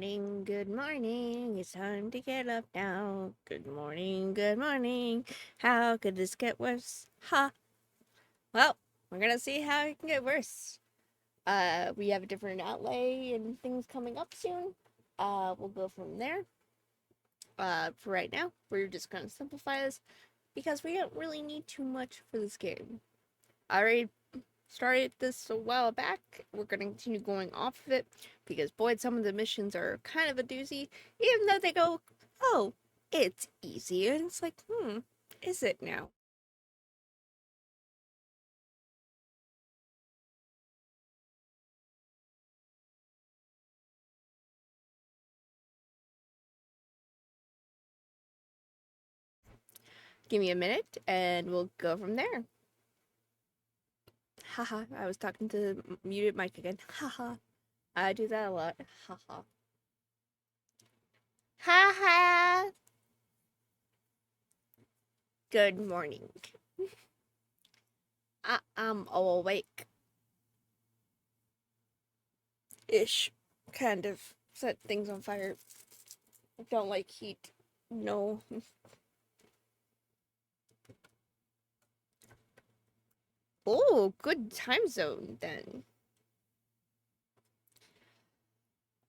morning, good morning. It's time to get up now. Good morning, good morning. How could this get worse? Ha! Well, we're gonna see how it can get worse. We have a different outlay and things coming up soon. We'll go from there. For right now, we're just gonna simplify this because we don't really need too much for this game. I already started this a while back. We're going to continue going off of it because, boy, some of the missions are kind of a doozy, even though they go, oh, it's easy. And it's like, is it now? Give me a minute and we'll go from there. Haha, I was talking to the muted mic again. Haha, I do that a lot. Haha. Haha. Good morning. I'm all awake. Ish. Kind of set things on fire. Don't like heat. No. Oh, good time zone then.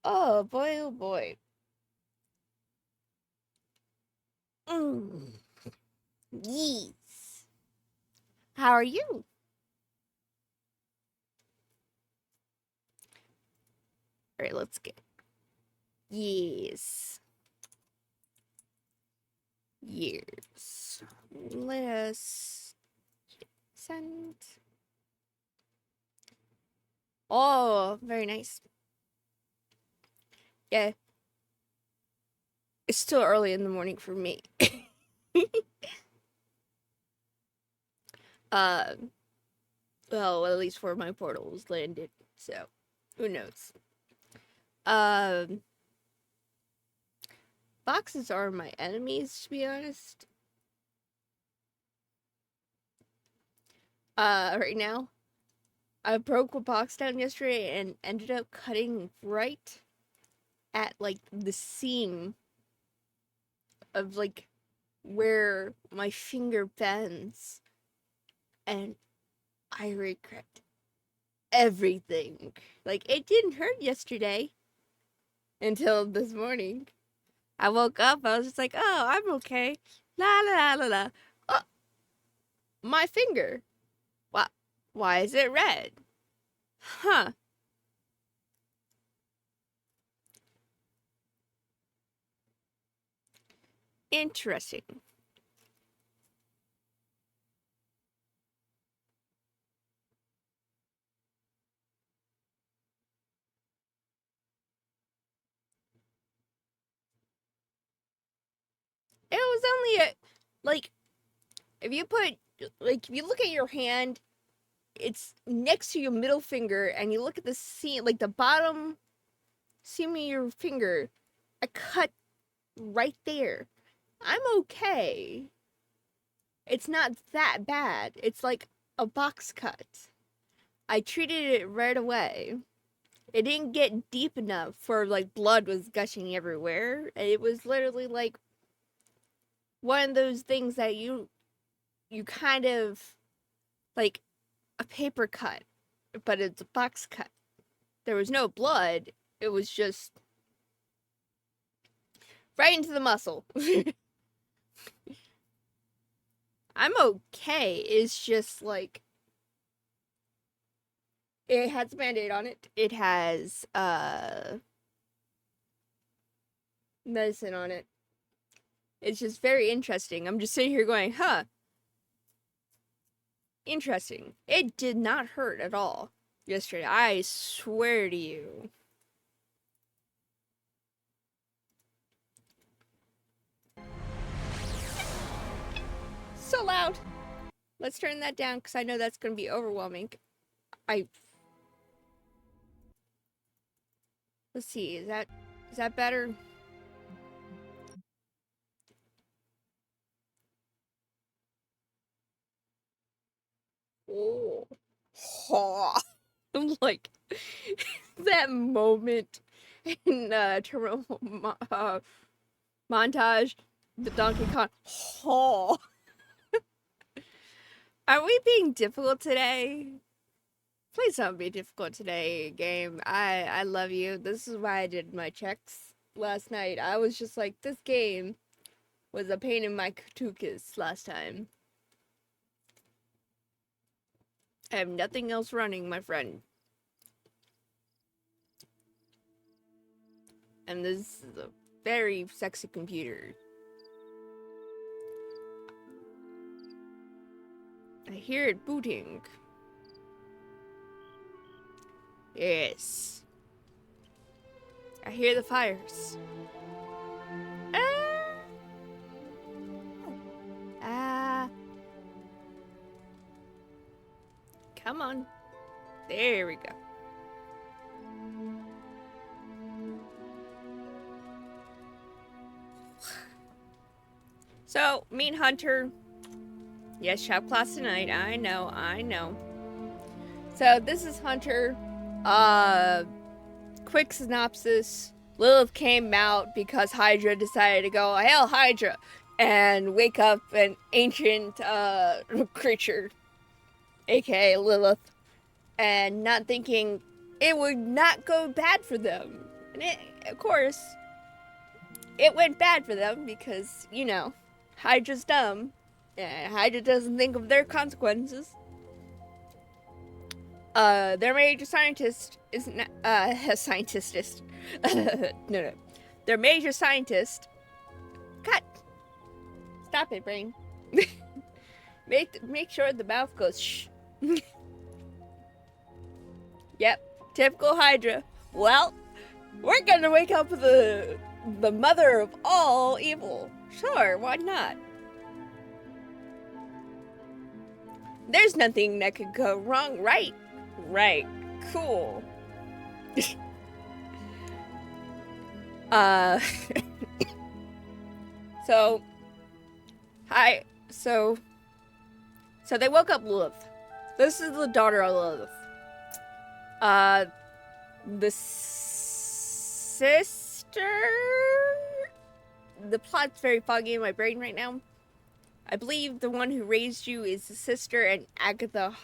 Oh boy, oh boy. Yes. How are you? Alright, let's get. Yes. Years. Let's send. Oh, very nice. Yeah. It's still early in the morning for me. uh, well, at least where my portal was landed. So, who knows? Boxes are my enemies, to be honest. Right now, I broke a box down yesterday and ended up cutting right at like the seam of like where my finger bends, and I regret everything. Like, it didn't hurt yesterday until this morning. I woke up, I was just like, oh, I'm okay. La la la la la. Oh, my finger. Why is it red? Huh. Interesting. It was only a, like, if you put, like, if you look at your hand, it's next to your middle finger, and you look at the seam, like the bottom seam of your finger, I cut right there. I'm okay. It's not that bad. It's like a box cut. I treated it right away. It didn't get deep enough for like blood was gushing everywhere. It was literally like one of those things that you kind of like a paper cut, but it's a box cut. There was no blood. It was just right into the muscle. I'm okay. It's just like it has a band-aid on it. It has medicine on it. It's just very interesting. I'm just sitting here going, huh. Interesting. It did not hurt at all yesterday. I swear to you. So loud. Let's turn that down because I know that's going to be overwhelming. Let's see. Is that better? Oh. I'm like that moment in montage, the Donkey Kong. Oh. Are we being difficult today? Please don't be difficult today, game. I love you. This is why I did my checks last night. I was just like, this game was a pain in my tuchus last time. I have nothing else running, my friend. And this is a very sexy computer. I hear it booting. Yes. I hear the fires. Ah. Come on. There we go. So, meet Hunter. Yes, shop class tonight. I know. So, this is Hunter. Quick synopsis. Lilith came out because Hydra decided to go, "Hail Hydra!" and wake up an ancient, creature, aka Lilith, and not thinking it would not go bad for them. And it, of course, it went bad for them because, you know, Hydra's dumb. Hydra doesn't think of their consequences. Their major scientist is not, scientist. No. Their major scientist. Cut. Stop it, brain. Make sure the mouth goes shh. Yep, typical Hydra. Well, we're gonna wake up the mother of all evil. Sure, why not? There's nothing that could go wrong, right? Right. Cool. So they woke up Lilith. This is the daughter of Lilith. The sister? The plot's very foggy in my brain right now. I believe the one who raised you is the sister and Agatha,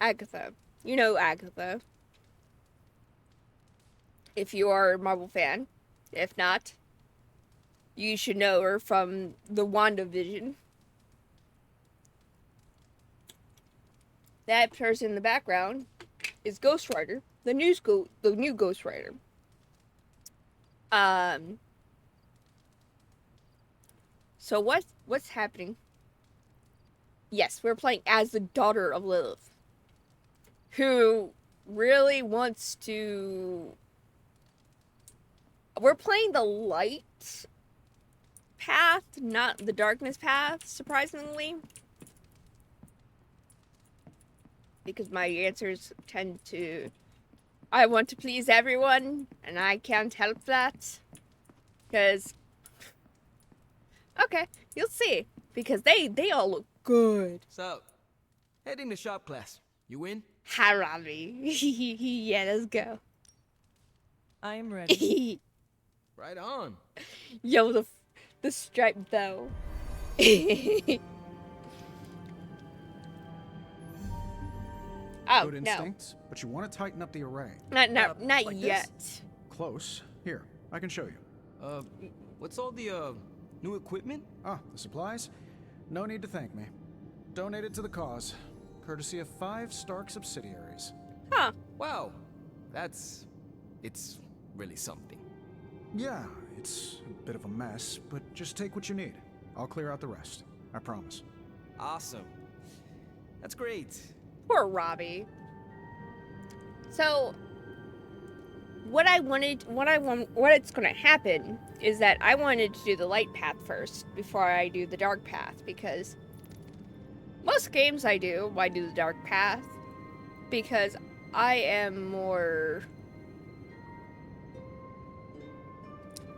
Agatha. You know Agatha. If you are a Marvel fan. If not, you should know her from the WandaVision. That person in the background is Ghost Rider, the new Ghost Rider. So what's happening? Yes, we're playing as the daughter of Lilith, who really wants to. We're playing the light path, not the darkness path, surprisingly. Because my answers tend to... I want to please everyone, and I can't help that. Because... Okay, you'll see. Because they all look good. So, heading to shop class. You in? Hi, Robbie. Yeah, let's go. I am ready. Right on. Yo, the stripe, though. Oh, Good instincts, but you want to tighten up the array. Not like yet. this? Close. Here, I can show you. What's all the, new equipment? Ah, the supplies? No need to thank me. Donated to the cause, courtesy of 5 Stark subsidiaries. Huh. Wow. It's really something. Yeah, it's a bit of a mess, but just take what you need. I'll clear out the rest. I promise. Awesome. That's great. Poor Robbie. So, what's gonna happen is that I wanted to do the light path first before I do the dark path, because most games I do the dark path because I am more...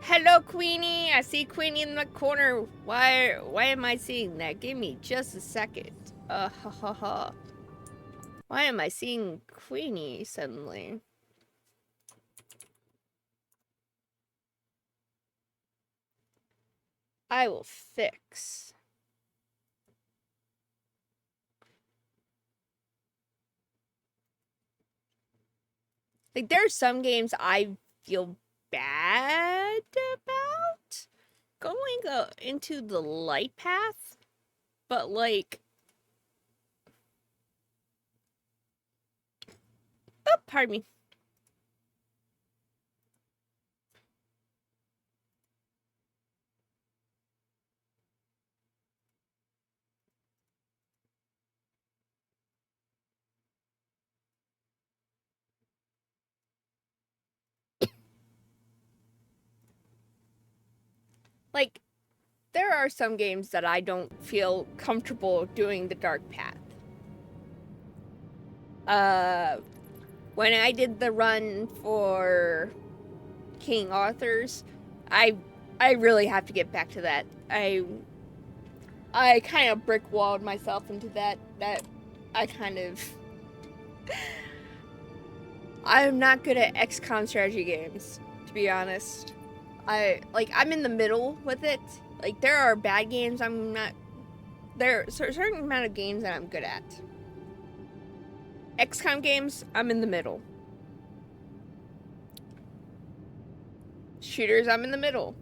Hello, Queenie! I see Queenie in the corner. Why am I seeing that? Give me just a second. Why am I seeing Queenie suddenly? I will fix. Like, there are some games I feel bad about going into the light path, but like, oh, pardon me. Like, there are some games that I don't feel comfortable doing the dark path. When I did the run for King Arthur's, I really have to get back to that. I kind of brick walled myself into that. I kind of. I'm not good at XCOM strategy games, to be honest. I'm in the middle with it. Like, there are bad games I'm not. There are a certain amount of games that I'm good at. XCOM games, I'm in the middle. Shooters, I'm in the middle.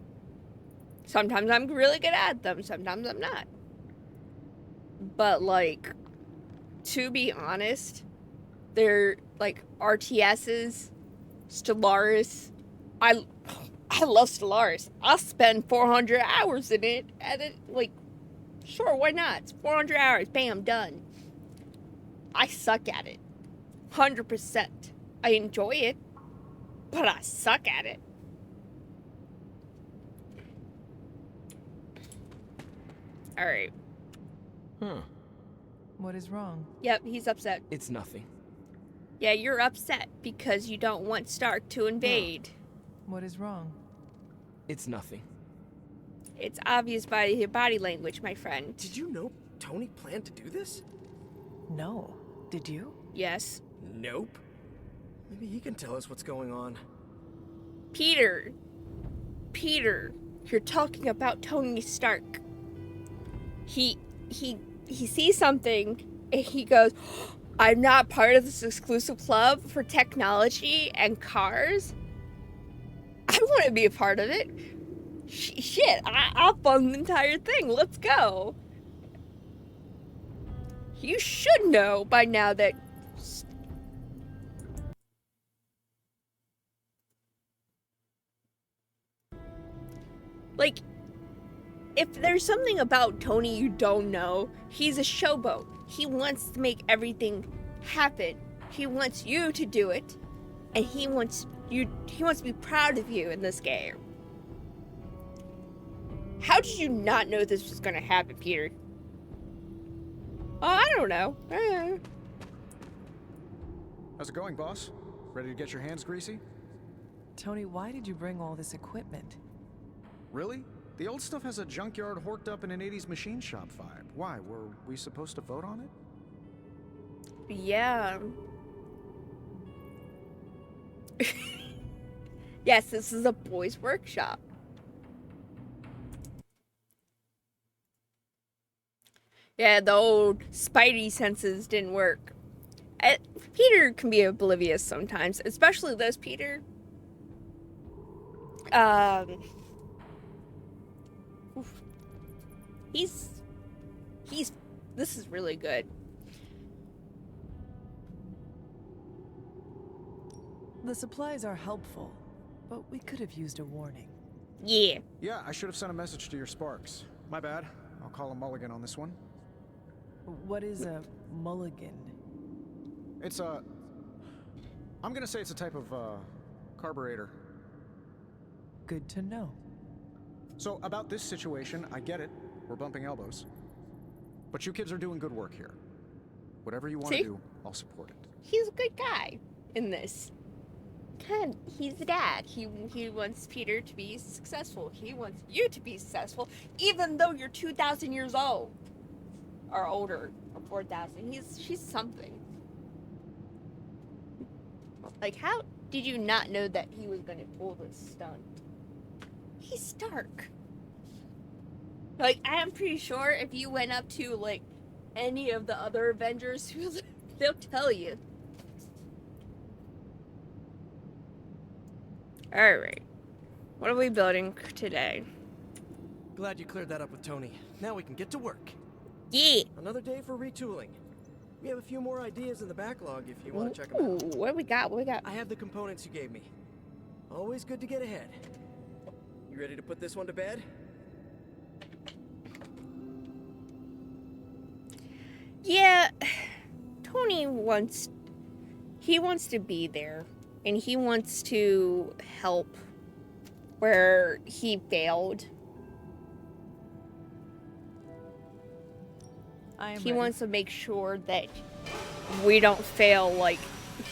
Sometimes I'm really good at them, sometimes I'm not. But, like, to be honest, they're, like, RTSs, Stellaris. I love Stellaris. I'll spend 400 hours in it, and it, like, sure, why not? It's 400 hours, bam, done. I suck at it. 100%. I enjoy it, but I suck at it. Alright. Huh. What is wrong? Yep, he's upset. It's nothing. Yeah, you're upset because you don't want Stark to invade. What is wrong? It's nothing. It's obvious by your body language, my friend. Did you know Tony planned to do this? No. Did you? Yes. Nope. Maybe he can tell us what's going on. Peter, you're talking about Tony Stark. He sees something and he goes, I'm not part of this exclusive club for technology and cars. I want to be a part of it. Shit, I'll fund the entire thing. Let's go. You should know by now that... Like, if there's something about Tony you don't know, he's a showboat. He wants to make everything happen. He wants you to do it, and he wants to be proud of you in this game. How did you not know this was gonna happen, Peter? Oh, I don't know. How's it going, boss? Ready to get your hands greasy? Tony, why did you bring all this equipment? Really? The old stuff has a junkyard horked up in an 80s machine shop vibe. Why? Were we supposed to vote on it? Yeah. Yes, this is a boys' workshop. Yeah, the old Spidey senses didn't work. Peter can be oblivious sometimes, especially this Peter. This is really good. The supplies are helpful, but we could have used a warning. Yeah. Yeah, I should have sent a message to your Sparks. My bad. I'll call a mulligan on this one. What is a mulligan? It's a... I'm gonna say it's a type of, carburetor. Good to know. So, about this situation, I get it. We're bumping elbows. But you kids are doing good work here. Whatever you want to do, I'll support it. He's a good guy in this. He's the dad. He wants Peter to be successful. He wants you to be successful, even though you're 2,000 years old. Or older. Or 4,000. She's something. Like, how did you not know that he was going to pull this stunt? He's Stark. Like, I am pretty sure if you went up to, like, any of the other Avengers, they'll tell you. Alright. What are we building today? Glad you cleared that up with Tony. Now we can get to work. Yeah! Another day for retooling. We have a few more ideas in the backlog if you want to check them out. Ooh, what do we got? What do we got? I have the components you gave me. Always good to get ahead. You ready to put this one to bed? Yeah, Tony wants to be there, and he wants to help where he failed. He wants to make sure that we don't fail like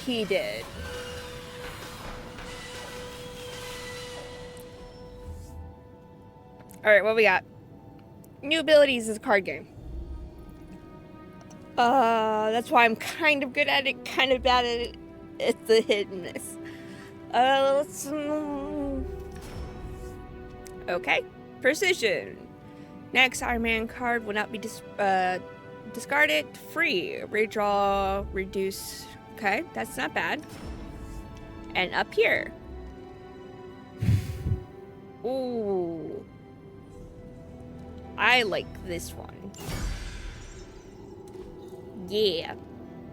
he did. Alright, what we got? New abilities is a card game. That's why I'm kind of good at it, kind of bad at it. It's the hit and miss. Okay. Precision. Next Iron Man card will not be discarded. Free. Redraw, reduce. Okay, that's not bad. And up here. Ooh. I like this one. Yeah.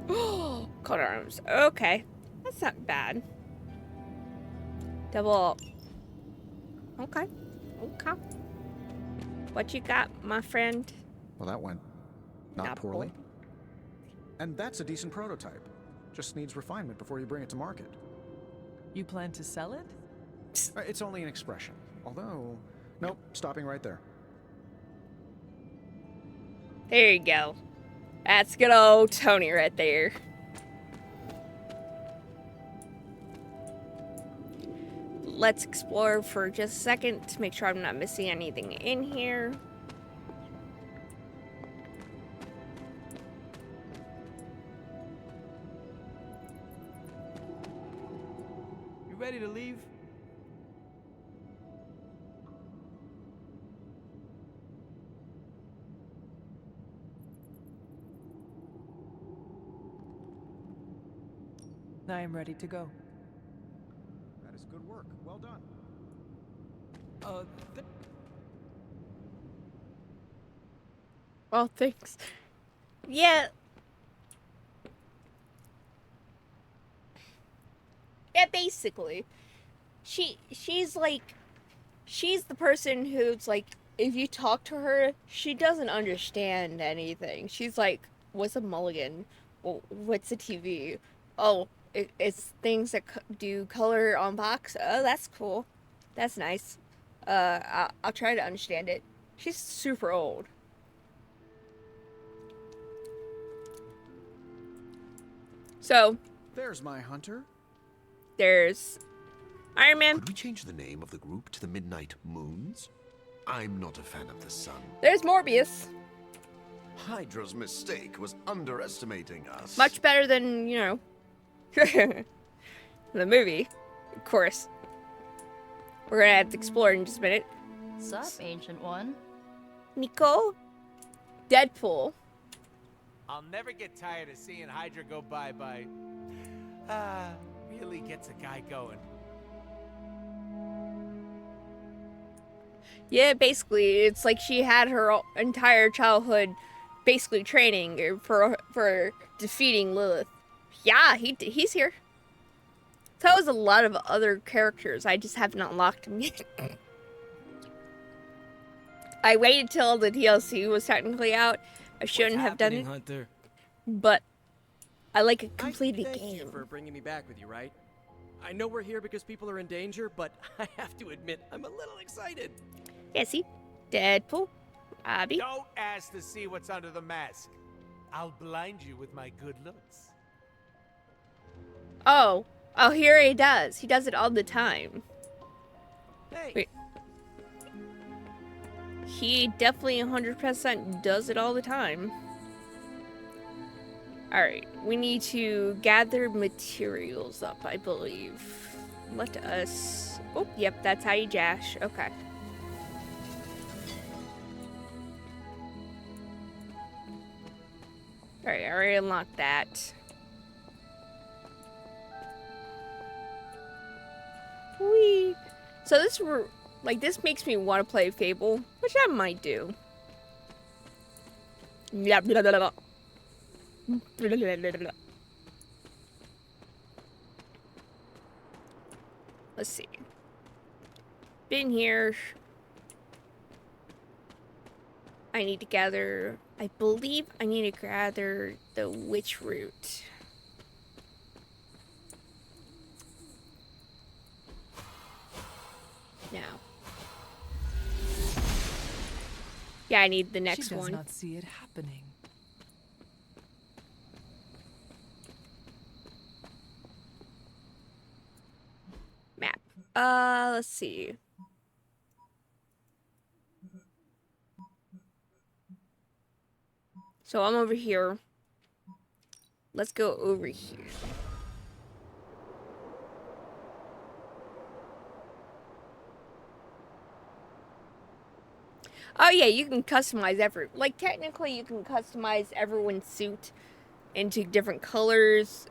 Oh, coat arms. Okay. That's not bad. Double. Okay. Okay. What you got, my friend? Well, that went not poorly. Poor. And that's a decent prototype. Just needs refinement before you bring it to market. You plan to sell it? It's only an expression. Although, nope, stopping right there. There you go. That's good old Tony right there. Let's explore for just a second to make sure I'm not missing anything in here. You ready to leave? I am ready to go. That is good work. Well done. Well, thanks. Yeah. Yeah, basically. She's like, she's the person who's like, if you talk to her, she doesn't understand anything. She's like, what's a mulligan? Well, what's a TV? Oh, it's things that do color on box. Oh, that's cool. That's nice. I'll try to understand it. She's super old. So, There's my hunter. there's Iron Man. Could we change the name of the group to the Midnight Moons? I'm not a fan of the sun. There's Morbius. Hydra's mistake was underestimating us. Much better than, you know, the movie, of course. We're gonna have to explore in just a minute. Sup, Ancient One? Nico? Deadpool. I'll never get tired of seeing Hydra go bye-bye. Really gets a guy going. Yeah, basically, it's like she had her entire childhood basically training for defeating Lilith. Yeah, he's here. So that was a lot of other characters. I just haven't unlocked them yet. I waited till the DLC was technically out. I shouldn't have done it, Hunter? but I like a completed Thank game. you for bringing me back with you, right? I know we're here because people are in danger, but I have to admit, I'm a little excited. Yeah, see? Deadpool. Abby. Don't ask to see what's under the mask. I'll blind you with my good looks. Oh, here he does. He does it all the time. Hey, Wait. He definitely 100% does it all the time. Alright, we need to gather materials up, I believe. Let us... Oh, yep, that's how you dash. Okay. Alright, I already unlocked that. Whee! So this this makes me want to play Fable, which I might do. Blah, blah, blah, blah. Blah, blah, blah, blah. Let's see. Been here. I need to gather. I believe I need to gather the witch root. Now. Yeah, I need the next She does one. not see it happening. Map. Let's see. So I'm over here. Let's go over here. Oh yeah, you can customize technically you can customize everyone's suit into different colors.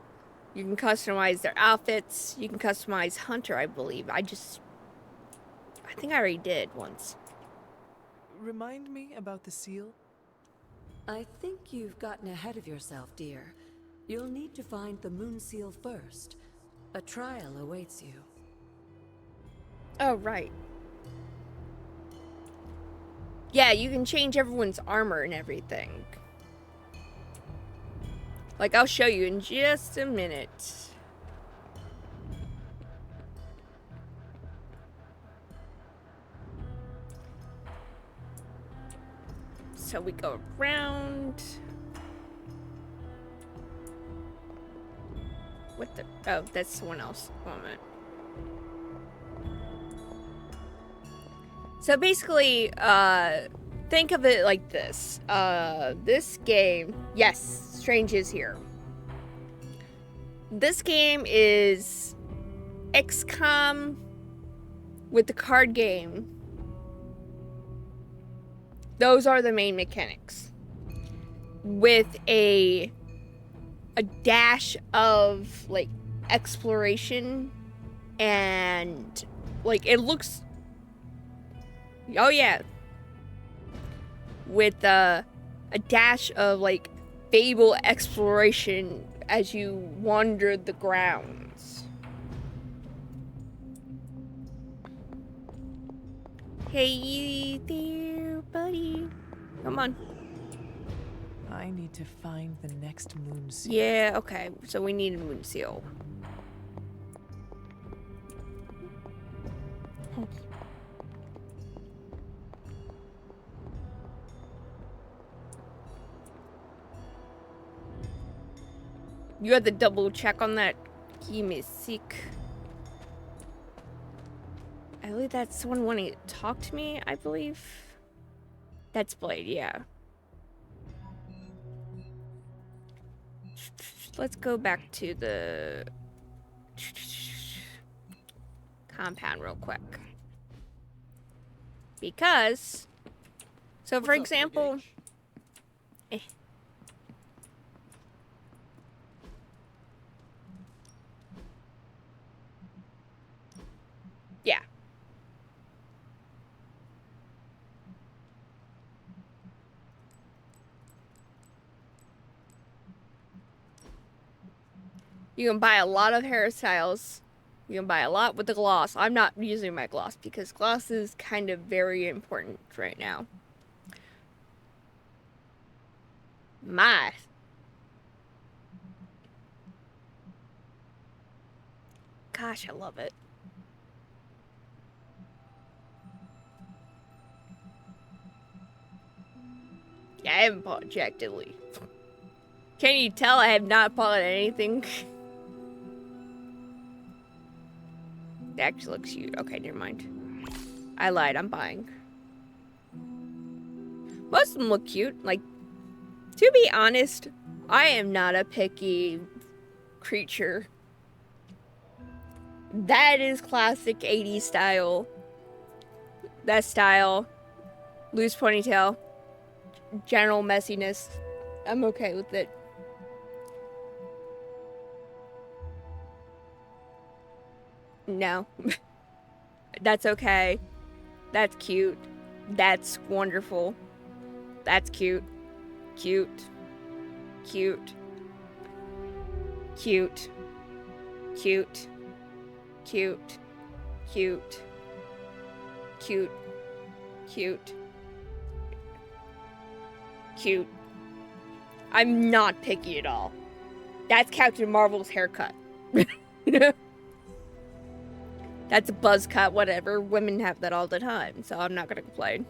You can customize their outfits. You can customize Hunter, I believe. I think I already did once. Remind me about the seal? I think you've gotten ahead of yourself, dear. You'll need to find the moon seal first. A trial awaits you. Oh, right. Yeah, you can change everyone's armor and everything. Like, I'll show you in just a minute. So we go around. What the? Oh, that's someone else. Moment. So basically, think of it like this. This game, yes, Strange is here. This game is XCOM with the card game. Those are the main mechanics. With a dash of, like, exploration and, like, it looks... Oh, yeah. With a dash of, like, Fable exploration as you wander the grounds. Hey there, buddy. Come on. I need to find the next moon seal. Yeah, okay. So we need a moon seal. You had to double check on that. Give me sick. I believe that's someone wanting to talk to me, I believe. That's Blade, yeah. Let's go back to the compound real quick. Because, so for example, yeah. You can buy a lot of hairstyles. You can buy a lot with the gloss. I'm not using my gloss because gloss is kind of very important right now. My. Gosh, I love it. Yeah, I haven't bought Lee. Can you tell I have not bought anything? It actually looks cute. Okay, never mind. I lied, I'm buying. Most of them look cute. Like, to be honest, I am not a picky creature. That is classic 80s style. That style. Loose ponytail. General messiness. I'm okay with it. No. That's okay. That's cute. That's wonderful. That's cute. Cute. Cute. Cute. Cute. Cute. Cute. Cute. Cute. Cute. I'm not picky at all. That's Captain Marvel's haircut. That's a buzz cut, whatever. Women have that all the time, so I'm not gonna complain.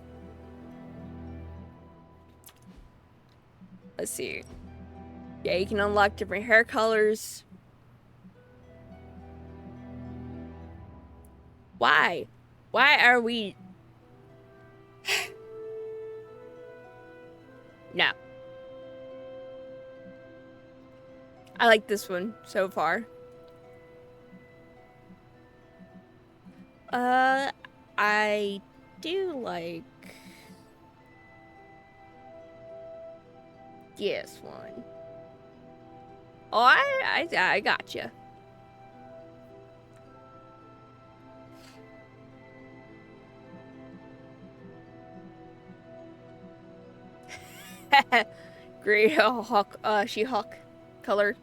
Let's see. Yeah, you can unlock different hair colors. Why? Why are we... No. I like this one so far. I do like this one. Oh, I gotcha. Great hawk, She-Hawk color.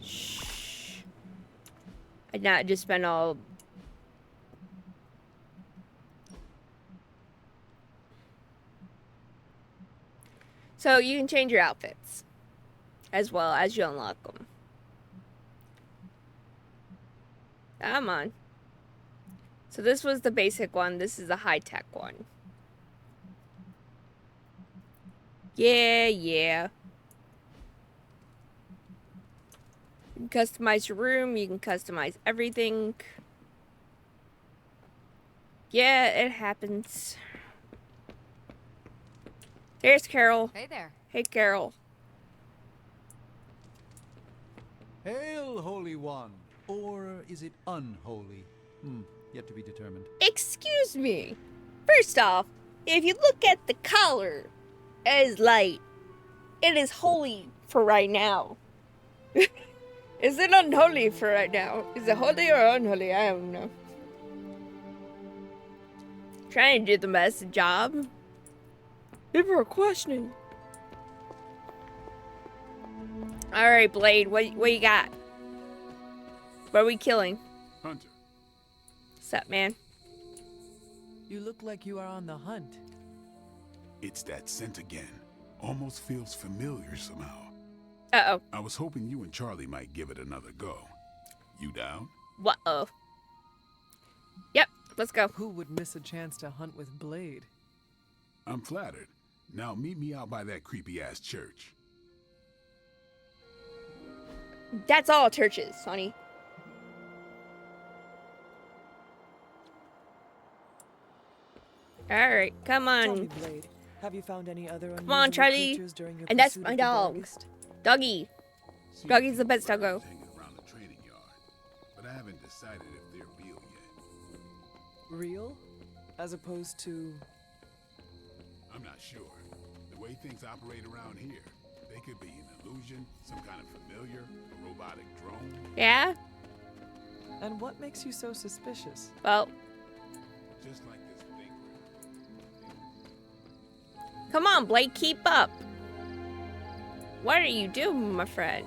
Shh. I'd not just spend all. So you can change your outfits as well as you unlock them. Come on. So this was the basic one. This is the high-tech one. Yeah. You can customize your room. You can customize everything. Yeah, it happens. There's Carol. Hey there. Hey, Carol. Hail, Holy One! Or is it unholy? Yet to be determined. Excuse me. First off, if you look at the color as light, it is holy for right now. Is it unholy for right now? Is it holy or unholy? I don't know. Trying to do the best job. People are questioning. Alright, Blade, what you got? What are we killing? Hunter. What's up, man? You look like you are on the hunt. It's that scent again. Almost feels familiar somehow. Uh-oh. I was hoping you and Charlie might give it another go. You down? What-oh. Yep, let's go. Who would miss a chance to hunt with Blade? I'm flattered. Now meet me out by that creepy-ass church. That's all churches, honey. Alright, come Tell me, on. Blade, have you found any other Come on, unusual Charlie. creatures during your And that's pursuit my of the dog. druggist? Doggy. Doggy's the best doggo. Hanging around the training yard, but I haven't decided if they're real yet. Real? As opposed to... I'm not sure. The way things operate around here, they could be an illusion, some kind of familiar, a robotic drone. Yeah? And what makes you so suspicious? Well, Just like this thing. come on, Blake, keep up. What are you doing, my friend?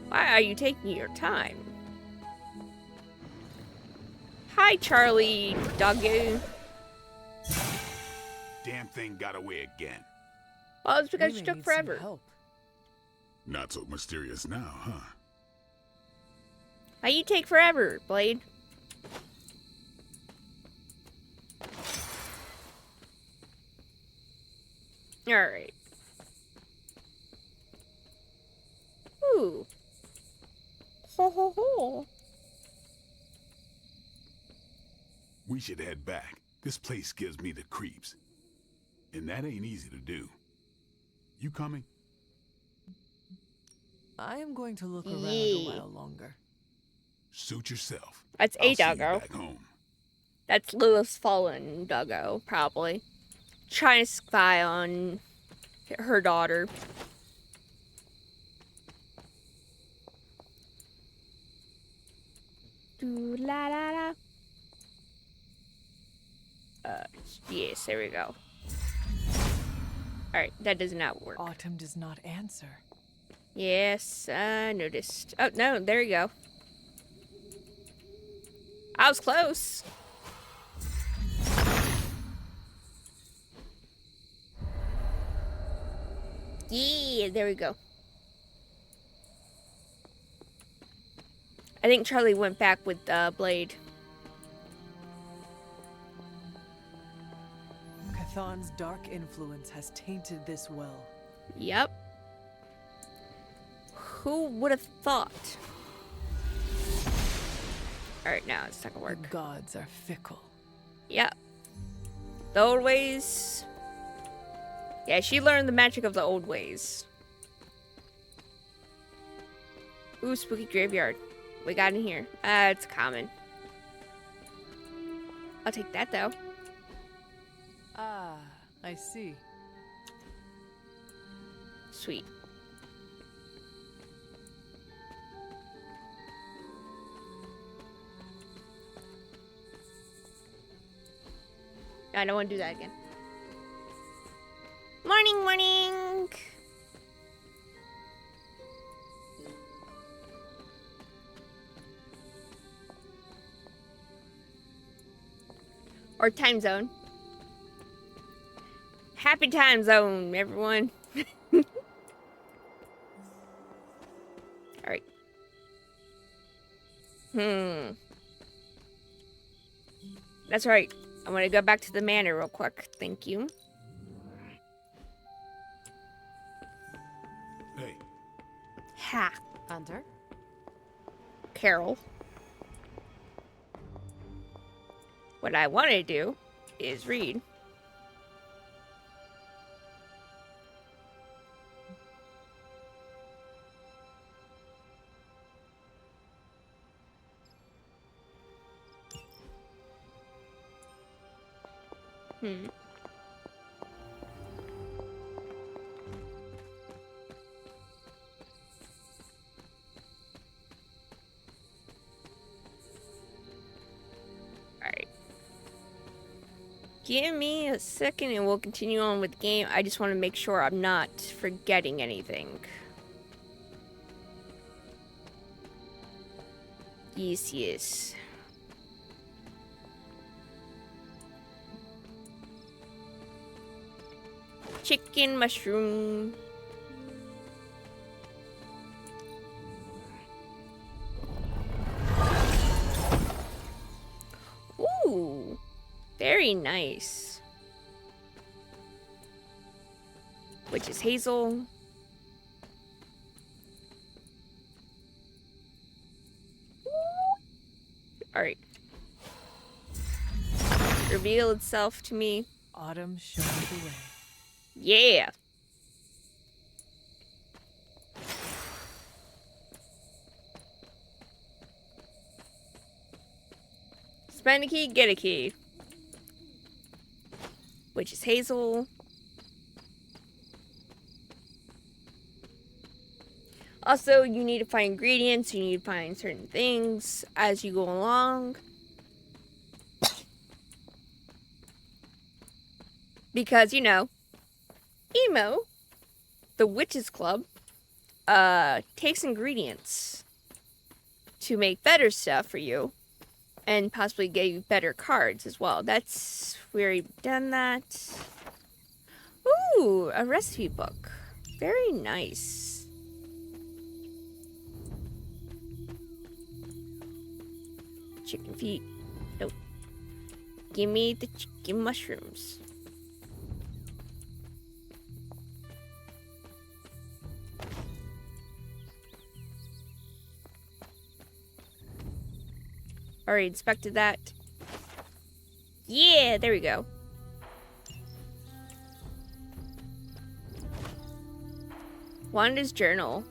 Why are you taking your time? Hi, Charlie, doggo. Damn thing got away again. Well, it's because We you may took need some forever. help. Not so mysterious now, huh? Why you take forever, Blade? Alright. Ooh. Ho ho ho. We should head back. This place gives me the creeps. And that ain't easy to do. You coming? I am going to look around Yeah. a while longer. Suit yourself. That's I'll a see you doggo. back home. That's Lewis Fallen doggo, probably. Trying to spy on her daughter. Do la la la. Yes, there we go. Alright, that does not work. Autumn does not answer. Yes, I noticed. Oh, no, there you go. I was close. Yeah, there we go. I think Charlie went back with Blade. Cathan's dark influence has tainted this well. Yep. Who would have thought? Alright, now it's not gonna The work. gods are fickle. Yep. The old ways. Yeah, she learned the magic of the old ways. Ooh, spooky graveyard. We got in here. It's common. I'll take that though. Ah, I see. Sweet. I don't want to do that again. Morning, morning! Or time zone. Happy time zone, everyone. Alright. That's right. I want to go back to the manor real quick. Thank you. Hey, Ha. Hunter? Carol. What I want to do is read. Alright. Give me a second and we'll continue on with the game. I just want to make sure I'm not forgetting anything. Yes, yes. Chicken mushroom. Ooh, very nice. Which is hazel. Alright. Reveal itself to me. Autumn shows the way. Yeah. Spend a key, get a key. Which is hazel. Also, you need to find ingredients, you need to find certain things as you go along. Because, you know, Emo, the Witches Club, takes ingredients to make better stuff for you and possibly get you better cards as well. That's where we've done that. Ooh, a recipe book. Very nice. Chicken feet. Nope. Give me the chicken mushrooms. Already inspected that. Yeah, there we go. Wanda's journal.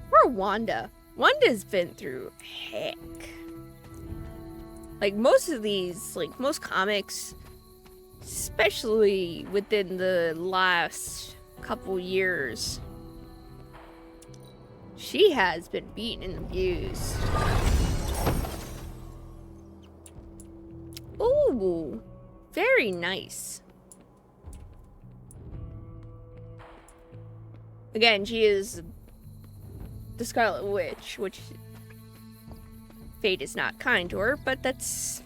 Where's Wanda? Wanda's been through heck. Like most of these, like most comics, especially within the last couple years, She has been beaten and abused. Ooh, very nice. Again, she is the Scarlet Witch, which fate is not kind to her, but that's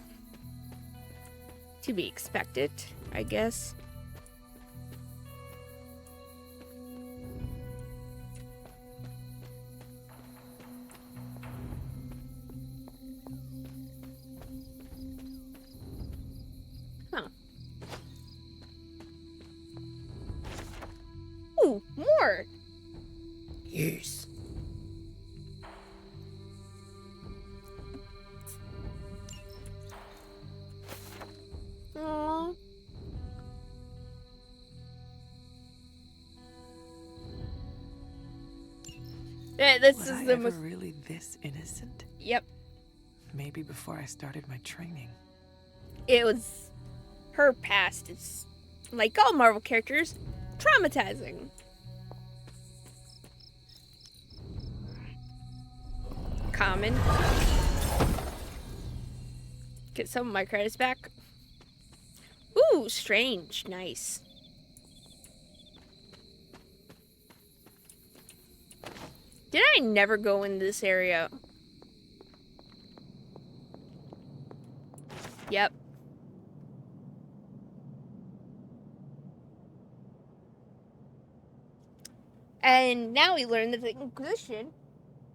to be expected, I guess. Huh. Ooh, more! Yes. Aww. Yeah, this Was is I the ever most. really this innocent? Yep, Maybe before I started my training. it was. Her past is, like all Marvel characters, traumatizing. Common. Get some of my credits back. Ooh, strange. Nice. Did I never go in this area? Yep. And now we learn that the Inquisition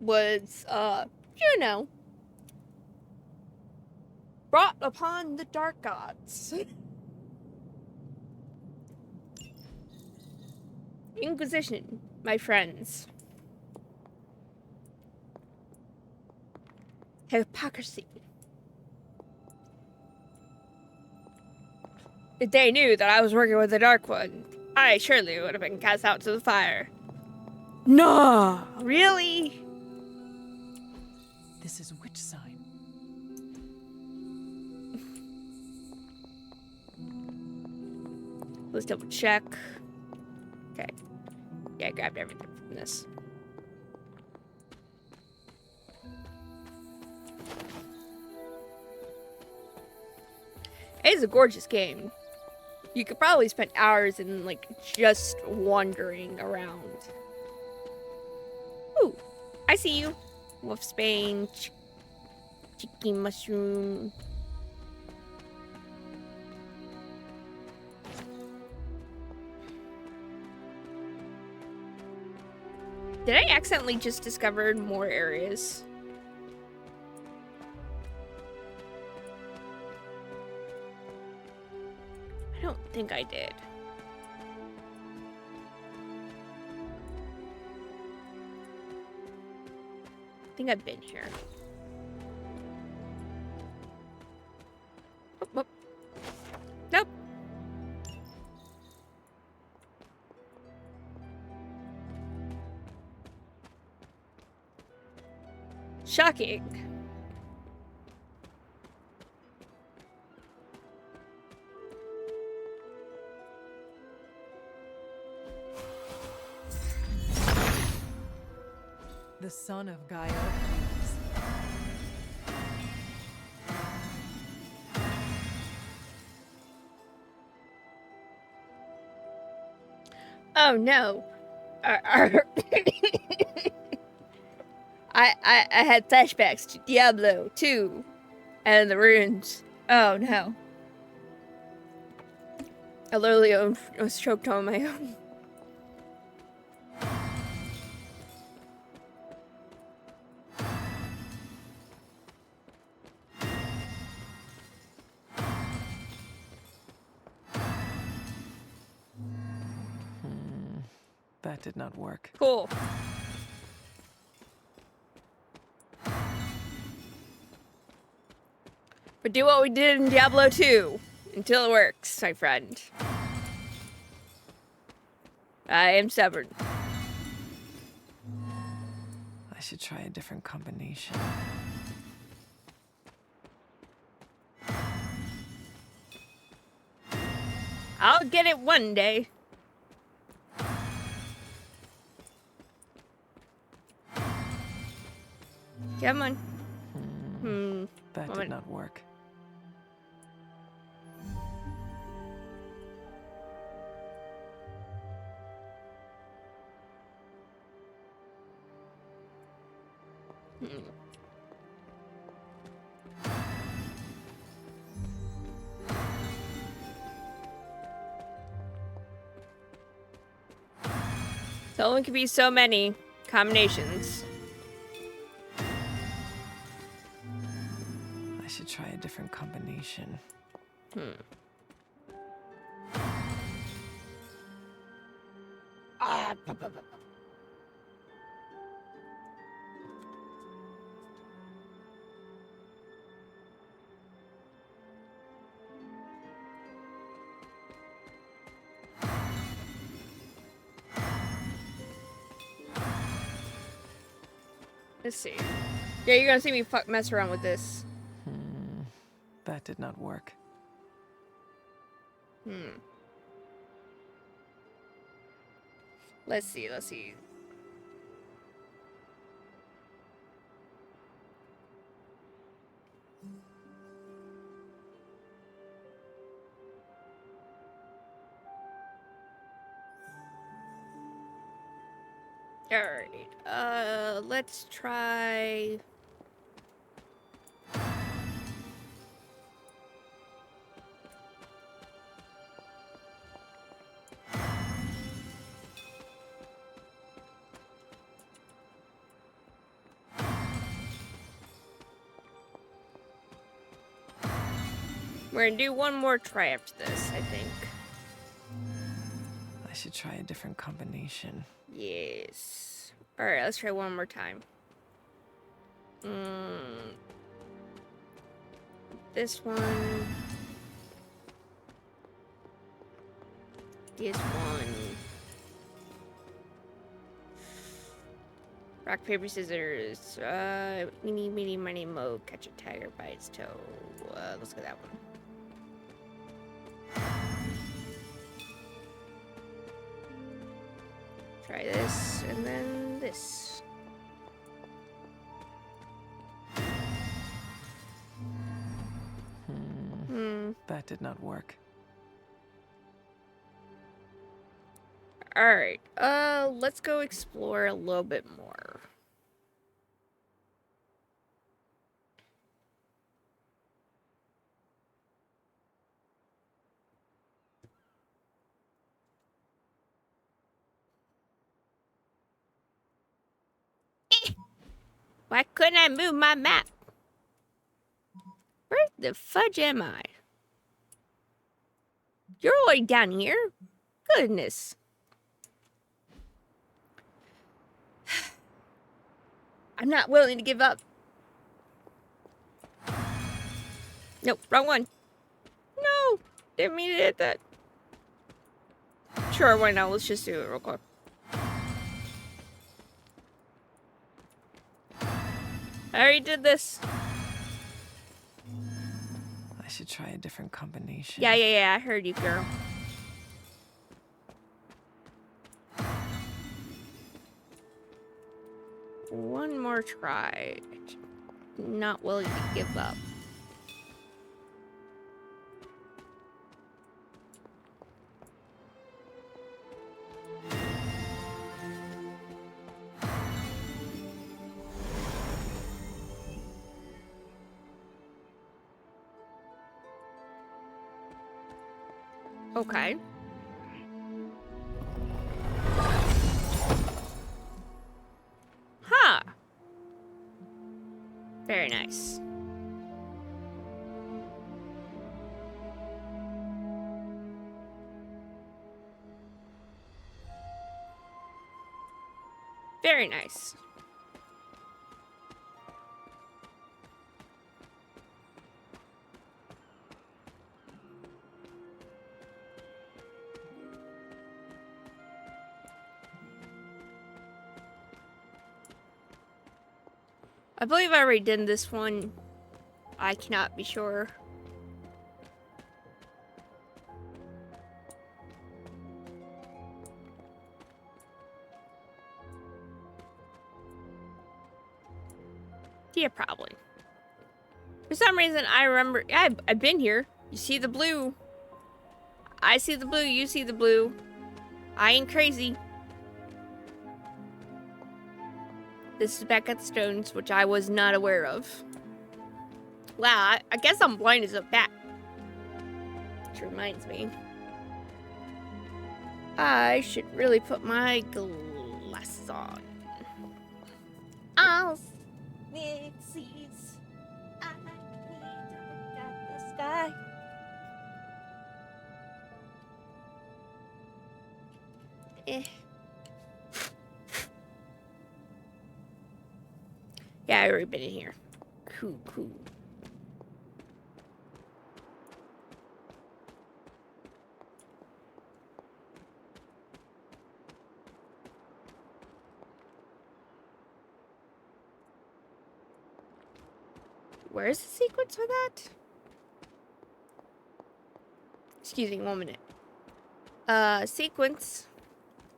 was, you know, brought upon the Dark Gods. Inquisition, my friends. Hypocrisy. If they knew that I was working with the Dark One, I surely would have been cast out to the fire. No, really? This is which sign? Let's double check. Okay. Yeah, I grabbed everything from this. It's a gorgeous game. You could probably spend hours in, like, just wandering around. Ooh, I see you. Wolfsbane, Chicky Mushroom. Did I accidentally just discover more areas? I don't think I did. I think I've been here. Oh, oh. Nope. Shocking. The son of Gaia. Oh no. I had flashbacks to Diablo 2 and the runes. Oh no. I literally was choked on my own. That did not work. Cool. But do what we did in Diablo 2 until it works, my friend. I am stubborn. I should try a different combination. I'll get it one day. Come on. That Moment. did not work. So only could be so many combinations. I should try a different combination. Ah, Let's see. Yeah, you're gonna see me mess around with this. That did not work. Let's see, let's see. Alright, let's try... We're gonna do one more try after this, I think. I should try a different combination. Yes. Alright, let's try one more time. This one. This one. Rock, paper, scissors. Meeny, meeny, miny, mo. Catch a tiger by its toe. Let's go that one. Try this, and then this. That did not work. Alright, let's go explore a little bit more. Why couldn't I move my map? Where the fudge am I? You're already down here. Goodness. I'm not willing to give up. Nope, wrong one. No, didn't mean to hit that. Sure, why not? Let's just do it real quick. I already did this. I should try a different combination. Yeah, I heard you, girl. One more try. Not willing to give up. Okay. Huh. Very nice. Very nice. I believe I already did this one. I cannot be sure. Yeah, probably. For some reason, I remember... Yeah, I've been here. You see the blue. I see the blue, you see the blue. I ain't crazy. This is back at the stones, which I was not aware of. Wow, I guess I'm blind as a bat. Which reminds me. I should really put my glasses on. I'll seas. I need to look at the sky. Yeah, I already been in here. Cool. Where's the sequence for that? Excuse me, 1 minute. Sequence.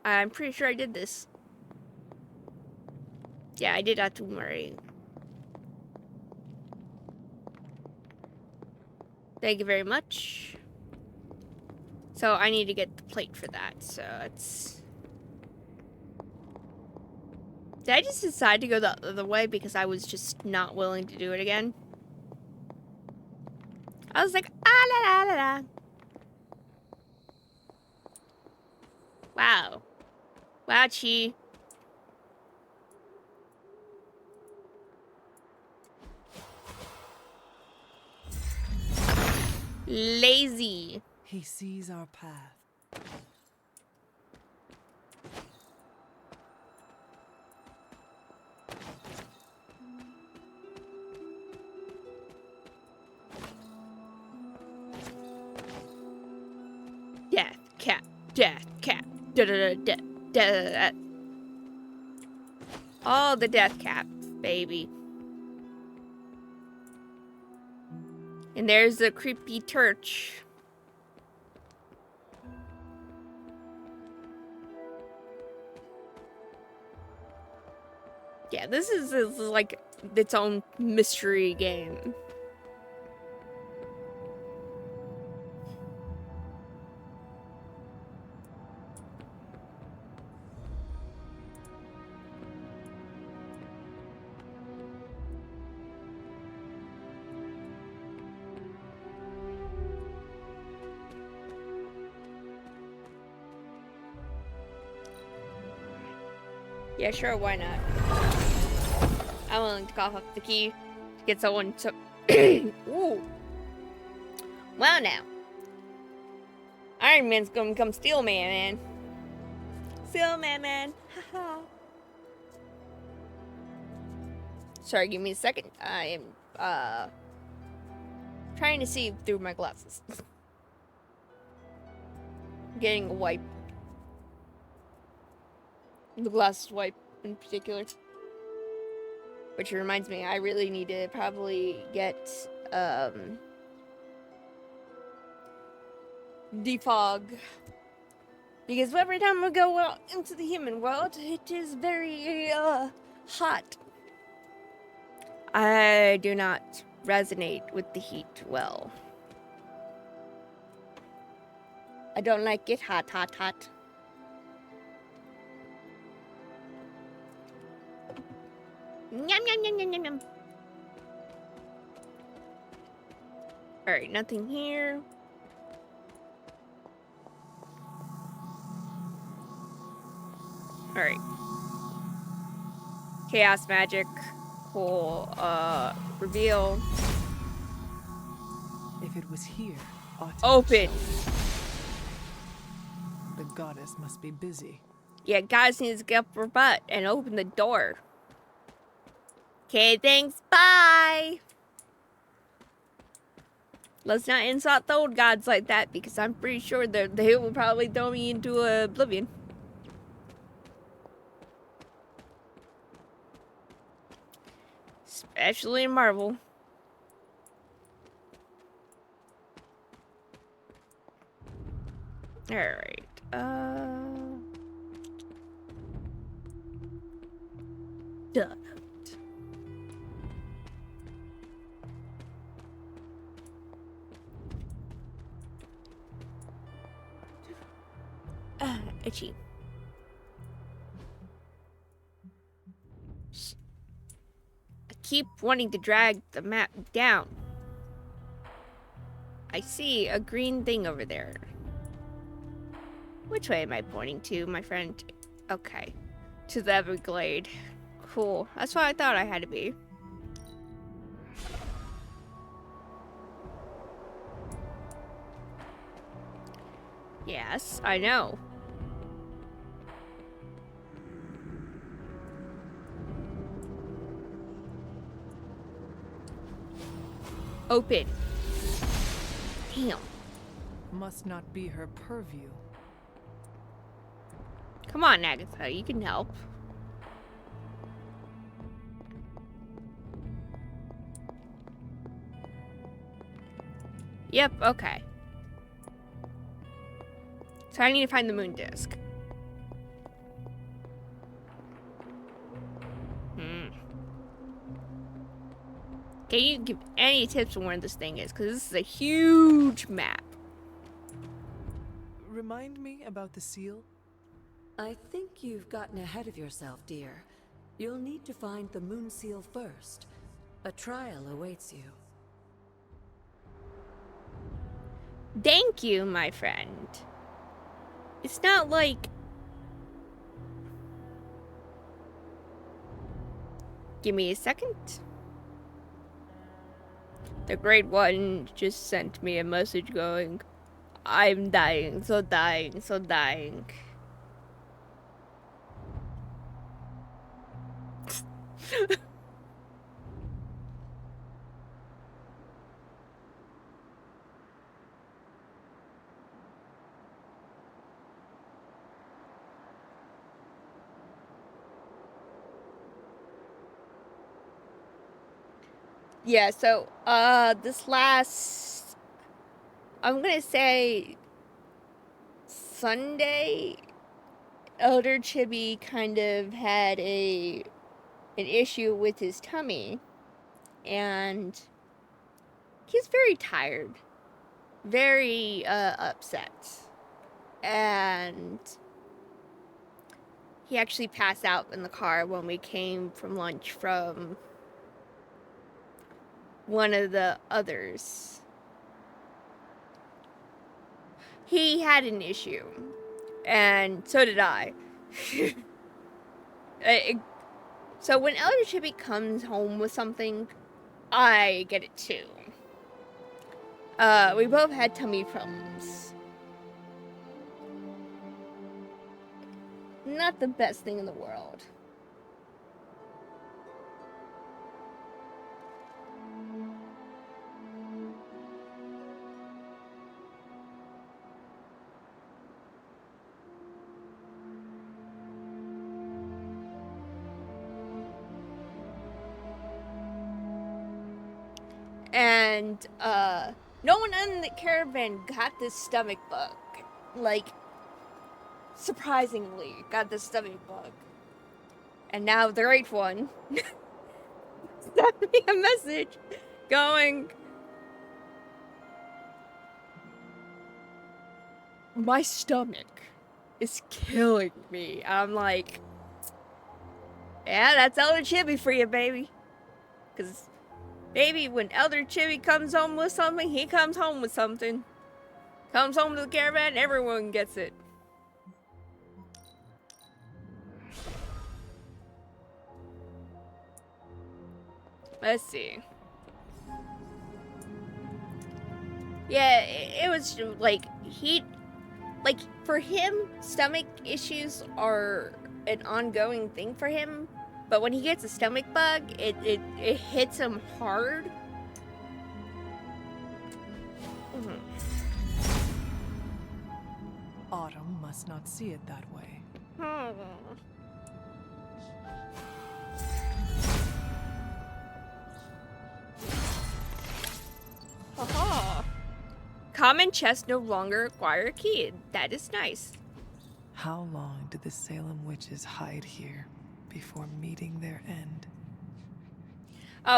I'm pretty sure I did this. Yeah, I did that to Murray. Thank you very much. So I need to get the plate for that. So it's... Did I just decide to go the other way because I was just not willing to do it again? I was like, ah la la la la. Wow. Wow, Chi. Lazy. He sees our path. Death cat. Death cat. Da da da da da. Oh, the death cat, baby. And there's the creepy church. Yeah, this is like its own mystery game. Yeah, sure, why not? I'm willing to cough up the key to get someone to... Ooh. Well, now. Iron Man's gonna come steal man. Steal man. Haha. Sorry, give me a second. I am, trying to see through my glasses. Getting a wipe. The glasses wipe in particular. Which reminds me, I really need to probably get, defog. Because every time we go out into the human world, it is very, hot. I do not resonate with the heat well. I don't like it hot. Yum. Alright, nothing here. Alright. Chaos magic will reveal. If it was here, ought to Open. The goddess must be busy. Yeah, guys needs to get up her butt and open the door. Okay, thanks. Bye. Let's not insult the old gods like that because I'm pretty sure that they will probably throw me into oblivion. Especially in Marvel. Alright. Done. Itchy. I keep wanting to drag the map down. I see a green thing over there. Which way am I pointing to, my friend? Okay. To the Everglade. Cool. That's what I thought I had to be. Yes, I know. Open. Damn. Must not be her purview. Come on, Agatha, you can help. Yep, okay. So I need to find the moon disk. Can you give any tips on where this thing is? Because this is a huge map. Remind me about the seal? I think you've gotten ahead of yourself, dear. You'll need to find the moon seal first. A trial awaits you. Thank you, my friend. It's not like... Give me a second. The Great One just sent me a message going, I'm dying, so dying, so dying. Yeah, so, this last, I'm gonna say, Sunday, Elder Chibi kind of had an issue with his tummy, and he's very tired, very, upset, and he actually passed out in the car when we came from lunch from one of the others. He had an issue, and so did I. So when Elder Chibi comes home with something, I get it too. We both had tummy problems. Not the best thing in the world. And, no one in the caravan got this stomach bug. Like, surprisingly, got this stomach bug. And now the Great One sent me a message going, my stomach is killing me. I'm like, yeah, that's Elder Chibi for you, baby. Because... Baby, when Elder Chibi comes home with something, he comes home with something. Comes home to the caravan, everyone gets it. Let's see. Yeah, it was like, like, for him, stomach issues are an ongoing thing for him. But when he gets a stomach bug, it hits him hard. Autumn must not see it that way. Haha. Common chests no longer require a key. That is nice. How long did the Salem witches hide here before meeting their end?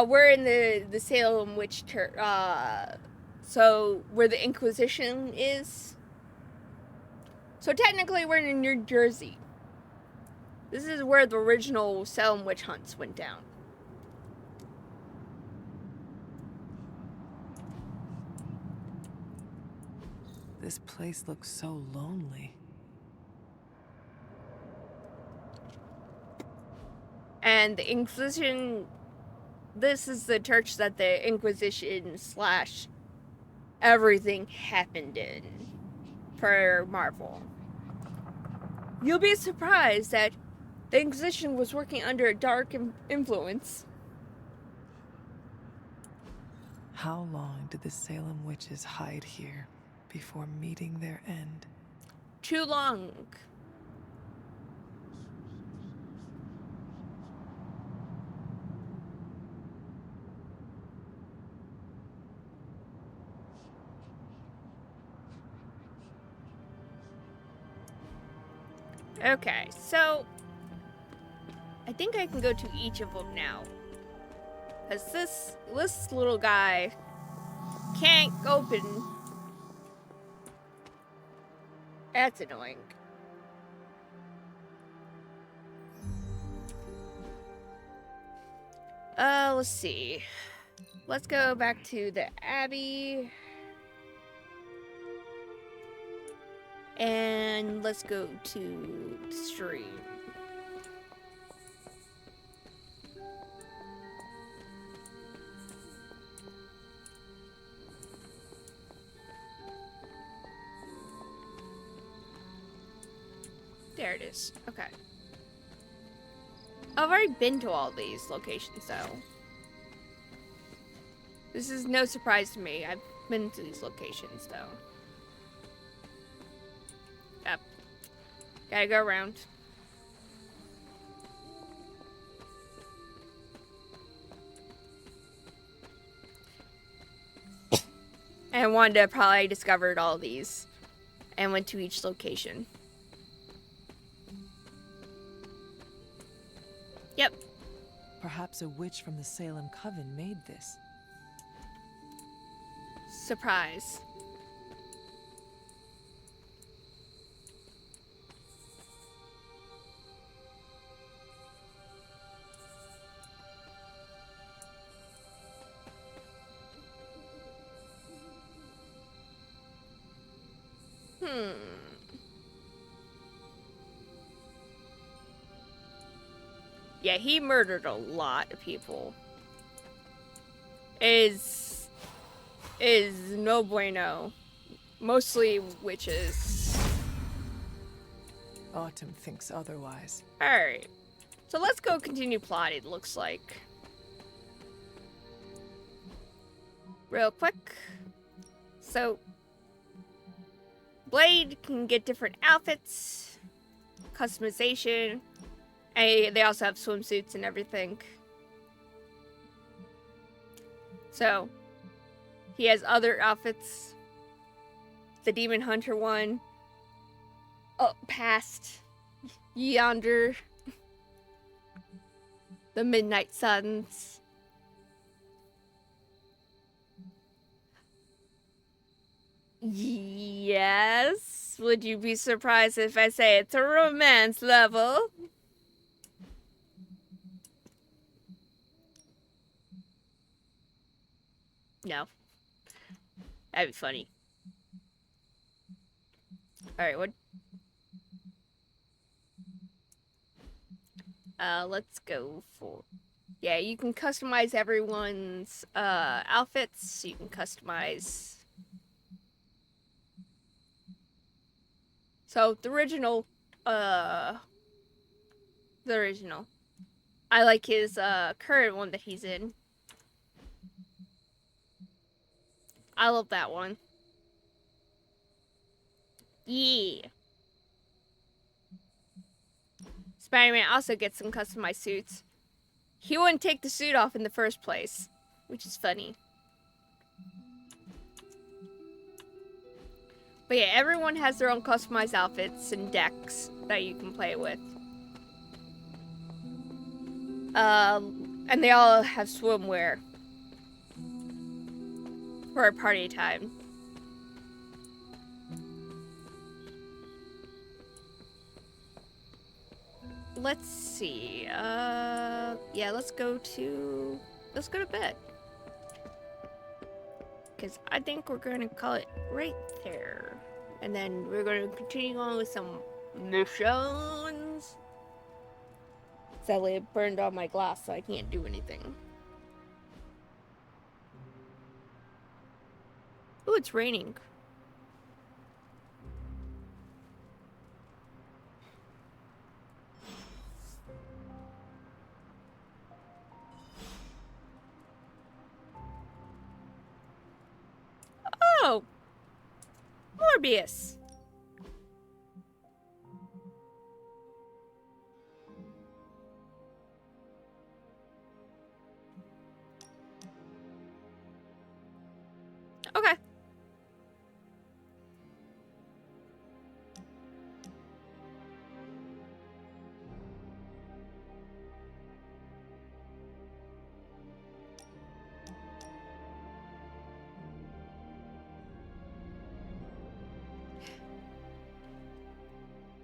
We're in the Salem witch so where the Inquisition is. So technically we're in New Jersey. This is where the original Salem witch hunts went down. This place looks so lonely. And the Inquisition, this is the church that the Inquisition / everything happened in for Marvel. You'll be surprised that the Inquisition was working under a dark influence. How long did the Salem witches hide here before meeting their end? Too long. Okay, so I think I can go to each of them now. Because this little guy can't open. That's annoying. Let's see. Let's go back to the Abbey. And let's go to the stream. There it is. Okay. I've already been to all these locations, though. This is no surprise to me. I've been to these locations, though. Yep. Gotta go around. And Wanda probably discovered all these and went to each location. Yep. Perhaps a witch from the Salem Coven made this. Surprise. Yeah, he murdered a lot of people. Is no bueno. Mostly witches. Autumn thinks otherwise. Alright. So let's go continue plotting, looks like. Real quick. So Blade can get different outfits, customization, and they also have swimsuits and everything. So he has other outfits. The Demon Hunter one. Up past yonder. The Midnight Suns. Yes. Would you be surprised if I say it's a romance level? No. That'd be funny. Alright, what? Let's go for... Yeah, you can customize everyone's, outfits. You can customize... So, the original. I like his, current one that he's in. I love that one. Yeah. Spider-Man also gets some customized suits. He wouldn't take the suit off in the first place, which is funny. But yeah, everyone has their own customized outfits and decks that you can play with. And they all have swimwear for party time. let's see. Yeah, let's go to bed. Because I think we're going to call it right there. And then we're going to continue on with some missions. Sadly, it burned all my glass, so I can't do anything. Ooh, it's raining. Oh! Morbius! Okay.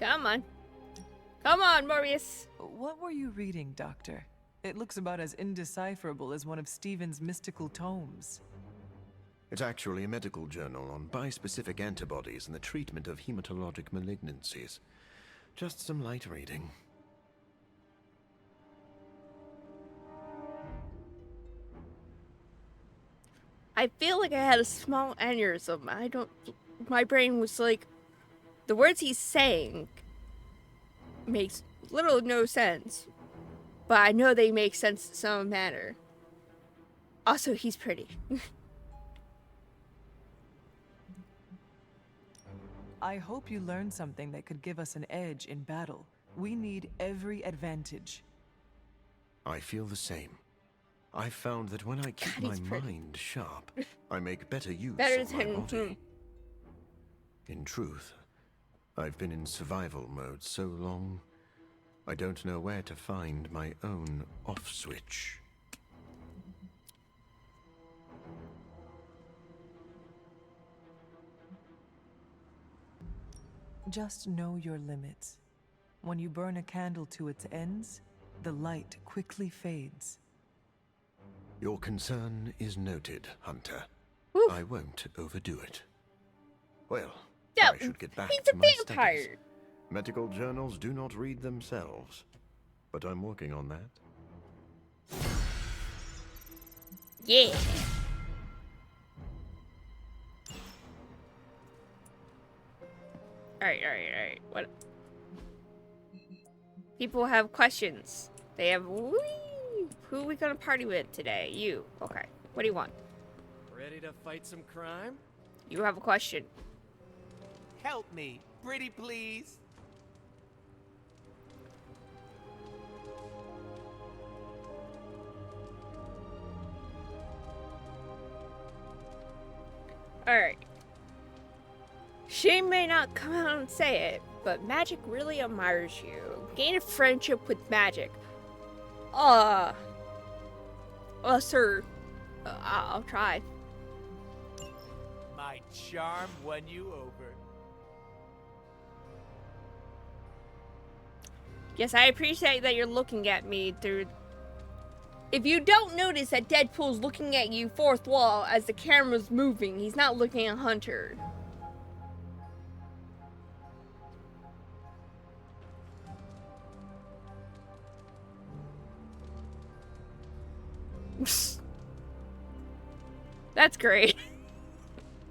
Come on. Come on, Morbius. What were you reading, Doctor? It looks about as indecipherable as one of Stephen's mystical tomes. It's actually a medical journal on bispecific antibodies and the treatment of hematologic malignancies. Just some light reading. I feel like I had a small aneurysm. My brain was like, the words he's saying makes little or no sense, but I know they make sense in some manner. Also, he's pretty. I hope you learned something that could give us an edge in battle. We need every advantage. I feel the same. I've found that when I keep my mind sharp, I make better use of my body. In truth, I've been in survival mode so long, I don't know where to find my own off switch. Just know your limits. When you burn a candle to its ends, the light quickly fades. Your concern is noted, Hunter. I won't overdo it. Well, I should get back to my studies. Medical journals do not read themselves, but I'm working on that. Yeah. Alright. What? People have questions. They have, who are we gonna party with today? You. Okay. What do you want? Ready to fight some crime? You have a question. Help me, pretty please. Alright. She may not come out and say it, but magic really admires you. Gain a friendship with magic. Sir. I'll try. My charm won you over. Yes, I appreciate that you're looking at me through... If you don't notice that Deadpool's looking at you fourth wall as the camera's moving, he's not looking at Hunter. That's great.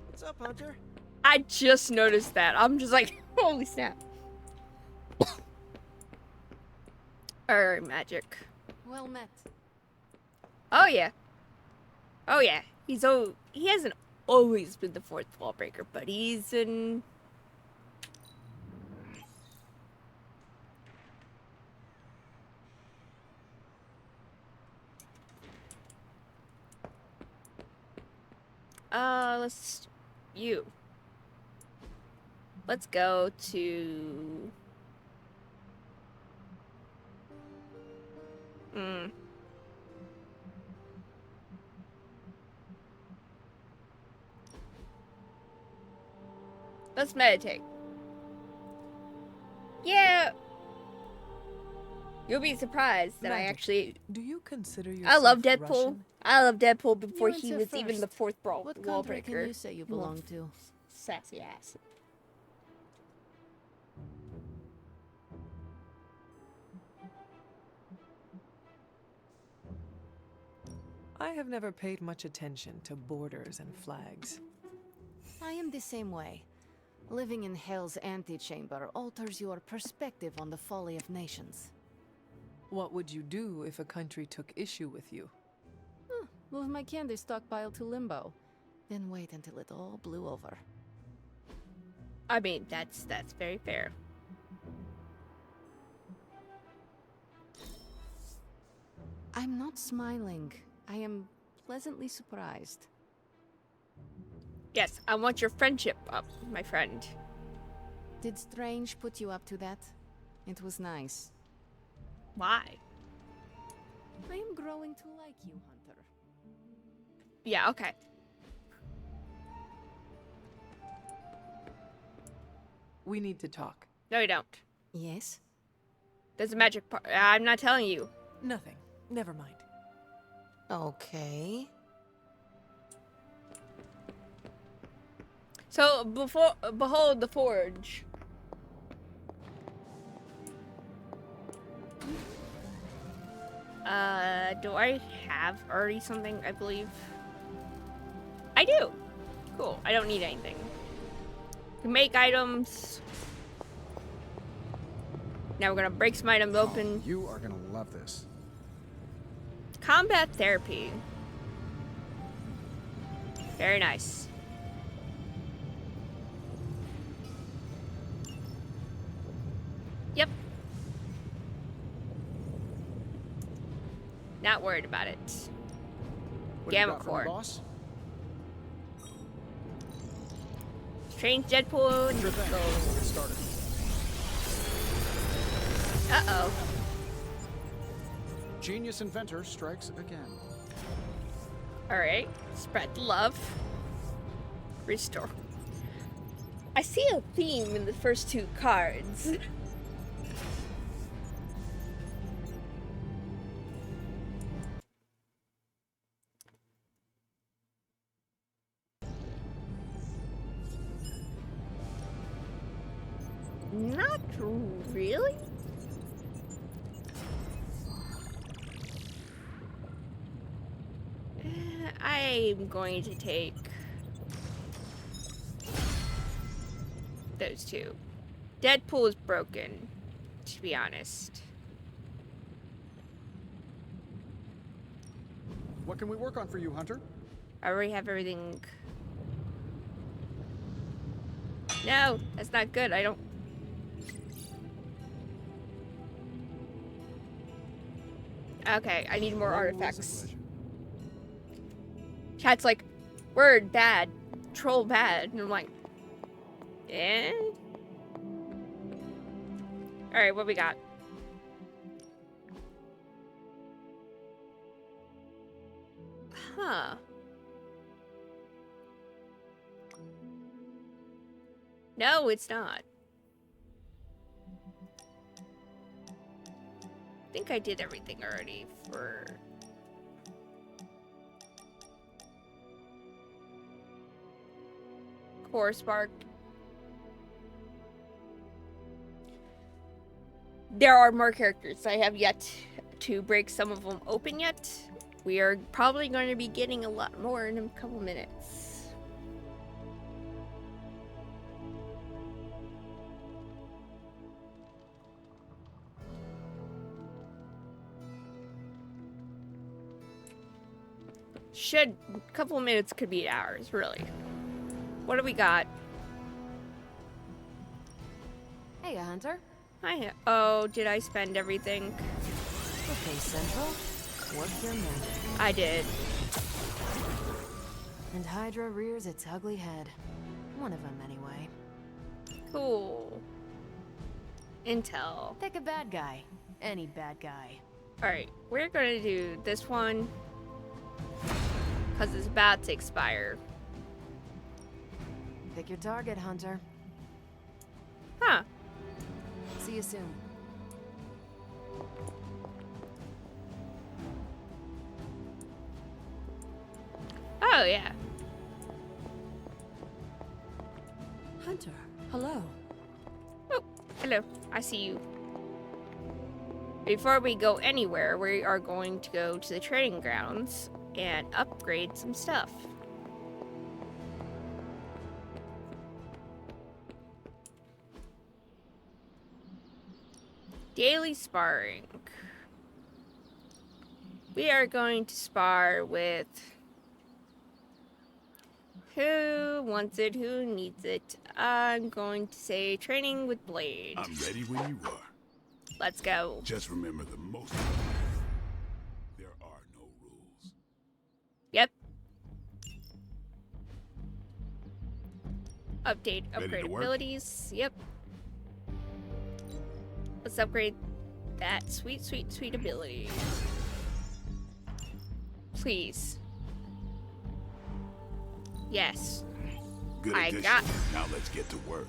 What's up, Hunter? I just noticed that. I'm just like, holy snap. Alright, magic. Well met. Oh yeah. Oh yeah. He hasn't always been the fourth wall breaker, but he's in... Let's go to... Let's meditate. Yeah. You'll be surprised that I Magic. actually. Do you consider I yourself love Deadpool. Russian? I love Deadpool before You he answer was even the first. fourth What wall country breaker. can you say you belong to? Sassy ass. I have never paid much attention to borders and flags. I am the same way. Living in Hell's antechamber alters your perspective on the folly of nations. What would you do if a country took issue with you? Move my candy stockpile to limbo, then wait until it all blew over. I mean, that's very fair. I'm not smiling. I am pleasantly surprised. Yes, I want your friendship up, my friend. Did Strange put you up to that? It was nice. Why? I am growing to like you, Hunter. Yeah, okay. We need to talk. No, you don't. Yes? There's a magic part. I'm not telling you. Nothing. Never mind. Okay. So, behold the forge. Do I have already something, I believe? I do. Cool. I don't need anything. To make items. Now we're gonna break some items open. You are gonna love this. Combat therapy. Very nice. Yep. Not worried about it. What do you Gamma got for me, core. boss? Strange Deadpool. Sure thing. We'll get started. Uh-oh. Genius inventor strikes again. Alright. Spread the love. Restore. I see a theme in the first two cards. Not really? I'm going to take those two. Deadpool is broken, to be honest. What can we work on for you, Hunter? I already have everything. No, that's not good. I don't. Okay, I need more artifacts. Chat's like, word bad, troll bad, and I'm like, eh? Alright, what we got? Huh. No, it's not. I think I did everything already for... Core Spark. There are more characters. I have yet to break some of them open yet. We are probably going to be getting a lot more in a couple minutes. A couple of minutes could be hours, really. What do we got? Hey, Hunter. Oh, did I spend everything? Okay, Central. Work your magic. I did. And Hydra rears its ugly head. One of them, anyway. Cool. Intel. Pick a bad guy. Any bad guy. Alright, we're gonna do this one. Because it's about to expire. Pick your target, Hunter. Huh. See you soon. Oh, yeah. Hunter, hello. Oh, hello. I see you. Before we go anywhere, we are going to go to the training grounds and upgrade some stuff. Daily sparring. We are going to spar with who wants it, who needs it. I'm going to say training with Blade. I'm ready when you are. Let's go. Just remember the most important thing. There are no rules. Yep. Upgrade abilities. Yep. Let's upgrade that sweet, sweet, sweet ability. Please. Yes. Good I addition. got. Now let's get to work.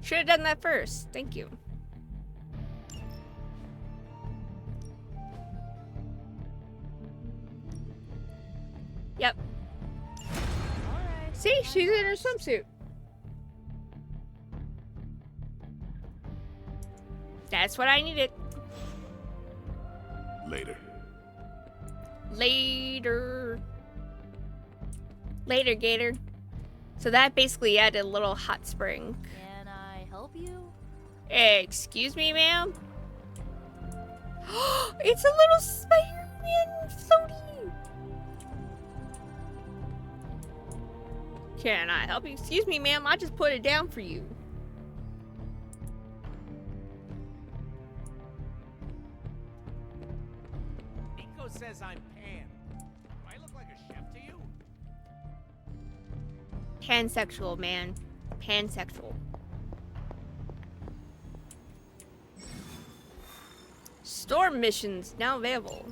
Should have done that first. Thank you. Yep. See, she's in her swimsuit. That's what I needed. Later. Later. Later, Gator. So that basically added a little hot spring. Can I help you? Excuse me, ma'am? It's a little Spider-Man floaty. Can I help you? Excuse me, ma'am. I just put it down for you. Nico says I'm Pan. Do I look like a chef to you? Pansexual, man. Pansexual. Storm missions now available.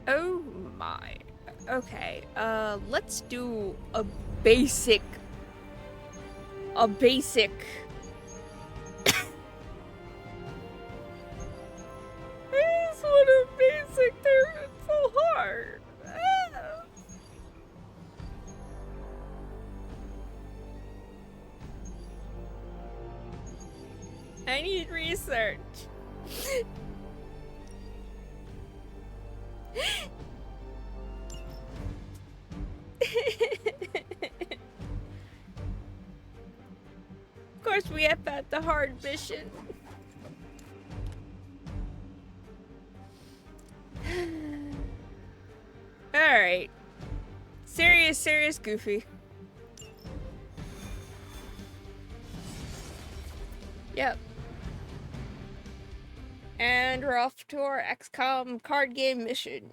Oh my. Okay, let's do a basic. I just want a basic. They're so hard. I need research. Of course, we have got the hard mission. Alright. Serious, Goofy. Yep. And we're off to our XCOM card game mission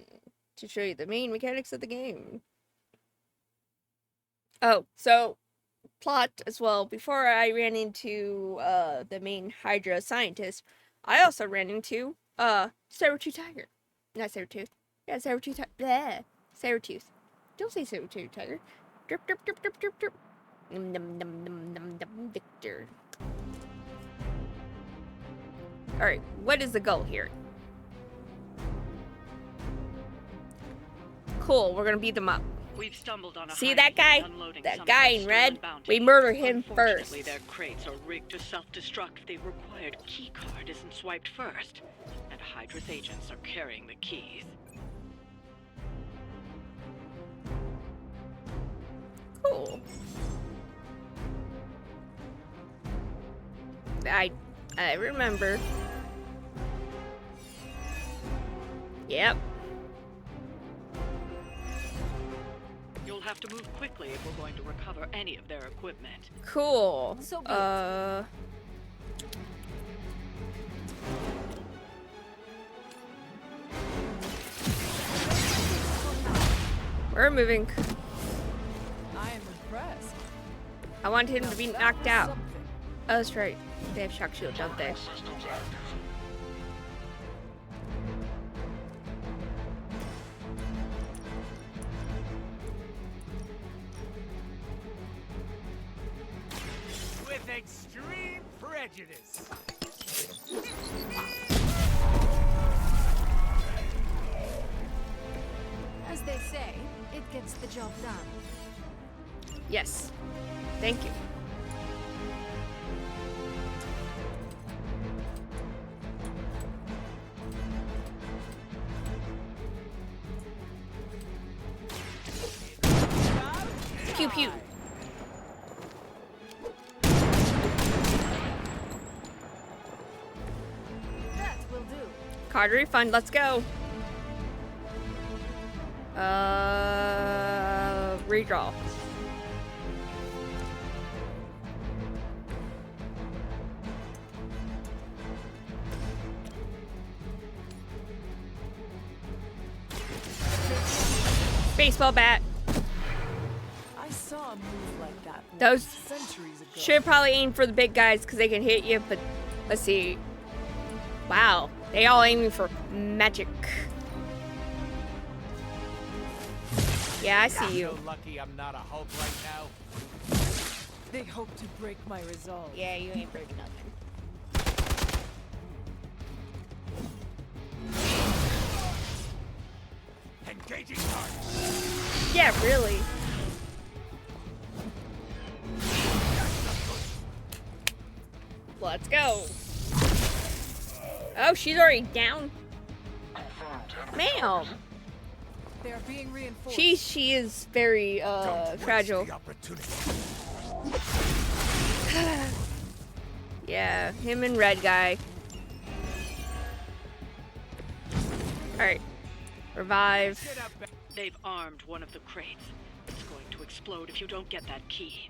to show you the main mechanics of the game. Oh, so plot as well. Before I ran into the main Hydra scientist, I also ran into Saber-tooth tiger. Not Saber-tooth. Yeah, Saber-tooth tiger. Saber-tooth. Don't say Saber-tooth tiger. Drip, drip, drip, drip, drip, drip. Num, num, num, num, num, num, Victor. Alright, what is the goal here? Cool, we're gonna beat them up. We've stumbled on a See that guy? That guy in red? We murder him first. Their crates are rigged to self-destruct if the required key card isn't swiped first. And Hydra's agents are carrying the keys. Cool. I remember. Yep. You'll have to move quickly if we're going to recover any of their equipment. Cool. So be it. We're moving. I am impressed. I want him to be That knocked was out. something. Oh, that's right. They have shock shield, don't they? With a Extreme prejudice. As they say, it gets the job done. Yes. Thank you. Pew pew. That will do. Card refund, let's go. Redraw. Baseball bat. I saw a move like that Those centuries ago. should probably aim for the big guys because they can hit you, but let's see. Wow, they all aiming for magic. Yeah, I see you. So lucky I'm not a Hulk right now. They hope to break my resolve. Yeah, you ain't breaking nothing. Engaging target. Yeah, really. Let's go. Oh, she's already down. Ma'am. They are being reinforced. She is very fragile. Yeah, him and red guy. Alright. Revive. They've armed one of the crates. It's going to explode if you don't get that key.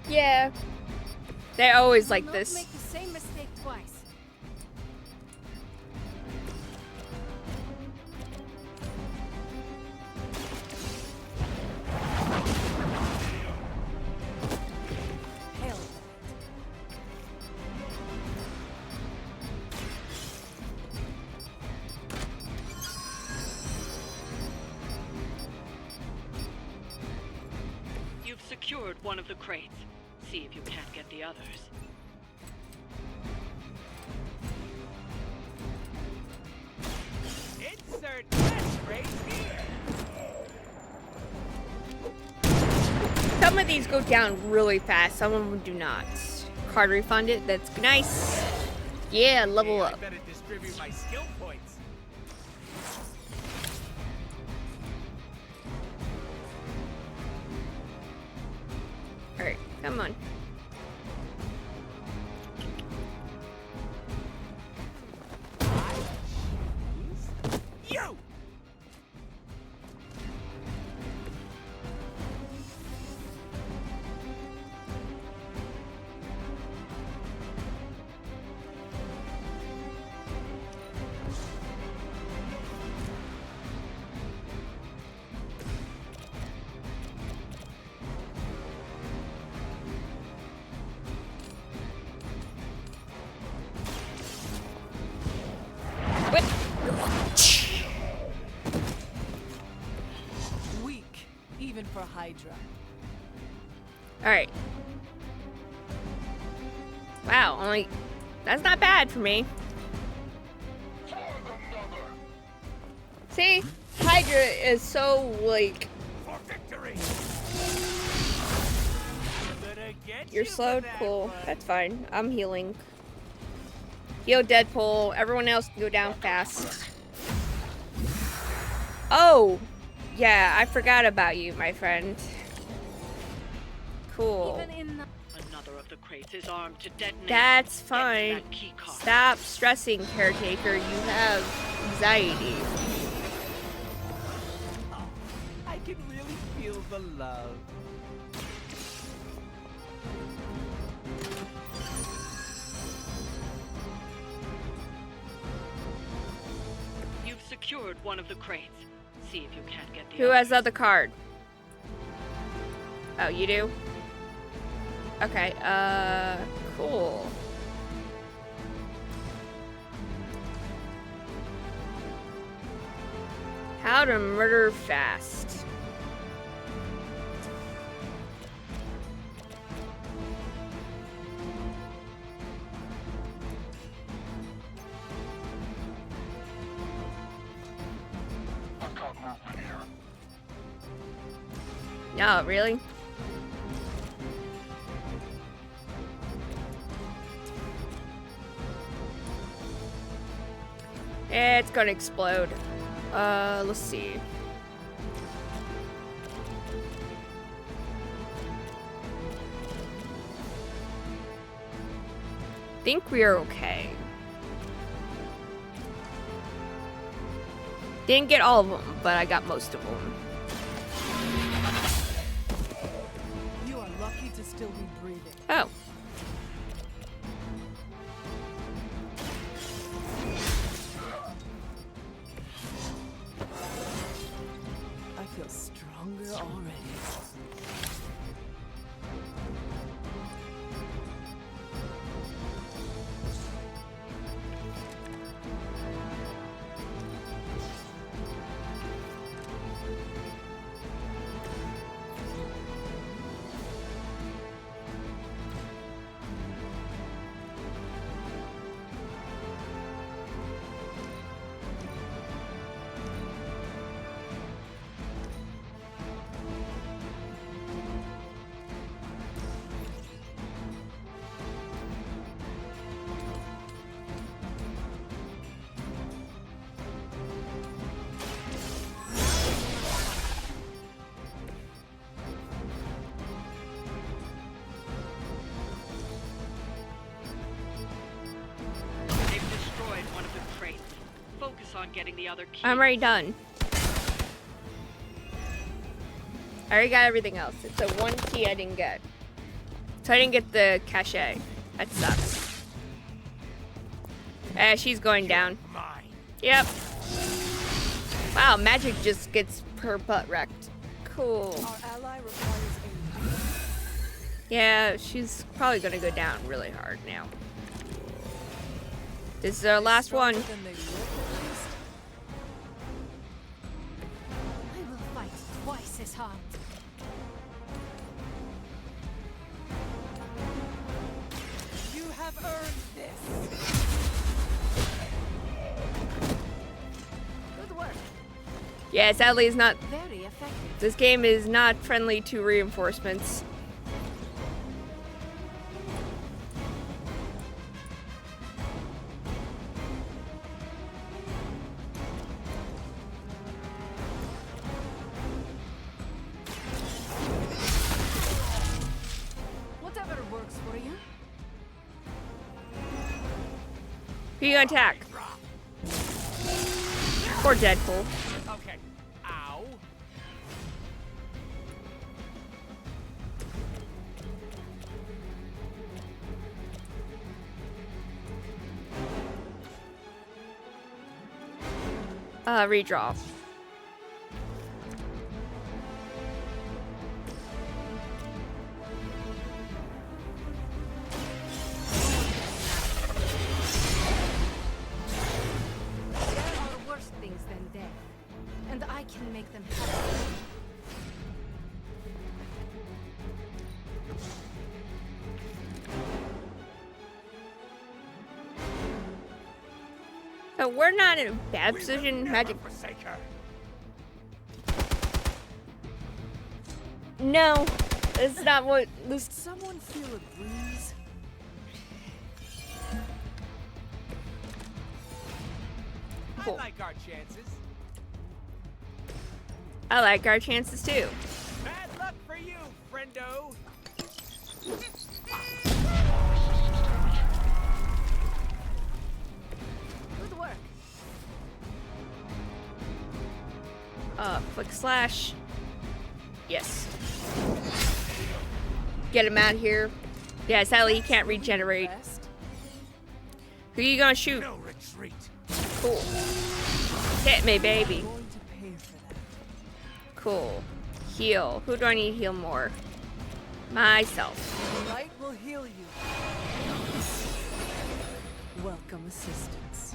Yeah. They always like Not this. make the same mistake twice. Hell. You've secured one of the crates. See if you can't get the others. Insert catchphrase here. Some of these go down really fast, some of them do not. Card refunded, that's nice. Yeah, level I up. better distribute my skill points. Alright, come on. You! Weak, even for Hydra. Alright. Wow, only that's not bad for me. See? Hydra is so like For victory. you're slowed, cool. That's fine. I'm healing. Heal Deadpool, everyone else can go down fast. Oh! Yeah, I forgot about you, my friend. Cool. Even in the Another of the crates is armed to detonate. That's Get fine. that key card. Stop stressing, caretaker. You have anxiety. I can really feel the love. You've secured one of the crates. See if you can't get the Who has the others. other card? Oh, you do? Okay, cool. How to murder fast. No, really? It's gonna explode. Let's see. Think we are okay. Didn't get all of them, but I got most of them. You are lucky to still be breathing. Oh. I feel stronger already. On getting the other key. I'm already done. I already got everything else. It's the one key I didn't get. So I didn't get the cachet. That sucks. She's going down. Yep. Wow, magic just gets her butt wrecked. Cool. Our ally requires aid. Yeah, she's probably gonna go down really hard now. This is our last one. Twice as hard. You have earned this. Good work. Yeah, sadly it's not. Very effective. This game is not friendly to reinforcements. Who you gonna attack? Poor Deadpool. Okay. Ow. Redraw. And I can make them happy. So we're not in a bad position. Magic. No, it's not what. Does someone feel a breeze? Cool. I like our chances. I like our chances too. Bad luck for you, friendo. Good work. Quick slash. Yes. Get him out of here. Yeah, sadly he can't regenerate. Who are you gonna shoot? No retreat. Cool. Hit me, baby. Cool. Heal. Who do I need to heal more? Myself. The light will heal you. Welcome assistance.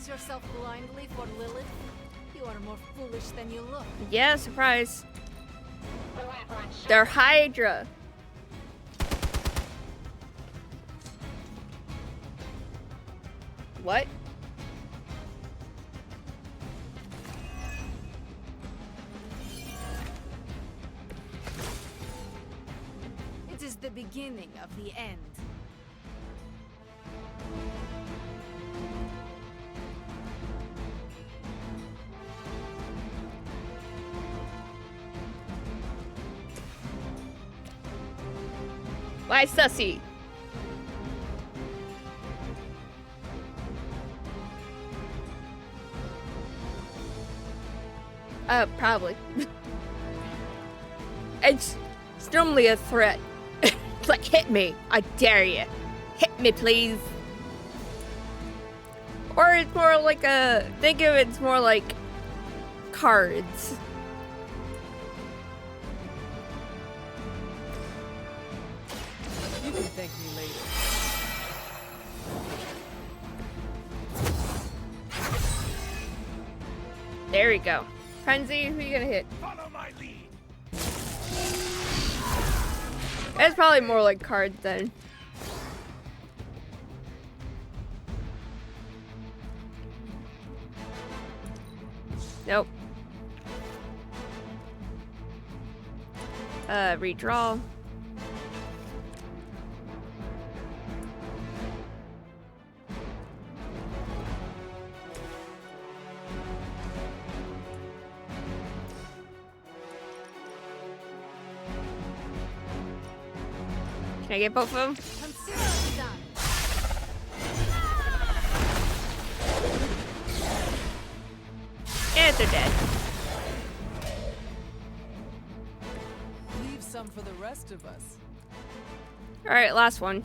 sacrifice yourself blindly for Lilith? You are more foolish than you look. Yeah, surprise. They're Hydra. What? It is the beginning of the end. Why sussy? Probably. It's normally a threat. It's like, hit me. I dare you. Hit me, please. Or it's more like a, think of it's more like cards. You can thank me later. There we go. Frenzy, who are you gonna hit? Follow my lead. It's probably more like cards then. Nope. Redraw. Can I get both of them? Consider it done. And they're dead. Leave some for the rest of us. Alright, last one.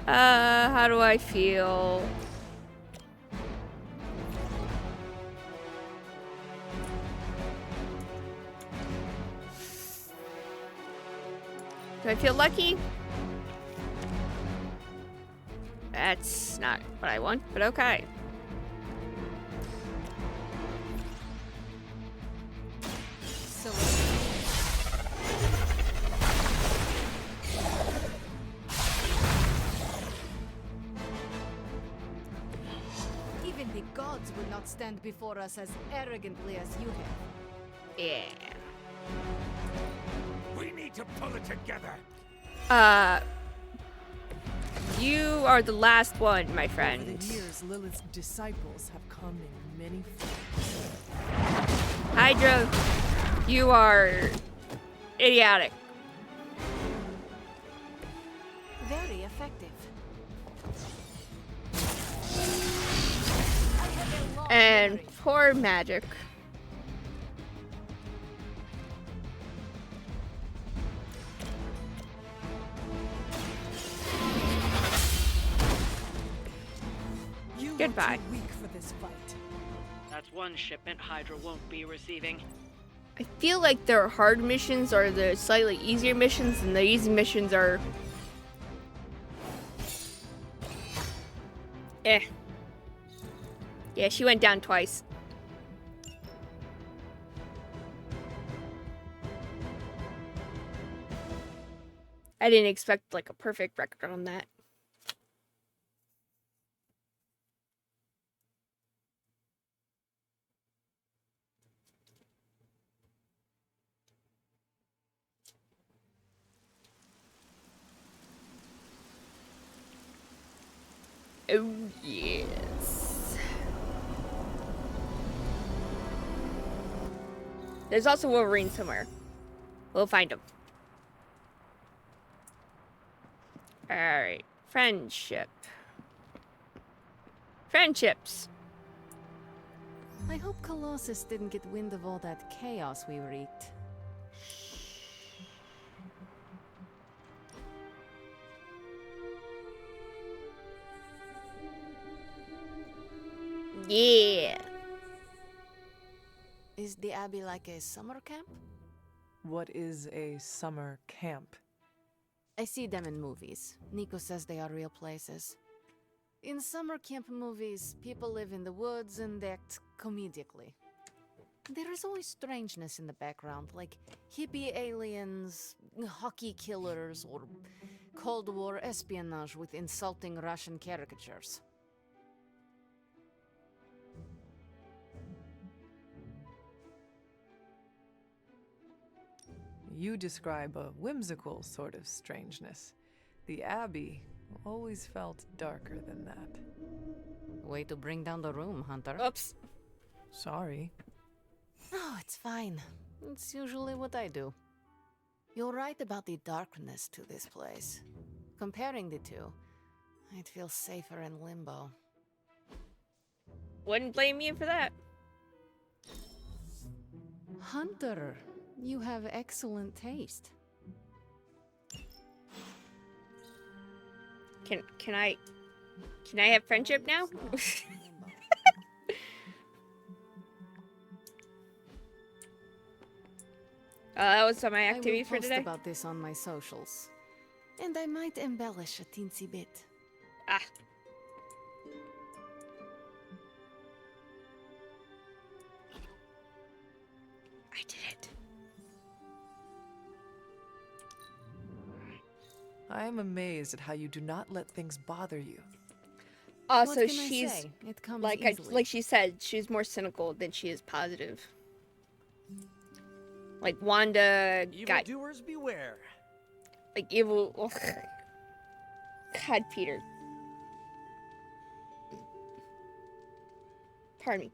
How do I feel? Do I feel lucky? That's not what I want, but okay. Even the gods would not stand before us as arrogantly as you have. Yeah. We need to pull it together. You are the last one, my friend. Over the years, Lilith's disciples have come in many forms. Hydra, you are idiotic. Very effective. And poor magic. Goodbye. Weak for this fight. That's one shipment Hydra won't be receiving. I feel like their hard missions are the slightly easier missions, and the easy missions are... eh. Yeah, she went down twice. I didn't expect like a perfect record on that. Oh, yes. There's also Wolverine somewhere. We'll find him. Alright. Friendship. Friendships. I hope Colossus didn't get wind of all that chaos we wreaked. Yeah. Is the Abbey like a summer camp? What is a summer camp? I see them in movies. Nico says they are real places. In summer camp movies, people live in the woods and act comedically. There is always strangeness in the background, like hippie aliens, hockey killers, or Cold War espionage with insulting Russian caricatures. You describe a whimsical sort of strangeness. The Abbey always felt darker than that. Way to bring down the room, Hunter. Oops. Sorry. Oh, it's fine. It's usually what I do. You're right about the darkness to this place. Comparing the two, I'd feel safer in limbo. Wouldn't blame you for that. Hunter, you have excellent taste. Can I have friendship now? That was my activity for today. I will post about this on my socials. And I might embellish a teensy bit. Ah. I did it. I am amazed at how you do not let things bother you. Also, she's like she said, she's more cynical than she is positive. Like Wanda got Evildoers beware. like evil. Ugh. God, Peter. Pardon me.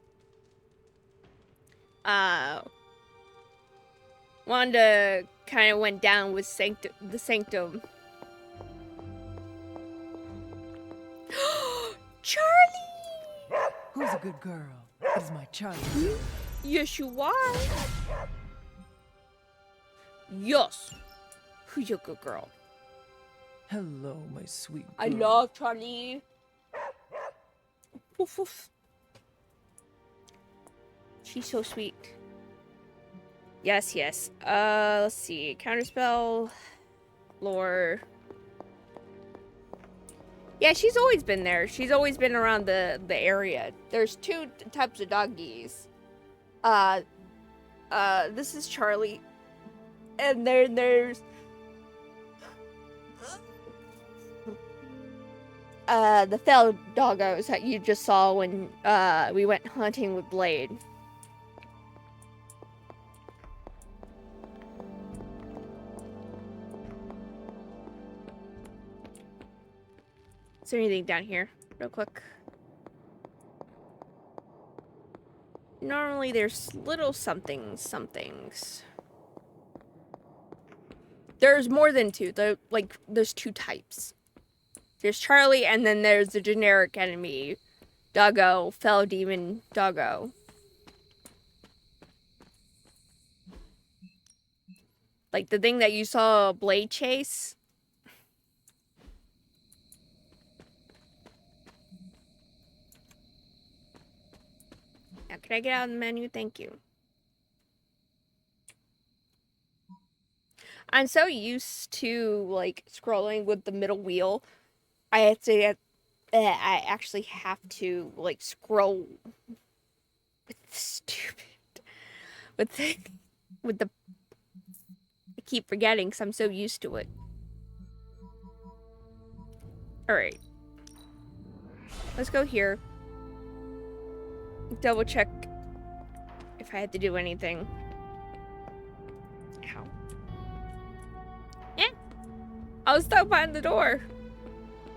Wanda kind of went down with the sanctum. Charlie! Who's a good girl? It is my Charlie. Yes, you are. Yes. Who's your good girl? Hello, my sweet girl. I love Charlie. Woof, woof. She's so sweet. Yes, yes. Let's see. Counterspell. Lore. Yeah, she's always been there. She's always been around the area. There's two types of doggies. This is Charlie. And then there's the fell doggos that you just saw when we went hunting with Blade. Is there anything down here? Real quick. Normally there's little somethings. There's more than two. There's two types. There's Charlie, and then there's the generic enemy. Doggo. Fell demon doggo. Like the thing that you saw Blade chase. Now, can I get out of the menu? Thank you. I'm so used to, like, scrolling with the middle wheel. I actually have to, like, scroll with the stupid... With the... I keep forgetting because I'm so used to it. Alright. Let's go here. Double check if I had to do anything. Ow. Eh. I was stuck behind the door.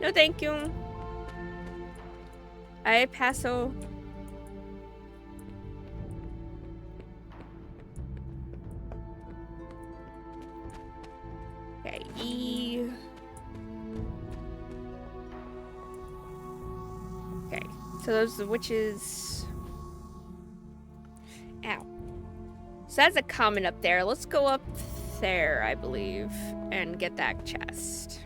No, thank you. I paso. Okay, E. Okay, so those are the witches. Ow. So that's a common up there. Let's go up there, I believe, and get that chest.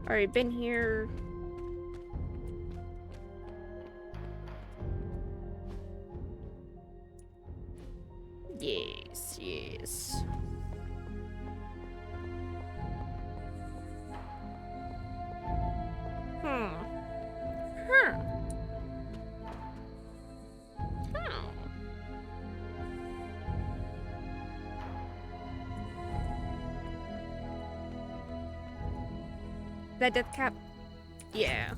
Already been here. Yes, yes. Huh. That death cap? Yeah.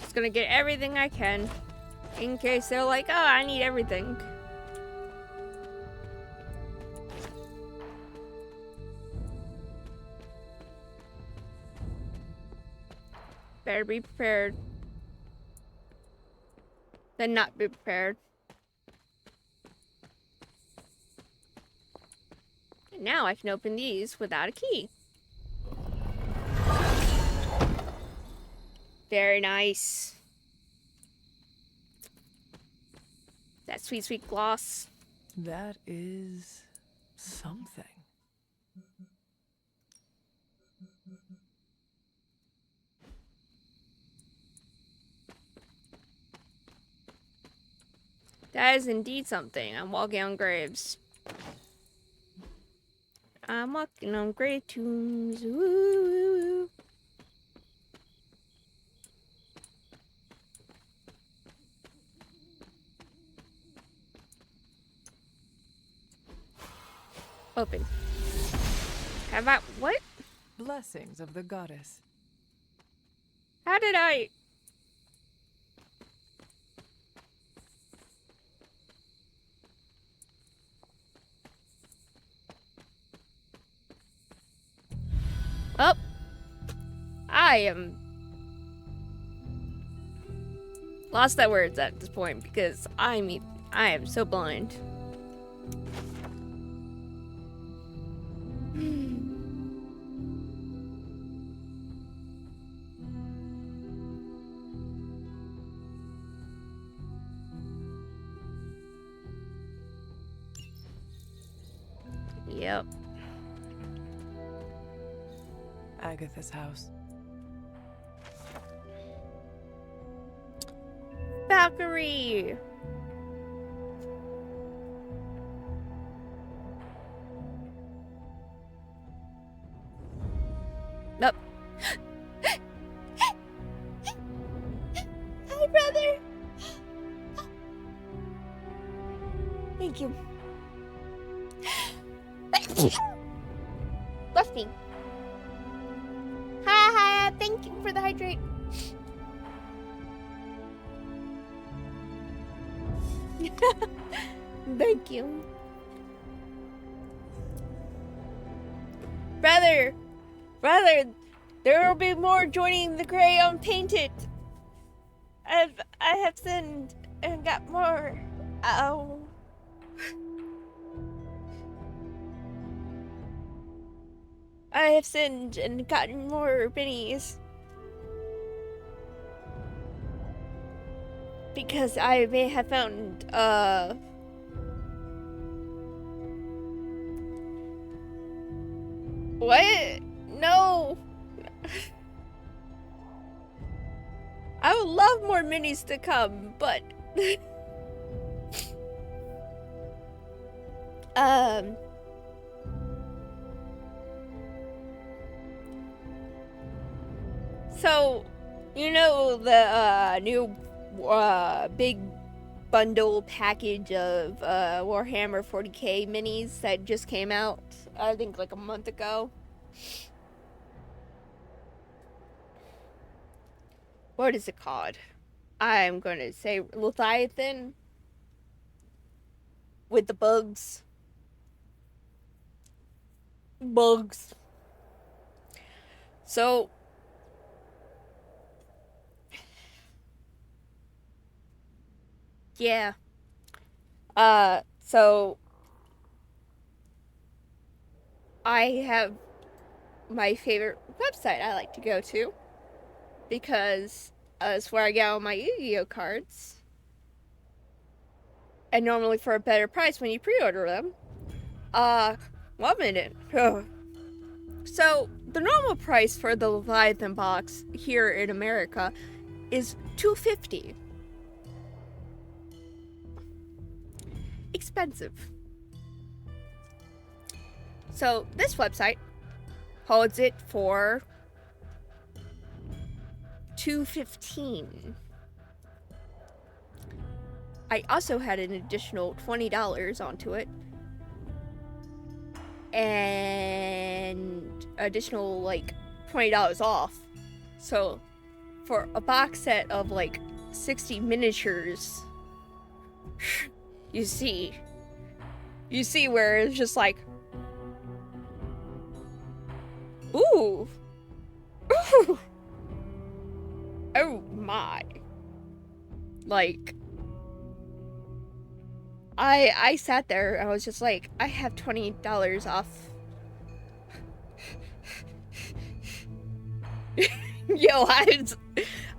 Just gonna get everything I can. In case they're like, oh, I need everything. Better be prepared. Then not be prepared. And now I can open these without a key. Very nice. That sweet, sweet gloss. That is something. That is indeed something. I'm walking on graves. I'm walking on grave tombs. Ooh. Open. How about what? Blessings of the goddess. How did I? Oh, I am lost that words at this point because I am so blind. Yep. Agatha's house. Valkyrie. Nope. Hi, brother. Thank you. Bless me. Hi, thank you for the hydrate. Thank you. Brother, there will be more joining the Grey Unpainted. I have sinned and got more. Ow. I have sinned and gotten more bennies. Because I may have found, What? No! I would love more minis to come, but... So, you know the, new, big bundle package of, Warhammer 40k minis that just came out, I think like a month ago? What is it called? I'm gonna say Leviathan with the bugs. So yeah. So I have my favorite website I like to go to because it's where I get all my Yu-Gi-Oh cards. and normally for a better price when you pre-order them. 1 minute. So, the normal price for the Leviathan box here in America is $250. Expensive. So, this website holds it for $215. I also had an additional $20 onto it. And additional like $20 off. So for a box set of like 60 miniatures, you see where it's just like, ooh, oh my, like, I sat there, I was just like, I have $20 off. Yo,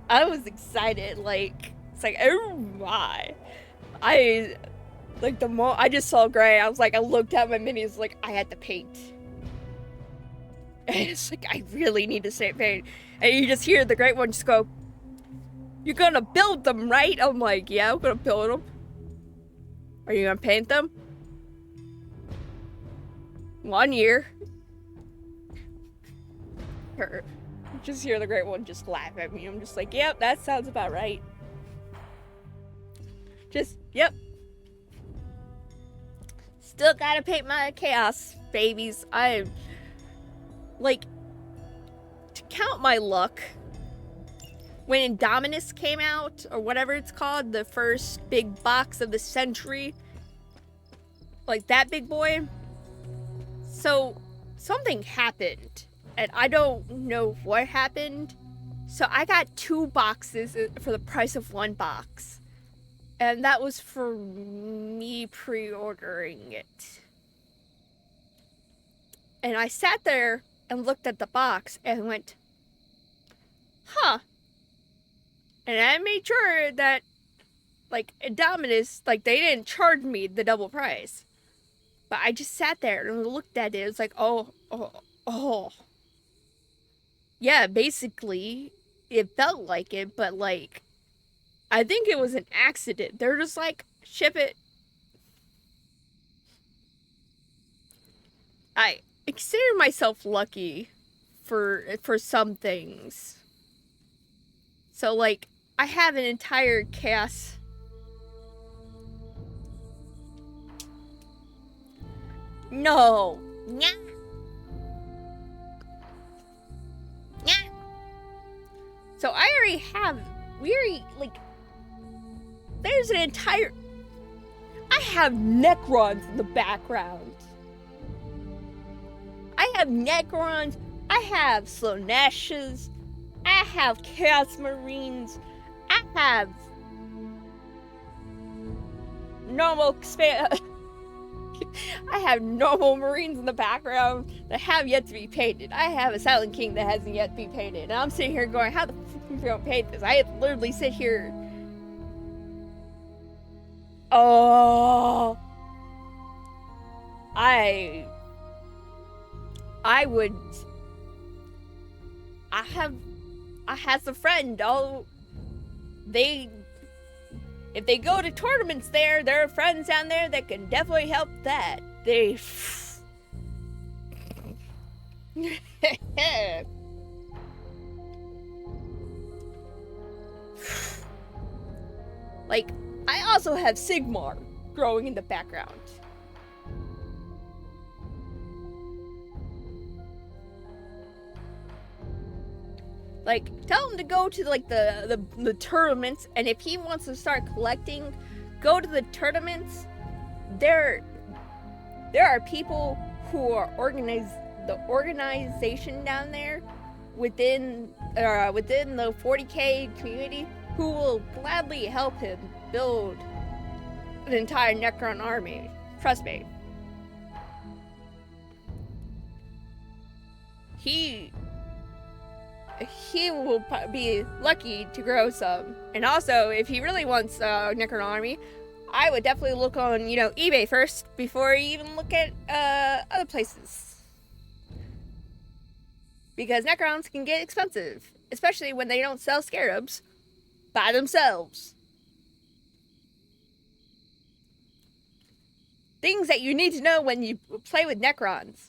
I was excited, like, it's like, oh my. I just saw gray, I was like, I looked at my minis, like, I had to paint. And it's like, I really need to stay paint. And you just hear the great one just go, you're gonna build them, right? I'm like, yeah, I'm gonna build them. Are you gonna paint them? 1 year. Or just hear the great one just laugh at me. I'm just like, yep, that sounds about right. Just, yep. Still gotta paint my chaos babies. I, like, to count my luck, when Indominus came out, or whatever it's called, the first big box of the century, like that big boy, so something happened, and I don't know what happened, so I got 2 boxes for the price of 1 box, and that was for me pre-ordering it. And I sat there and looked at the box and went, huh. And I made sure that, like, Indominus, like, they didn't charge me the double price. But I just sat there and looked at it. It was like, oh. Yeah, basically, it felt like it, but, like, I think it was an accident. They're just like, ship it. I consider myself lucky for some things. So, like, I have an entire chaos. No. Nya. Nya. So I already have, like, there's an entire, I have Necrons in the background. I have Necrons, I have Slonesh's, I have Chaos Marines, I have normal I have normal Marines in the background that have yet to be painted. I have a Silent King that hasn't yet to be painted. And I'm sitting here going, how the fuck are you gonna paint this? I literally sit here. Oh. I have a friend. If they go to tournaments there are friends down there that can definitely help that. Like, I also have Sigmar growing in the background. Like, tell him to go to, like, the tournaments, and if he wants to start collecting, go to the tournaments. There are people who are the organization down there within the 40K community who will gladly help him build an entire Necron army. Trust me. He will be lucky to grow some. And also, if he really wants a Necron army, I would definitely look on, you know, eBay first before you even look at other places. Because Necrons can get expensive, especially when they don't sell scarabs by themselves. Things that you need to know when you play with Necrons.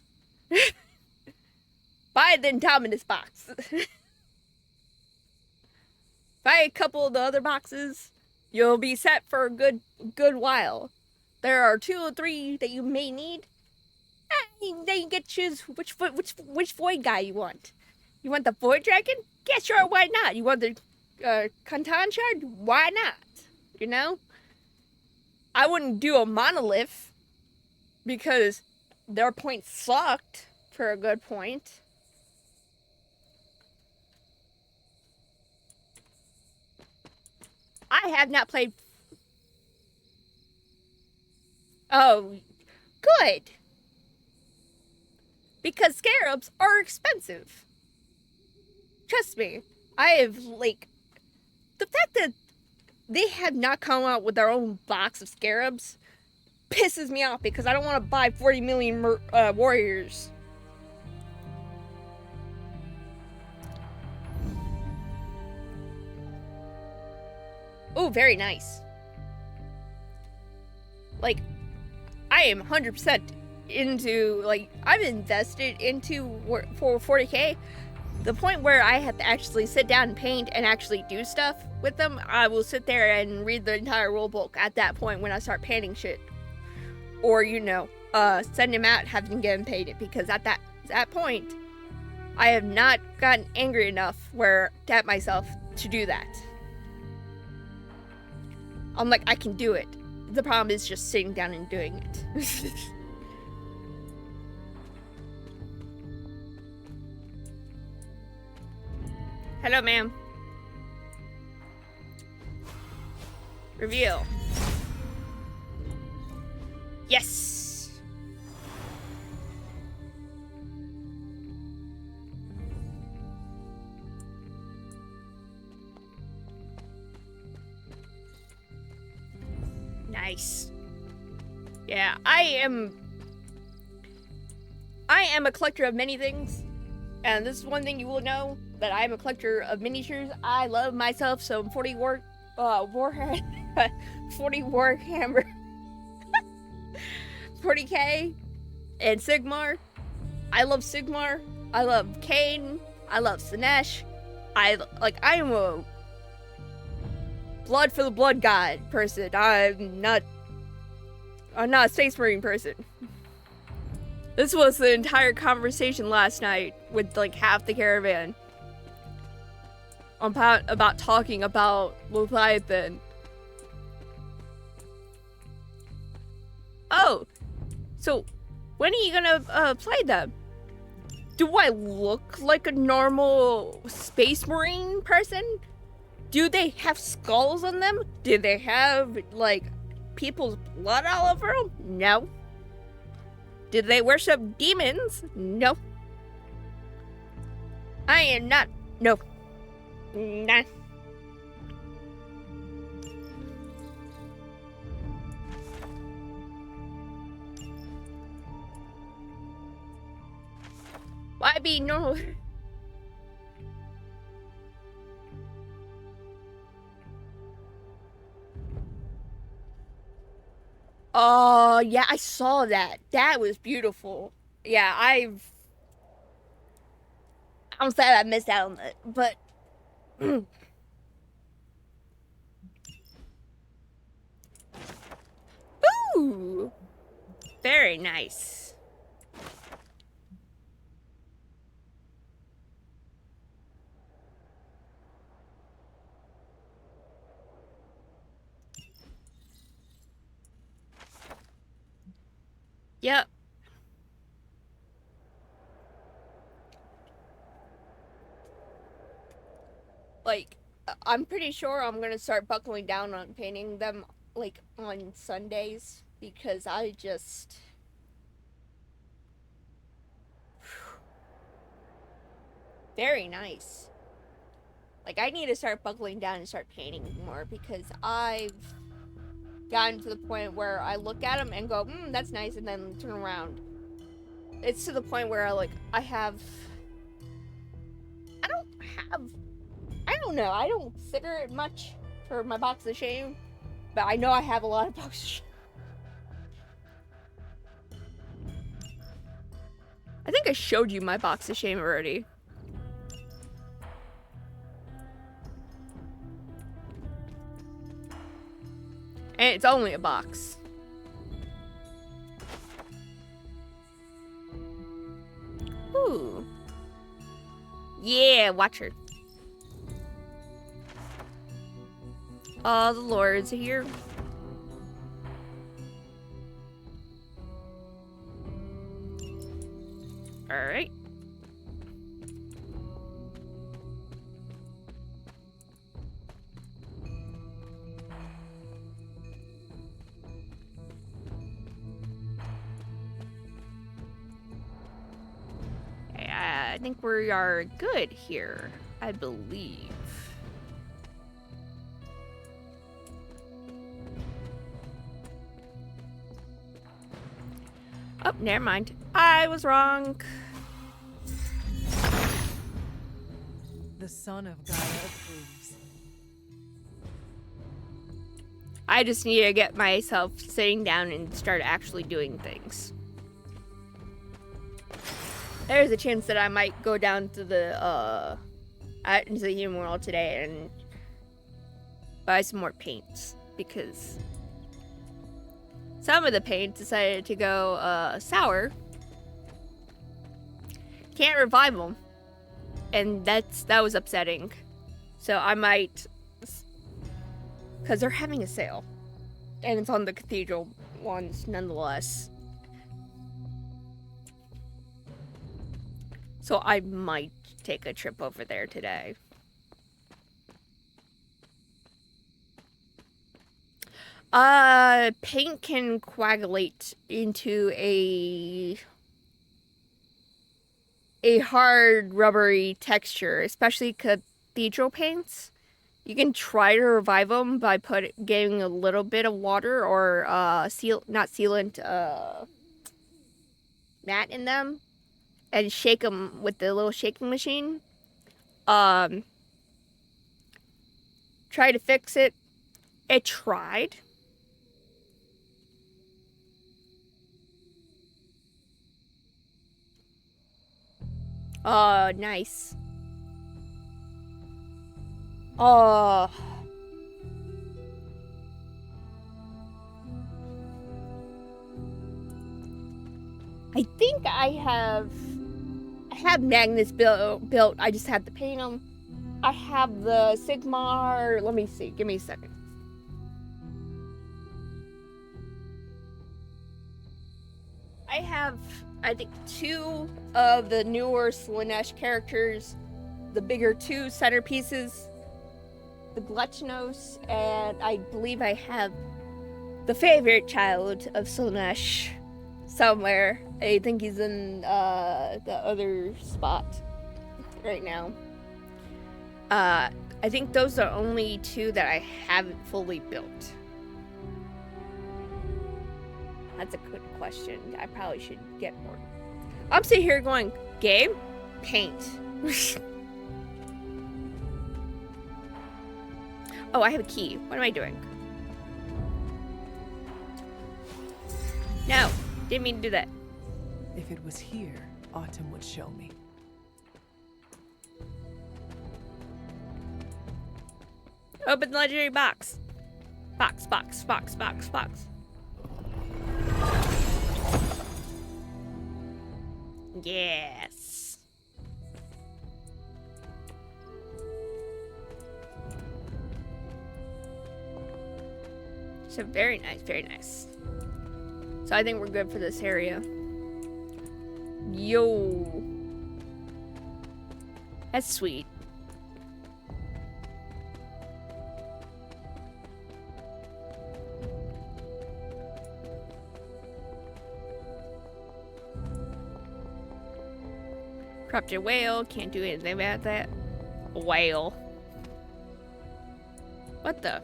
Buy the Indominus box. Buy a couple of the other boxes. You'll be set for a good while. There are 2 or 3 that you may need. Then you get to choose which void guy you want. You want the void dragon? Yeah, sure, why not? You want the Kantan shard? Why not? You know? I wouldn't do a monolith because their point sucked for a good point. I have not played. Oh, good. Because scarabs are expensive. Trust me. I have, like, the fact that they have not come out with their own box of scarabs pisses me off because I don't want to buy 40 million warriors. Oh, very nice. Like, I am 100% into, like, I'm invested into for 40k. The point where I have to actually sit down and paint and actually do stuff with them, I will sit there and read the entire rulebook at that point when I start painting shit. Or, you know, send them out, have them get them painted, because at that point, I have not gotten angry enough at myself to do that. I'm like, I can do it. The problem is just sitting down and doing it. Hello, ma'am. Reveal. Yes! Nice. Yeah, I am a collector of many things, and this is one thing you will know, that I am a collector of miniatures. I love myself some 40 Warhammer 40k and Sigmar. I love Sigmar. I love Kane. I love Sinesh. I am a blood for the blood god person. I'm not a Space Marine person. This was the entire conversation last night with like half the caravan. About talking about Leviathan. Oh, so when are you gonna play them? Do I look like a normal Space Marine person? Do they have skulls on them? Do they have, like, people's blood all over them? No. Did they worship demons? No. I am not. No. Nah. Why be normal? Oh, yeah, I saw that. That was beautiful. Yeah, I'm sad I missed out on it, but ooh, very nice. Yep. Like, I'm pretty sure I'm gonna start buckling down on painting them, like, on Sundays, because I just... Very nice. Like, I need to start buckling down and start painting more, because I've gotten to the point where I look at them and go, that's nice, and then turn around. It's to the point where I don't know, I don't consider it much for my box of shame, but I know I have a lot of box of shame. I think I showed you my box of shame already. And it's only a box. Ooh. Yeah, watch her. All the lords are here. Alright. I think we are good here, I believe. Oh, never mind. I was wrong. The son of Gaia approves. I just need to get myself sitting down and start actually doing things. There's a chance that I might go down to the into the human world today and buy some more paints, because some of the paints decided to go sour. Can't revive them, and that was upsetting. So I might, because they're having a sale, and it's on the cathedral ones nonetheless. So I might take a trip over there today. Paint can coagulate into a hard rubbery texture, especially cathedral paints. You can try to revive them by getting a little bit of water or sealant mat in them, and shake them with the little shaking machine. Try to fix it. It tried. Oh, nice. Oh. I think I have magnets built. I just have to paint them. I have the Sigmar. Let me see. Give me a second. I have, I think, 2 of the newer Slaanesh characters, the bigger 2 centerpieces, the Gluchnos, and I believe I have the favorite child of Slaanesh somewhere. I think he's in the other spot right now. I think those are only 2 that I haven't fully built. That's a good question. I probably should get more. I'm sitting here going, game, paint. Oh, I have a key. What am I doing? No, didn't mean to do that. If it was here, Autumn would show me. Open the legendary box. Box, box, box, box, box. Yes. So very nice, very nice. So I think we're good for this area. Yo. That's sweet. Corrupted whale, can't do anything about that. Whale. What the?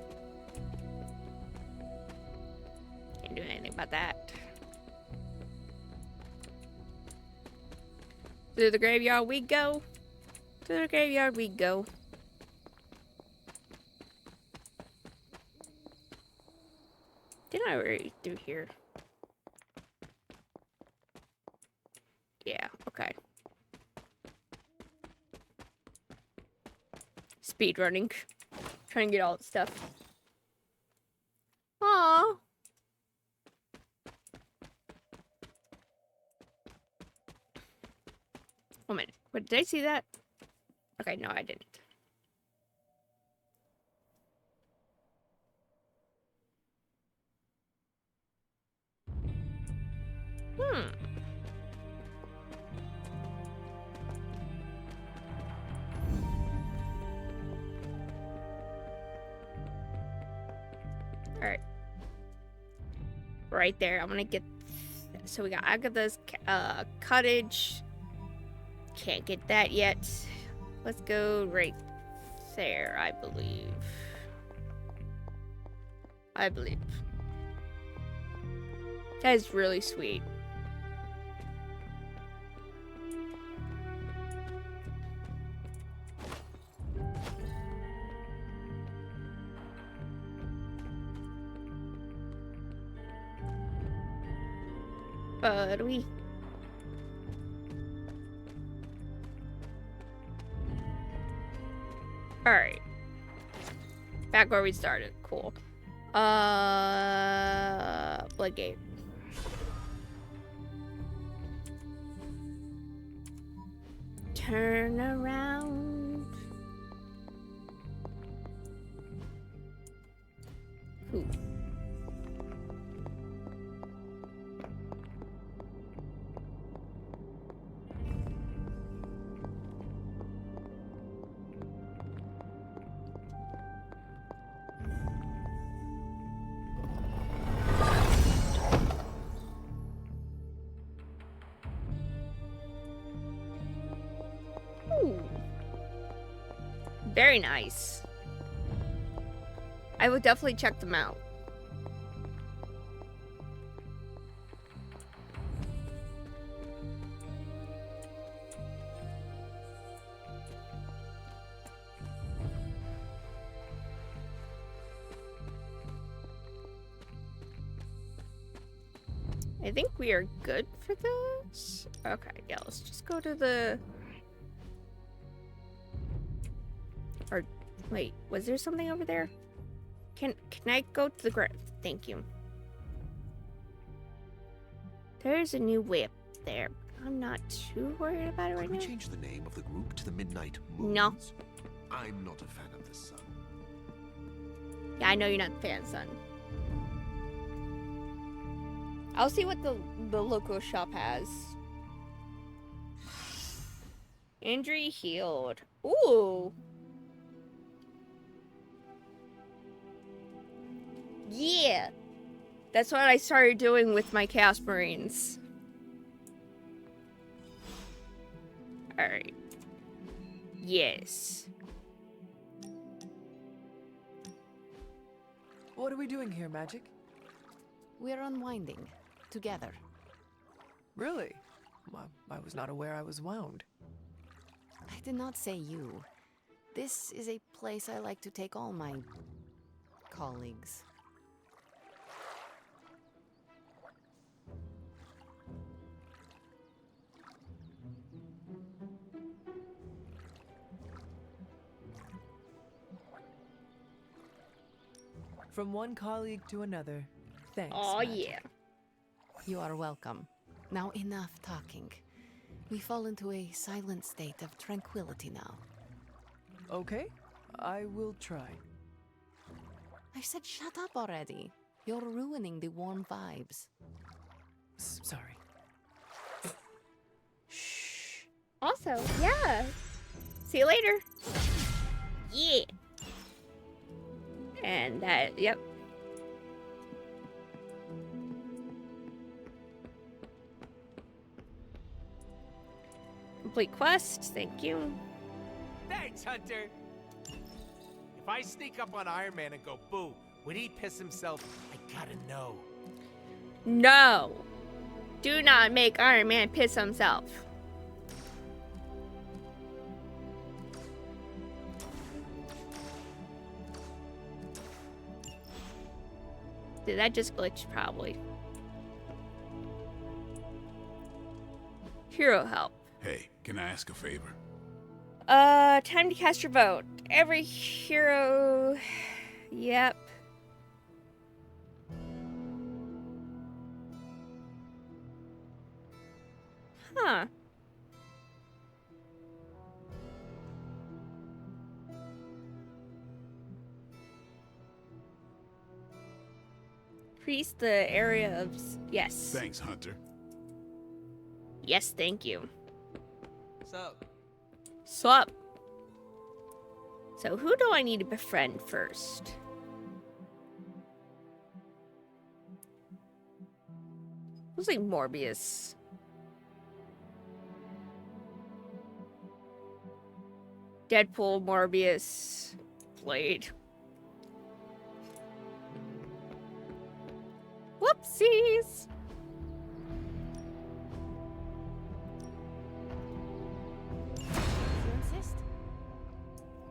about that. To the graveyard we go. To the graveyard we go. Didn't I already do here? Yeah, okay. Speed running. Trying to get all the stuff. Aww. Oh man, what, did I see that? Okay, no, I didn't. Alright. Right there. I'm gonna get... So we got Agatha's cottage. Can't get that yet. Let's go right there, I believe. That is really sweet. But we... Alright. Back where we started. Cool. Bloodgate. Turn around. Ooh. Very nice. I would definitely check them out. I think we are good for this. Okay, yeah, let's just go to the... Or, wait, was there something over there? Can I go to the Thank you. There's a new way up there. I'm not too worried about it right now. Can we change the name of the group to the Midnight Moons? No. I'm not a fan of the sun. Yeah, I know you're not a fan, son. I'll see what the local shop has. Injury healed. Ooh. Yeah. That's what I started doing with my Chaos Marines. Alright. Yes. What are we doing here, Magic? We're unwinding. Together. Really? Well, I was not aware I was wound. I did not say you. This is a place I like to take all my... colleagues. From one colleague to another. Thanks. Oh, Magic. yeah. You are welcome. Now enough talking. We fall into a silent state of tranquility now. Okay, I will try. I said shut up already. You're ruining the warm vibes. Sorry. Shh. Also, yeah. See you later. Yeah. And that, yep. Complete quest, thank you. Thanks, Hunter. If I sneak up on Iron Man and go boo, would he piss himself? I gotta know. No. Do not make Iron Man piss himself. Did that just glitch? Probably. Hero help. Hey, can I ask a favor? Time to cast your vote. Every hero... Yep. Huh. Increase the area of... Yes. Thanks, Hunter. Yes, thank you. Sup? Sup? So who do I need to befriend first? Looks like Morbius. Deadpool, Morbius, Blade. Whoopsies! You insist?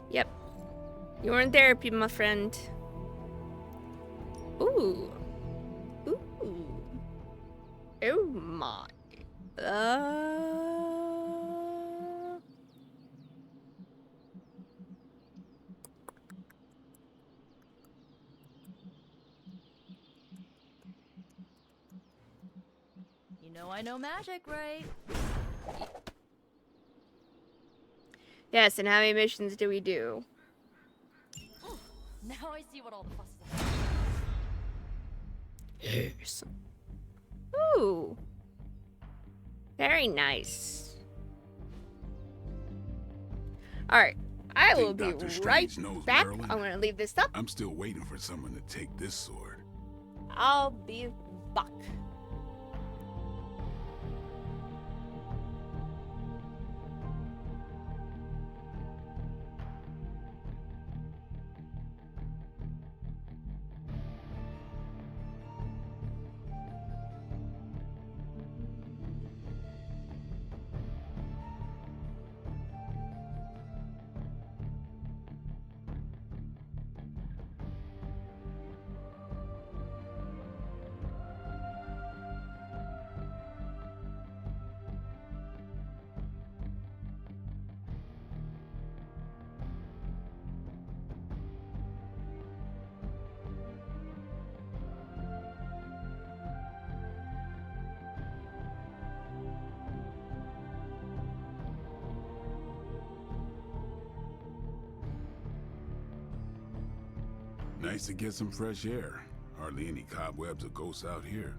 Yep. You were in therapy, my friend. Ooh. Ooh. Oh my. You know I know magic, right? Yes, and how many missions do we do? Now I see what all the fuss is about. Yes. Ooh. Very nice. Alright. I will be Dr. right Strange knows back. Maryland? I'm gonna leave this up. I'm still waiting for someone to take this sword. I'll be back. Nice to get some fresh air. Hardly any cobwebs or ghosts out here.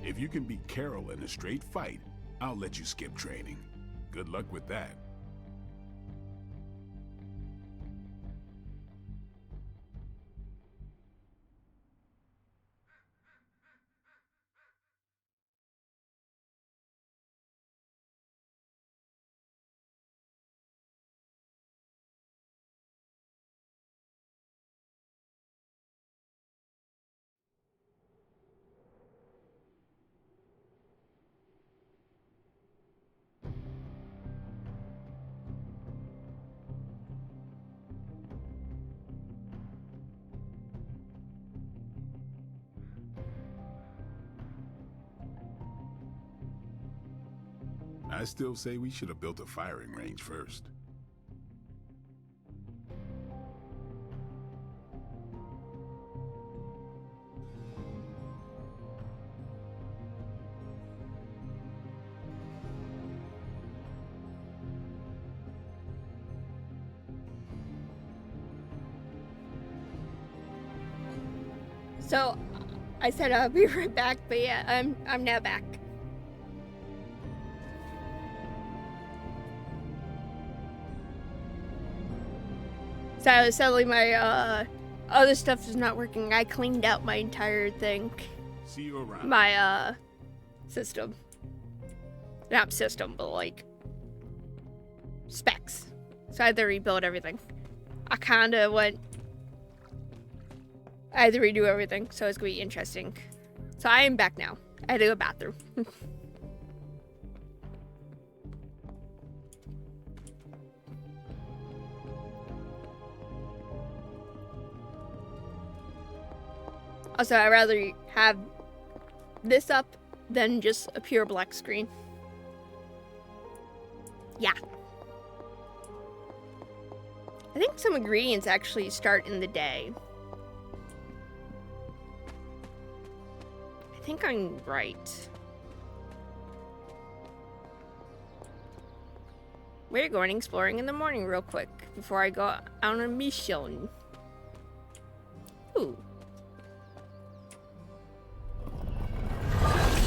If you can beat Carol in a straight fight, I'll let you skip training. Good luck with that. I still say we should have built a firing range first. So, I said I'll be right back, but yeah, I'm now back. So sadly my other stuff is not working. I cleaned out my entire thing. See you around. My system. Not system, but like specs. So I had to rebuild everything. I had to redo everything, so it's gonna be interesting. So I am back now. I had to go to the bathroom. Also, I'd rather have this up than just a pure black screen. Yeah. I think some ingredients actually start in the day. I think I'm right. We're going exploring in the morning real quick before I go out on a mission. Ooh.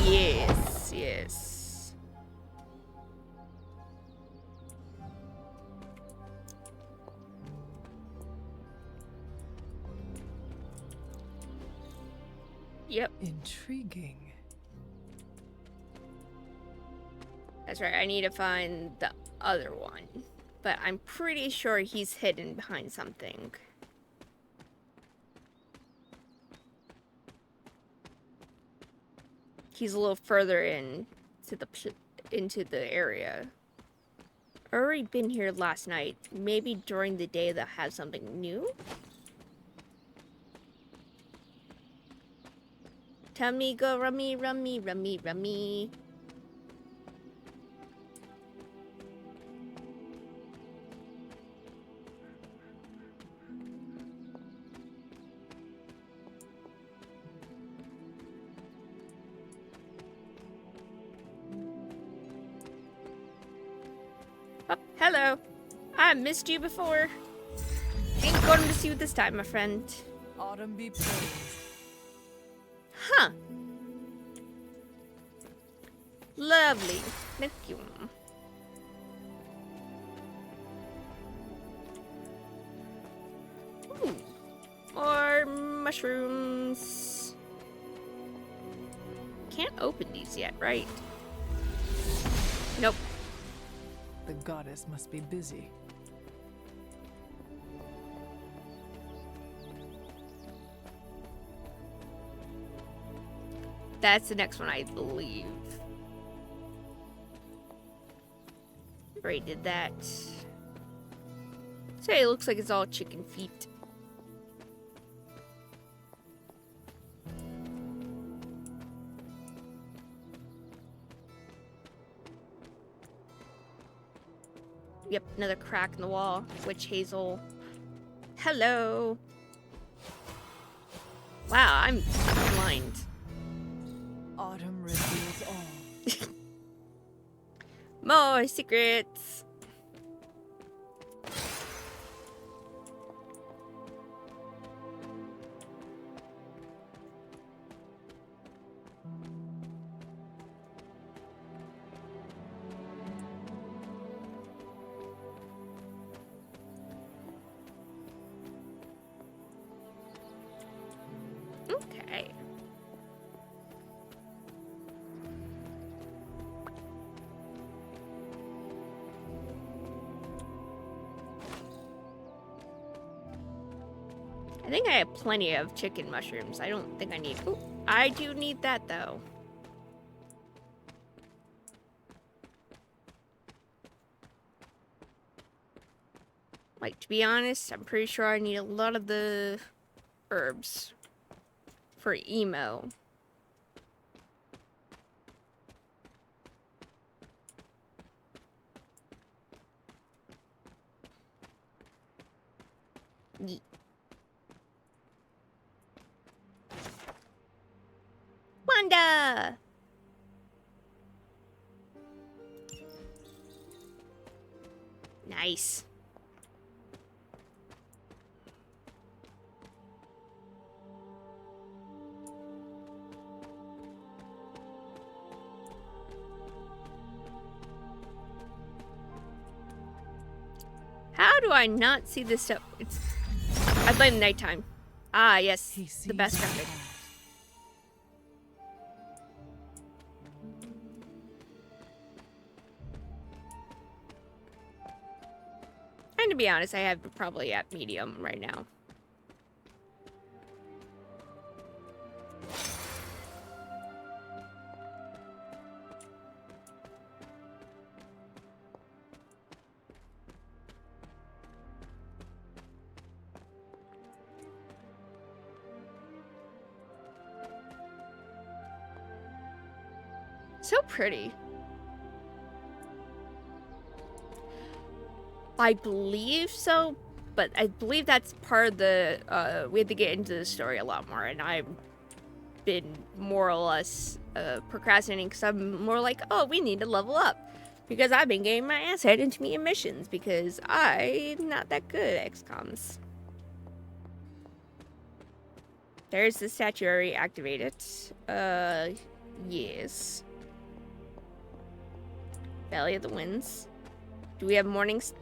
Yes, yes. Yep. Intriguing. That's right, I need to find the other one. But I'm pretty sure he's hidden behind something. He's a little further into the area. I already been here last night. Maybe during the day they'll have something new? Tell me, go rummy, rummy, rummy, rummy. Oh, hello. I missed you before. Ain't gonna miss you this time, my friend. Autumn be praised. Huh. Lovely. Thank you. Ooh. More mushrooms. Can't open these yet, right? Nope. The goddess must be busy. That's the next one, I believe. Already did that. Say, it looks like it's all chicken feet. Yep, another crack in the wall. Witch hazel. Hello. Wow, I'm blind. Autumn reveals all. More secrets. Okay. I think I have plenty of chicken mushrooms. I don't think I need... Ooh, I do need that, though. Like, to be honest, I'm pretty sure I need a lot of the herbs for emo. Yeet. Wanda! Nice. How do I not see this stuff? I blame nighttime. Ah, yes, the best graphic. And to be honest, I have it probably at medium right now. So pretty. I believe so, but I believe that's part of the, we had to get into the story a lot more, and I've been more or less procrastinating because I'm more like, oh, we need to level up. Because I've been getting my ass handed to me in missions because I'm not that good at XComs. There's the statuary activated. Yes. Valley of the Winds. Do we have mornings?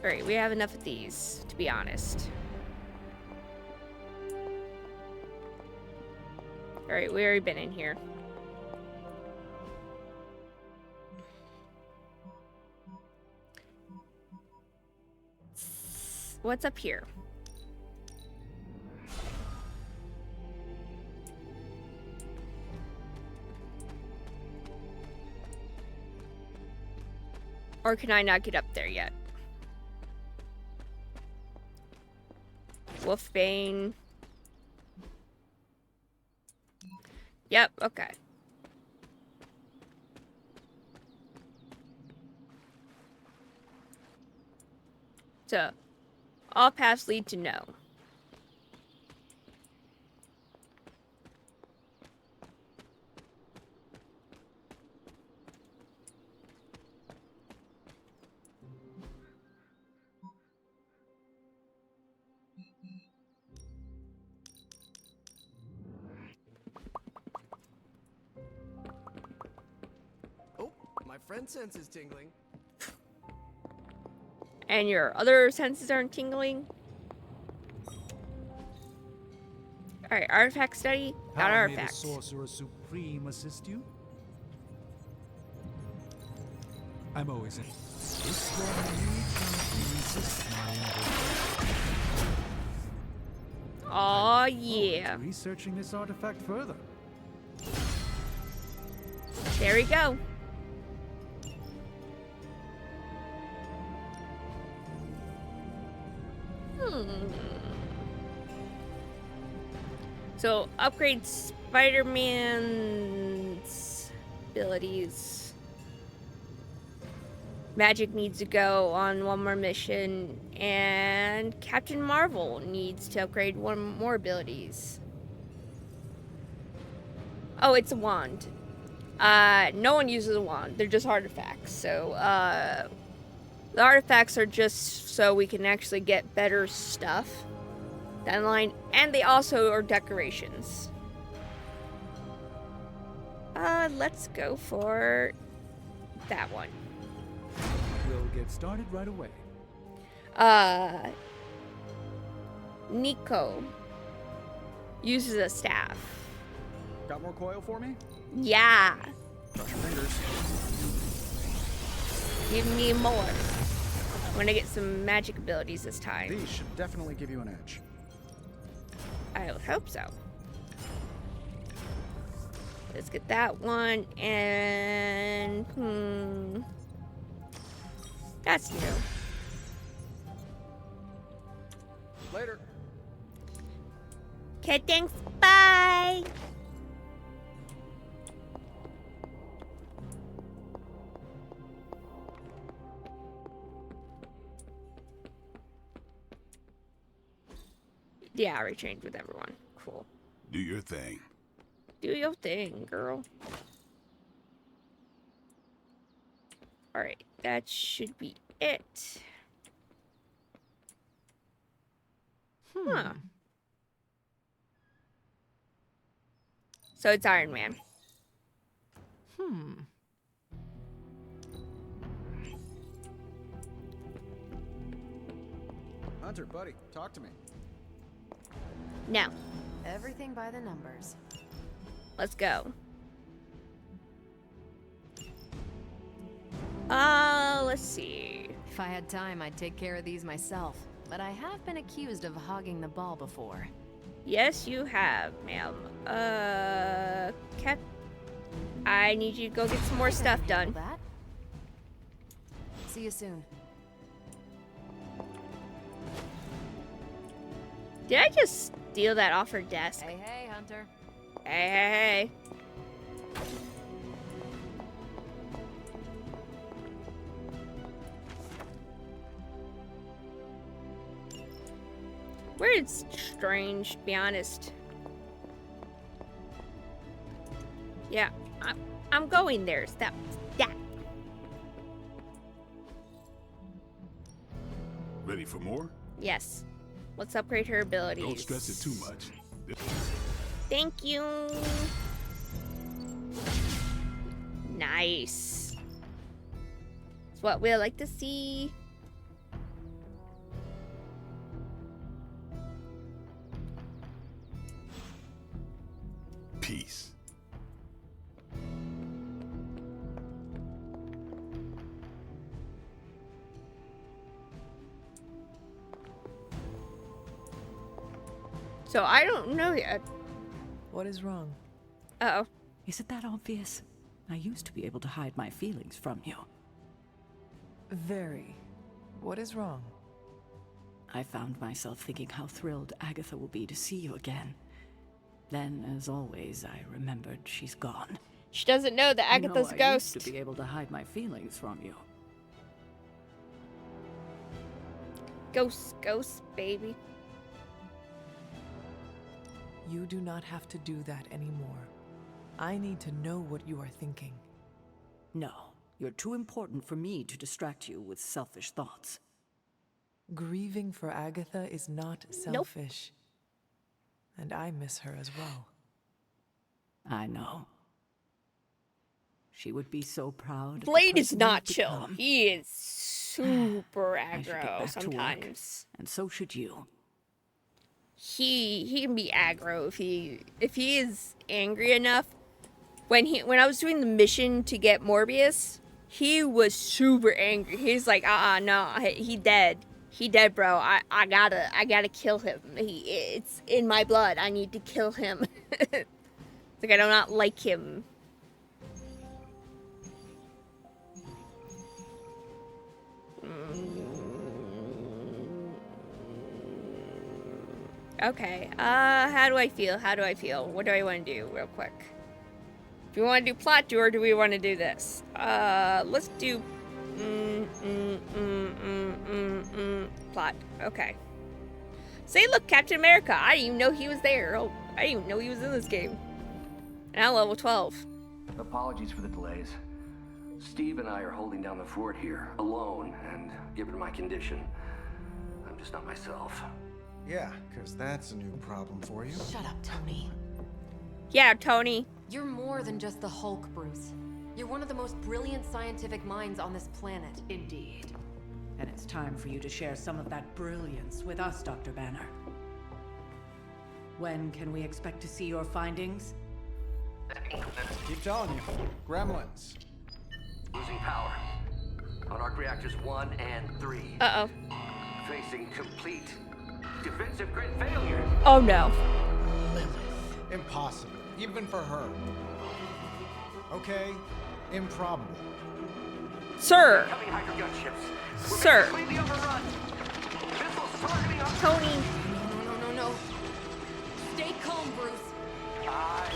Alright, we have enough of these, to be honest. Alright, we already been in here. What's up here? Or can I not get up there yet? Wolfbane. Yep, okay. So, all paths lead to no. Oh, my friend sense is tingling. And your other senses aren't tingling? Alright, artifact study. Got How artifact. may the Sorcerer Supreme assist you? I'm always in. This one really can't resist my invitation. Aw, yeah. Researching this artifact further. There we go. So, upgrade Spider-Man's abilities. Magic needs to go on one more mission, and Captain Marvel needs to upgrade one more abilities. Oh, it's a wand. No one uses a wand. They're just artifacts. So, the artifacts are just so we can actually get better stuff down the line, and they also are decorations. Let's go for that one. We'll get started right away. Nico uses a staff. Got more coil for me? Yeah. Cross your fingers. Give me more. I'm gonna get some magic abilities this time. These should definitely give you an edge. I would hope so. Let's get that one, and that's new. Later. Okay, thanks. Bye. Yeah, I retrained with everyone. Cool. Do your thing. Do your thing, girl. Alright, that should be it. Huh. So it's Iron Man. Hunter, buddy, talk to me. Now, Everything by the numbers. let's go. Let's see. If I had time, I'd take care of these myself. But I have been accused of hogging the ball before. Yes, you have, ma'am. Cat. I need you to go get some more stuff done. That. See you soon. Did I just steal that off her desk? Hey, hey, Hunter. Hey, hey, hey. Weird, strange, to be honest. Yeah, I'm going there. Stop. That. Ready for more? Yes. Let's upgrade her abilities. Don't stress it too much. Thank you. Nice. It's what we like to see. Peace. So I don't know yet. What is wrong? Uh-oh. Is it that obvious? I used to be able to hide my feelings from you. Very. What is wrong? I found myself thinking how thrilled Agatha will be to see you again. Then, as always, I remembered she's gone. She doesn't know that Agatha's a I ghost. used to be able to hide my feelings from you. Ghost, baby. You do not have to do that anymore. I need to know what you are thinking. No, you're too important for me to distract you with selfish thoughts. Grieving for Agatha is not selfish. And I miss her as well. I know. She would be so proud. Blade is not chill. He is super aggro sometimes. And so should you. He can be aggro if he is angry enough. When I was doing the mission to get Morbius, he was super angry. He's like, no, he dead. He dead, bro. I gotta kill him. It's in my blood. I need to kill him. It's like I do not like him. Okay, how do I feel? What do I want to do real quick? Do we want to do plot, or do we want to do this? Let's do plot. Okay. Say, look, Captain America. I didn't even know he was there. Oh, I didn't even know he was in this game. Now level 12. Apologies for the delays. Steve and I are holding down the fort here, alone, and given my condition, I'm just not myself. Yeah, because that's a new problem for you. Shut up, Tony. Yeah, Tony. You're more than just the Hulk, Bruce. You're one of the most brilliant scientific minds on this planet. Indeed. And it's time for you to share some of that brilliance with us, Dr. Banner. When can we expect to see your findings? Keep telling you. Gremlins. Losing power. On arc reactors 1 and 3. Uh-oh. Facing complete defensive grid failure. Oh no. Impossible. Even for her. Okay. Improbable. Sir. Sir. Tony. No. Stay calm, Bruce. I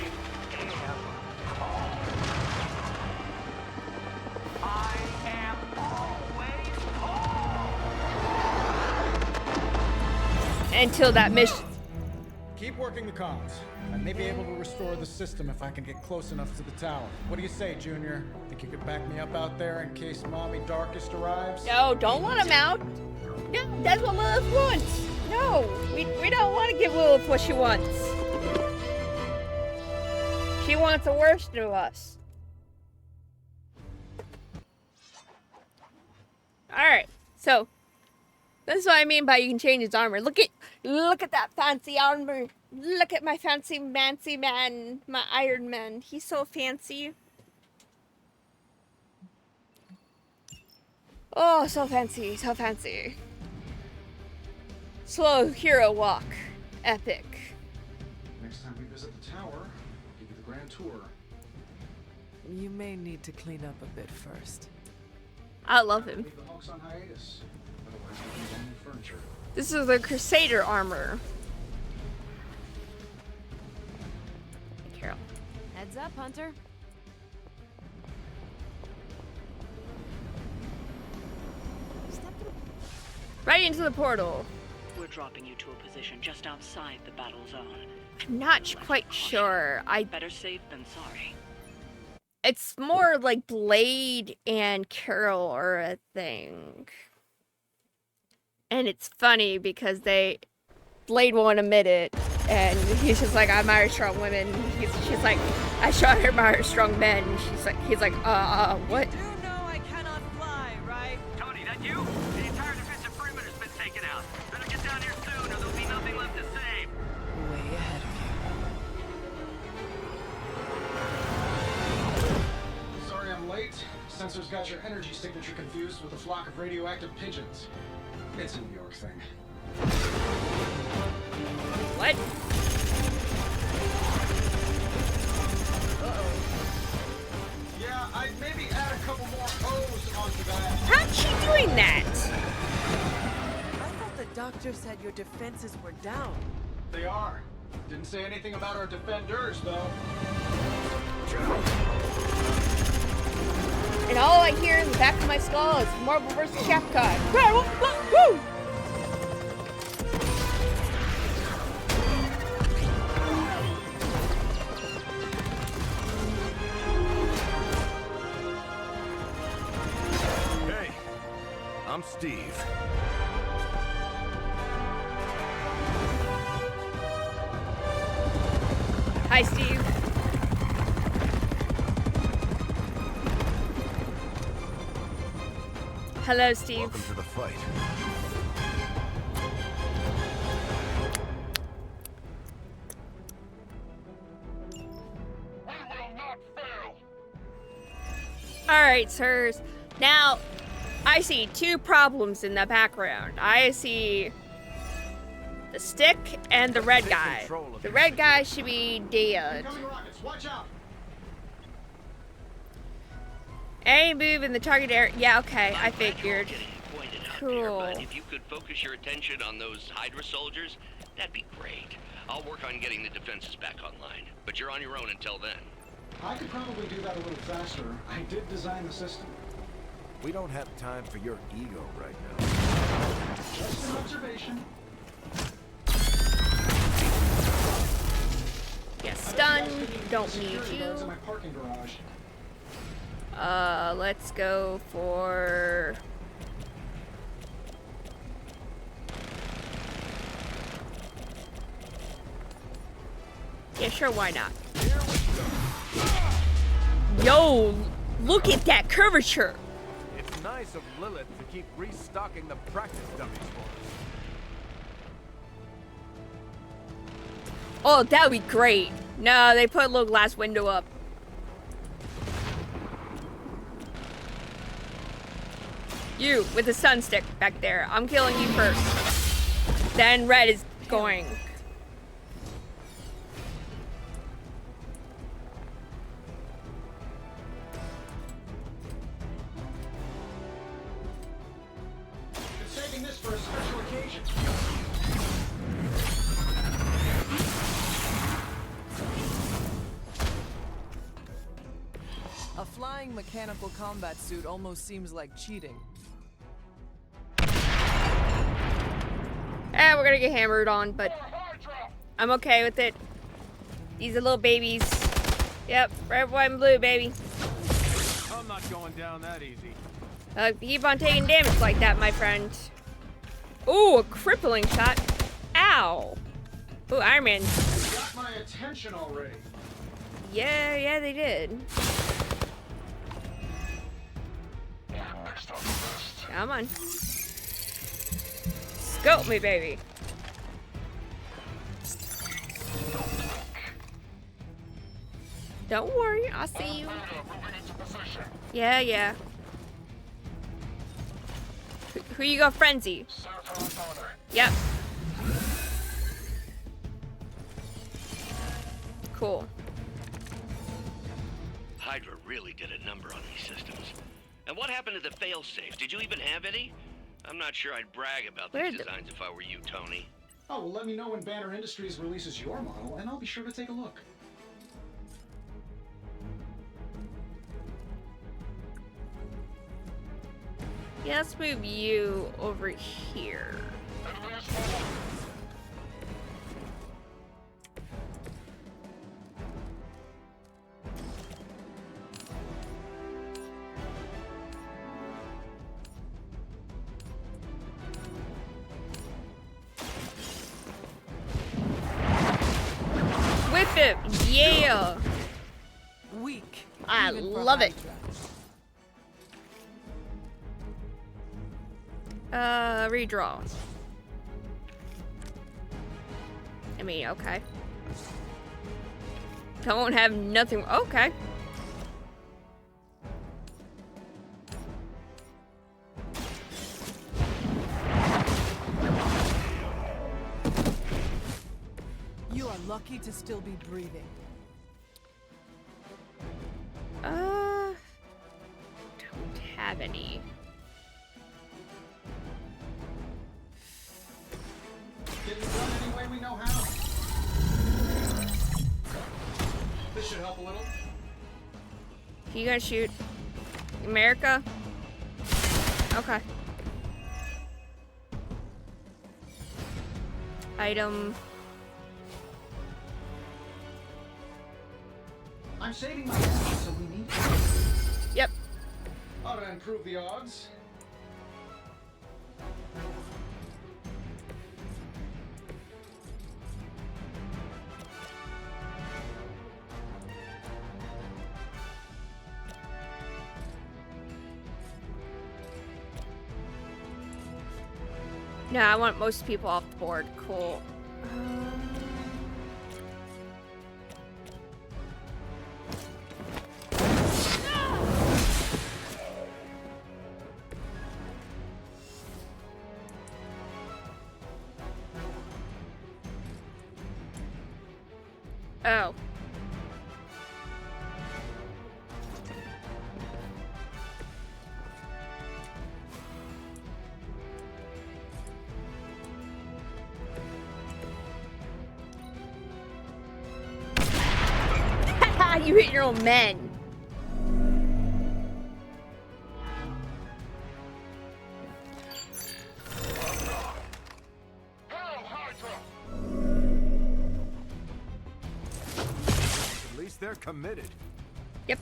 am always home. Until that mission. Keep working the comms. I may be able to restore the system if I can get close enough to the tower. What do you say, Junior? Think you could back me up out there in case Mommy Darkest arrives? No, don't let him out. No, that's what Lilith wants. No, we don't want to give Lilith what she wants. She wants the worst of us. Alright, so That's what I mean by you can change his armor. Look at that fancy armor. Look at my fancy man, my Iron Man. He's so fancy. Oh, so fancy, so fancy. Slow hero walk. Epic. Next time we visit the tower, I'll give you the grand tour. You may need to clean up a bit first. I love him. Leave the Hulks on hiatus. Otherwise, we can get new furniture. This is the Crusader armor. Hey, Carol. Heads up, Hunter. Right into the portal. We're dropping you to a position just outside the battle zone. I'm not quite sure. Better safe than sorry. It's more like Blade and Carol are a thing. And it's funny because Blade won't admit it. And he's just like, I admire strong women. She's like, I admire strong men. He's like, what? You know I cannot fly, right? Tony, that you? The entire defensive perimeter's been taken out. Better get down here soon or there'll be nothing left to save. Way ahead of you. Sorry I'm late. Sensors got your energy signature confused with a flock of radioactive pigeons. It's a New York thing. What? Yeah, I'd maybe add a couple more O's onto that. How'd she doing that? I thought the doctor said your defenses were down. They are. Didn't say anything about our defenders, though. And all I hear in the back of my skull is Marvel vs. Capcom. Woo! Hey, I'm Steve. Hi, Steve. Hello, Steve. Welcome to the fight. Alright, sirs. Now, I see two problems in the background. I see the stick and the red guy. The red guy should be dead. Watch out. Any move in the target area. Yeah, okay, I figured. Cool. But if you could focus your attention on those Hydra soldiers, that'd be great. I'll work on getting the defenses back online, but you're on your own until then. I could probably do that a little faster. I did design the system. We don't have time for your ego right now. Just an observation. Yeah, stun. Don't need you. In my parking garage. Let's go for... Yeah, sure, why not? Yo, look at that curvature. It's nice of Lilith to keep restocking the practice dummies for us. Oh, that would be great. No, they put a little glass window up. You, with the sun stick back there. I'm killing you first. Then red is going. Saving this for a special occasion. A flying mechanical combat suit almost seems like cheating. We're gonna get hammered on, but I'm okay with it. These are little babies. Yep, red, white, and blue, baby. I'm not going down that easy. Keep on taking damage like that, my friend. Ooh, a crippling shot. Ow. Ooh, Iron Man. Got my attention already. Yeah, they did. Come on. Go, me baby. Don't worry, I'll see you. Yeah, yeah. Who you got, Frenzy? Yep. Cool. Hydra really did a number on these systems. And what happened to the failsafe? Did you even have any? I'm not sure I'd brag about these designs if I were you, Tony. Oh, well, let me know when Banner Industries releases your model, and I'll be sure to take a look. Yeah, let's move you over here. Whip it! Yeah! Weak. I love it. Redraw. I mean, okay. Don't have nothing. Okay. You are lucky to still be breathing. Don't have any. Get it done any way we know how. This should help a little. You gonna shoot America? Okay. Item. I'm saving my energy, so we need to. Yep. Ought to improve the odds. No, I want most people off the board. Cool. Oh. You hit your own men. At least they're committed. Yep.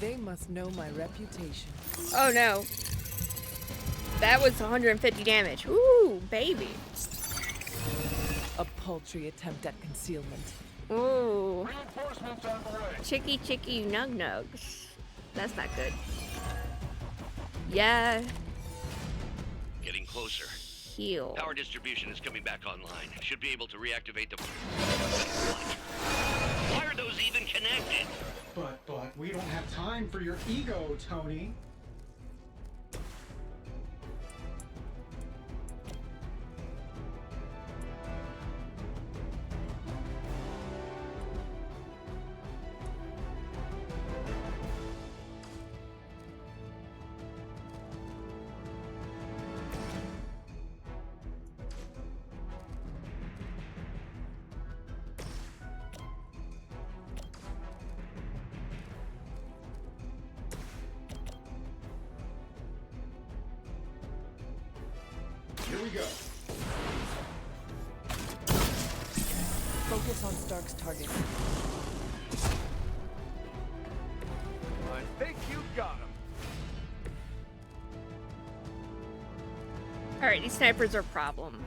They must know my reputation. Oh no. That was 150 damage. Ooh, baby. A paltry attempt at concealment. Ooh. Chicky chicky nug nugs. That's not good. Yeah. Getting closer. Heal. Power distribution is coming back online. Should be able to reactivate the... Why are those even connected? But, we don't have time for your ego, Tony. Here we go. Focus on Stark's target. I think you got him. Alright, these snipers are a problem.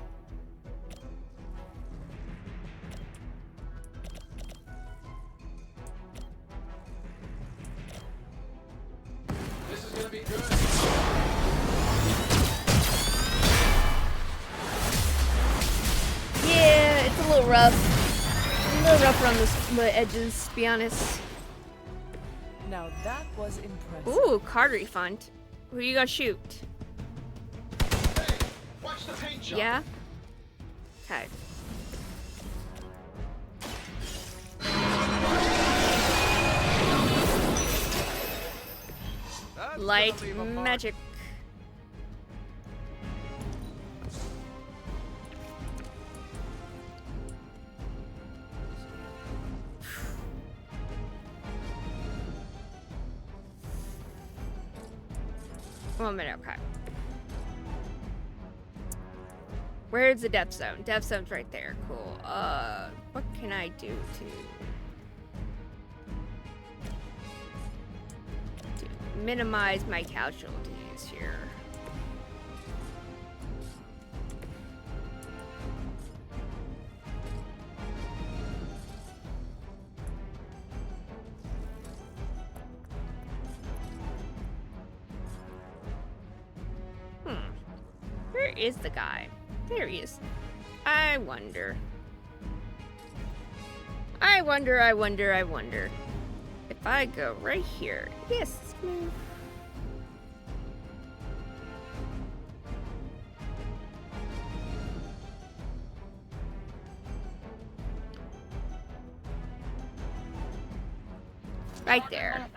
rough. A little rough around the edges, to be honest. Now that was impressive. Ooh, card refund. Who are you gonna shoot? Hey, watch the paint job. Yeah? Okay. Light magic. One minute, okay. Where's the depth zone? Depth zone's right there. Cool. What can I do to minimize my casualties here? Where is the guy? There he is. I wonder. I wonder. If I go right here. Yes, move. Right there.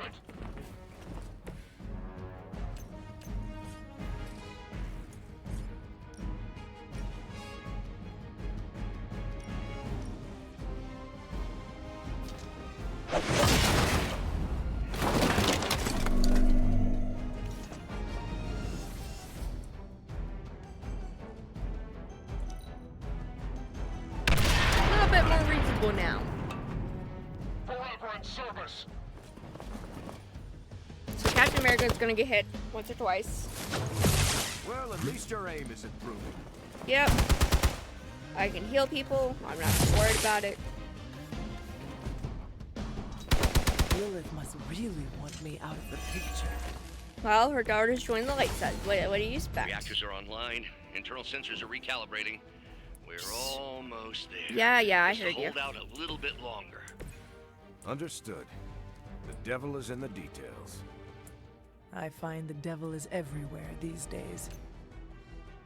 Now. So Captain America is gonna get hit once or twice. Well, at least your aim is improving. Yep. I can heal people. I'm not worried about it. Lilith must really want me out of the picture. Well, her daughter's joined the light side. What do you expect? Reactors are online. Internal sensors are recalibrating. We're almost there. Yeah, I Just heard you. Hold out a little bit longer. Understood. The devil is in the details. I find the devil is everywhere these days.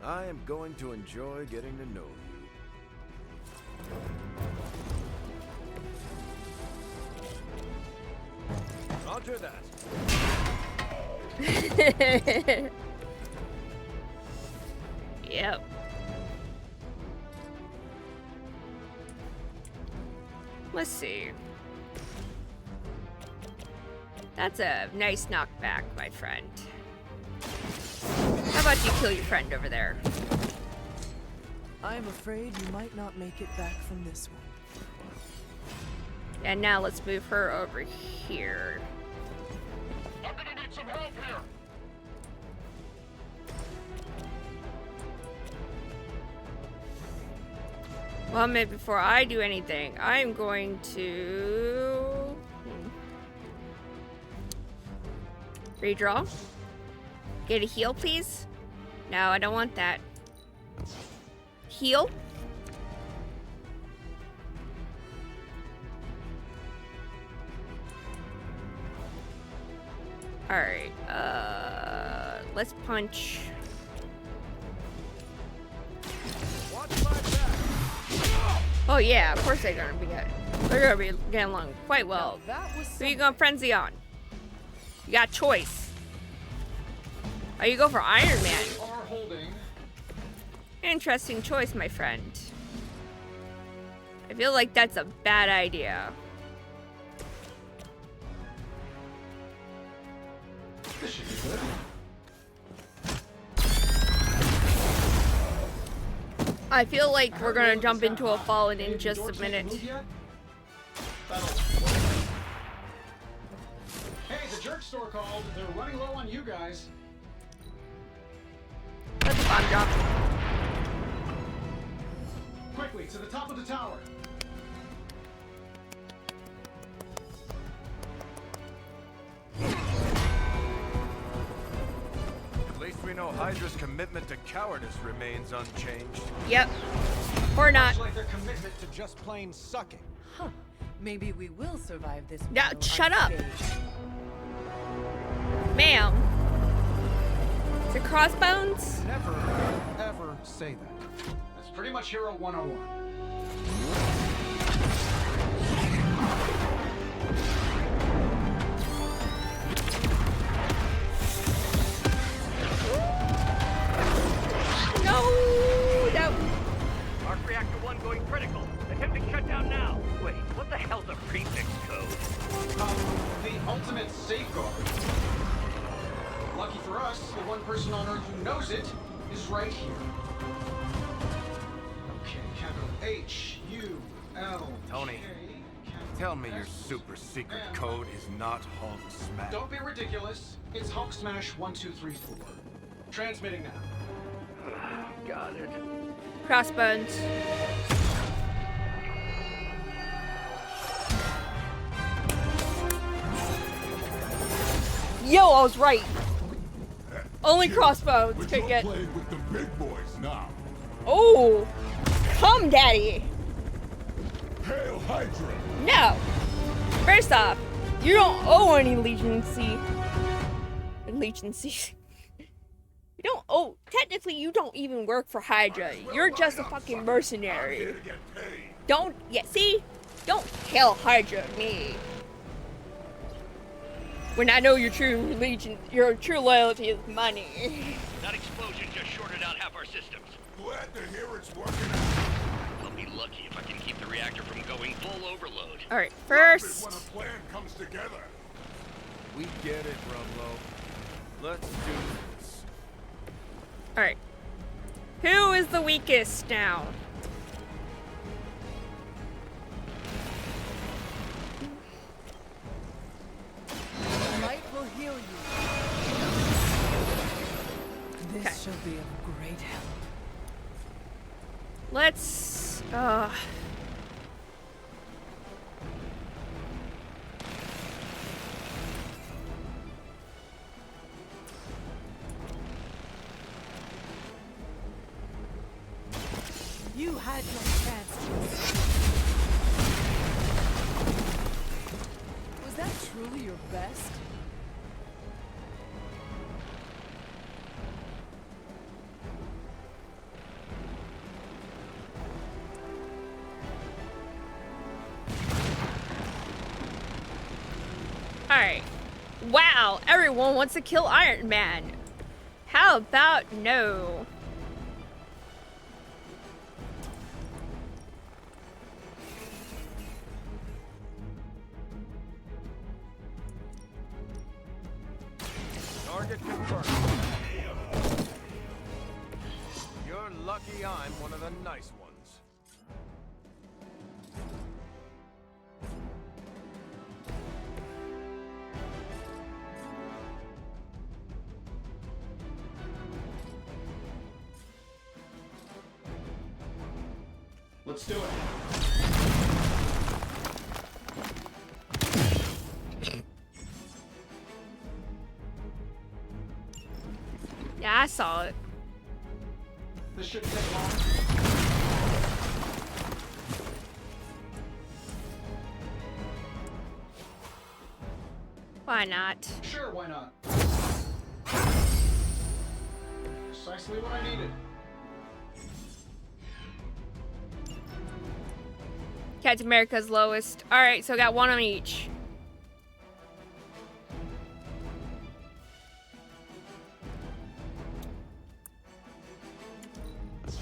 I am going to enjoy getting to know you. Roger that. Yep. Let's see. That's a nice knockback, my friend. How about you kill your friend over there? I'm afraid you might not make it back from this one. And now let's move her over here. I'm gonna need some help here. Well, maybe before I do anything, I'm going to redraw. Get a heal, please. No, I don't want that. Heal. All right. Let's punch. Oh yeah, of course they're gonna be good. They're gonna be getting along quite well. Who are you gonna frenzy on? You got choice. Oh, you go for Iron Man. Interesting choice, my friend. I feel like that's a bad idea. This should be good. I feel like we're gonna jump into a fallen in just a minute. Hey, the jerk store called. They're running low on you guys. Let the bomb drop. Quickly, to the top of the tower. At least we know Hydra's commitment to cowardice remains unchanged. Yep. Or not. Much like their commitment to just plain sucking. Huh. Maybe we will survive this. Now, shut up. unscathed. Ma'am. Is it Crossbones? Never, ever say that. That's pretty much Hero 101. No! Arc reactor 1 going critical. Attempting shutdown now. Wait, what the hell's a prefix code? The ultimate safeguard. Lucky for us, the one person on Earth who knows it is right here. Okay, capital H-U-L. Tony, tell me your super secret code is not Hulk Smash. Don't be ridiculous. It's Hulk Smash 1234. Transmitting now. Got it. Crossbones. Yo, I was right. Only Crossbones could get. Playing with the big boys now. Oh, come, Daddy. Hail Hydra. No. First off, you don't owe any allegiancy. You don't owe. Technically, you don't even work for Hydra. You're just a fucking mercenary. Don't. Yeah. See. Don't hail Hydra me. When I know your true religion, your true loyalty is money. That explosion just shorted out half our systems. Glad to hear it's working. I'll be lucky if I can keep the reactor from going full overload. All right, first. When a plan comes together. We get it, Rumlow. Let's do this. All right. Who is the weakest now? Light will heal you. This shall be of great help. Let's. You had your chance. Was that truly your best? Alright. Wow, everyone wants to kill Iron Man. How about no? Target confirmed. You're lucky I'm one of the nice ones. Let's do it. Yeah, I saw it. This shouldn't take long. Why not? Sure, why not? Precisely what I needed. Captain America's lowest. Alright, so I got one on each.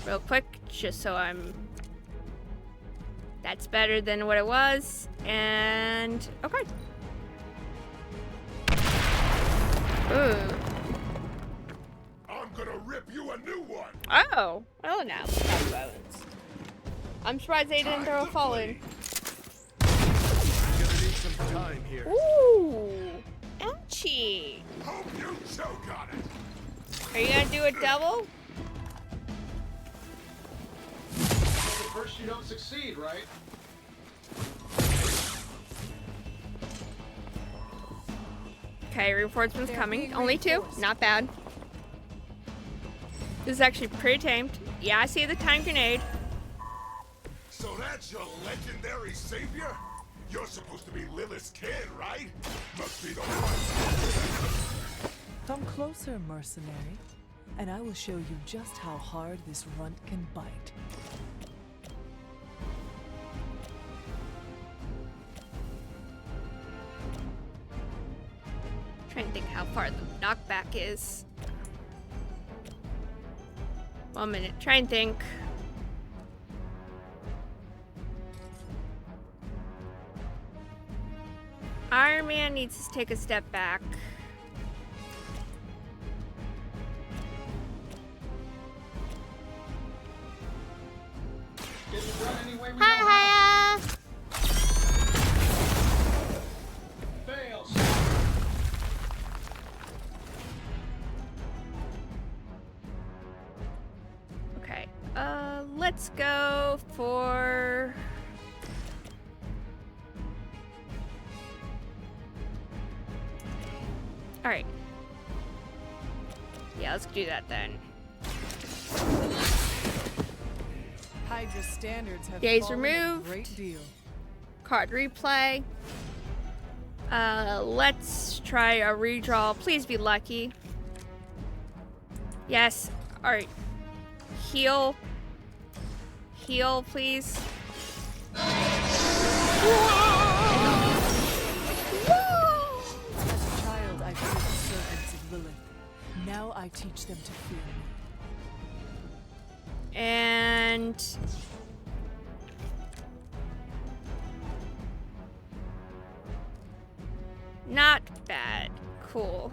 Real quick, just so I'm... That's better than what it was. And... Okay. Ooh. I'm gonna rip you a new one. Oh. Oh, now. I'm surprised they didn't throw a fall in. Gonna need some time here. Ooh. Ouchie. Hope you choke on it. Are you gonna do a double? At first you don't succeed, right? Okay, reinforcements coming. Only two. Not bad. This is actually pretty tamed. Yeah, I see the time grenade. So that's your legendary savior? You're supposed to be Lilith's kid, right? Must be the one. Come closer, mercenary, and I will show you just how hard this runt can bite. Trying to think how far the knockback is. 1 minute. Try and think. Iron Man needs to take a step back. Hi, Fails. Okay. Let's go for... Alright. Yeah, let's do that then. Hydra standards have Days fallen removed. a great deal. Card replay. Let's try a redraw. Please be lucky. Yes. Alright. Heal. Heal, please. As a child, I feared the servants of Lilith. Now I teach them to fear me. And... not bad. Cool.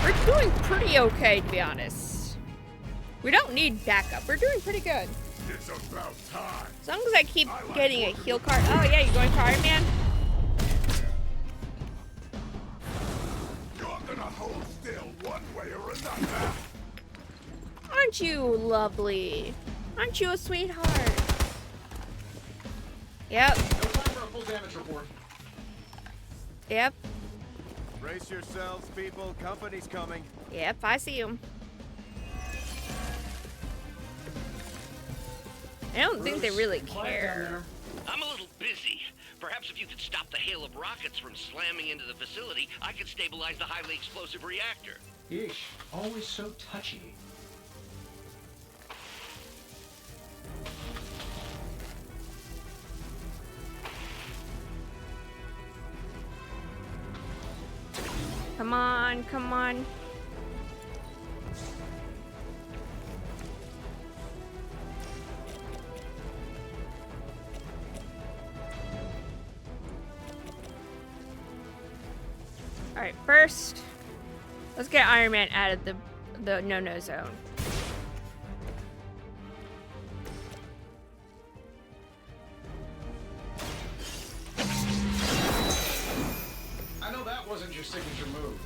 We're doing pretty okay, to be honest. We don't need backup. We're doing pretty good. It's about time. As long as I keep getting a heal card. Oh yeah, you're going for Iron Man? You're gonna hold still one way or another. Aren't you lovely? Aren't you a sweetheart? Yep. No time for a full damage report. Yep. Brace yourselves, people. Company's coming. Yep, I see him. I don't think they really care. I'm a little busy. Perhaps if you could stop the hail of rockets from slamming into the facility, I could stabilize the highly explosive reactor. Yeesh, always so touchy. Come on, come on. Alright, first, let's get Iron Man out of the no-no zone. I know that wasn't your signature move.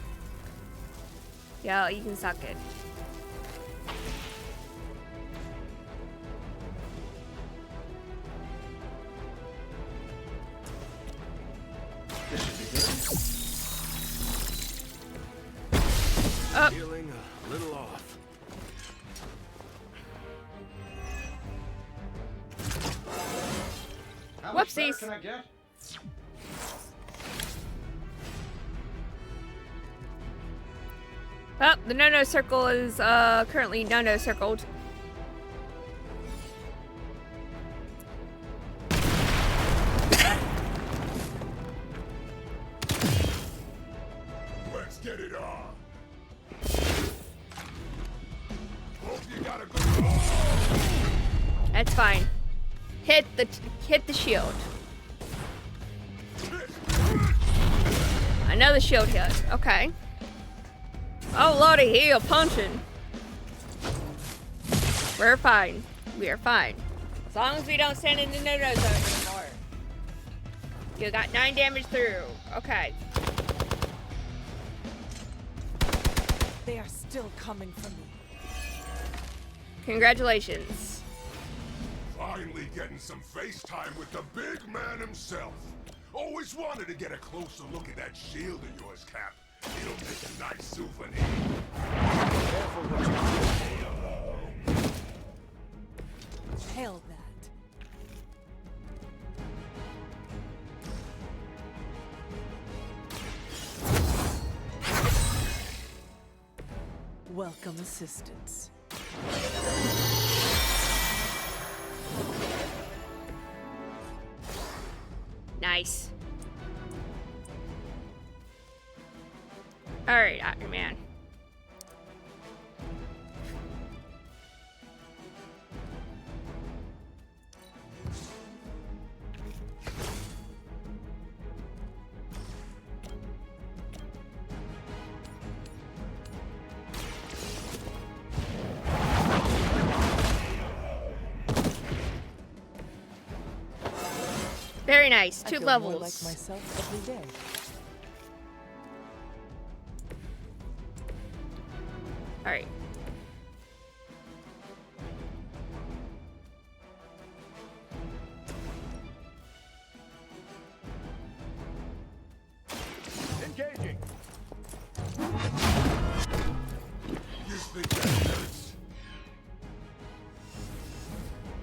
Yo, you can suck it. This should be good. Oh. Feeling a little off. How much better Whoopsies. can I get? Oh, the no-no circle is currently no-no circled. Let's get it on. Hope you got a good. That's fine. Hit the shield. I know the shield hit. Okay. Oh lordy, he a punching. We're fine. We are fine. As long as we don't stand in the no-no zone anymore. You got 9 damage through. Okay. They are still coming for me. Congratulations. Finally getting some FaceTime with the big man himself. Always wanted to get a closer look at that shield of yours, Cap. It'll make a nice souvenir. Careful what you do. welcome assistance. Nice. Alright, Iron Man. Very nice. I 2 feel levels. more like myself every day. All right. Engaging. You think that hurts?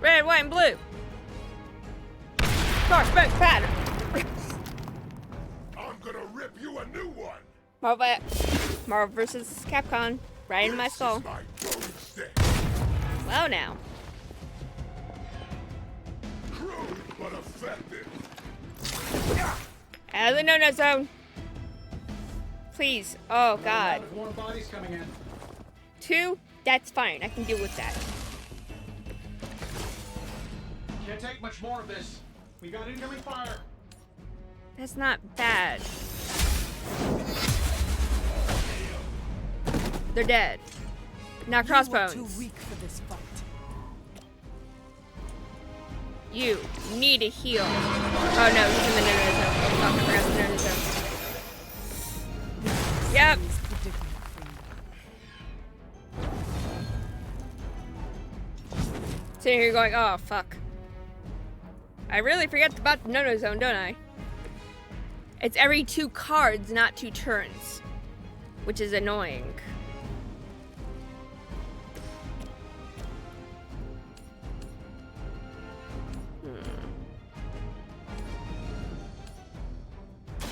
Red, white, and blue. Star smoke pattern. I'm gonna rip you a new one. Marvel vs. Capcom. Right in my skull. Well now. Crude but effective. Out of the no-no zone. Please. Oh God. More bodies coming in. 2? That's fine. I can deal with that. Can't take much more of this. We got incoming fire. That's not bad. They're dead. Now crossbones. You are too weak for this fight. You need a heal. Oh no, he's in the no-no zone. Oh fuck, I forgot the no-no zone. Yep. Sitting here going, oh fuck. I really forget about the no-no zone, don't I? It's every 2 cards, not 2 turns. Which is annoying.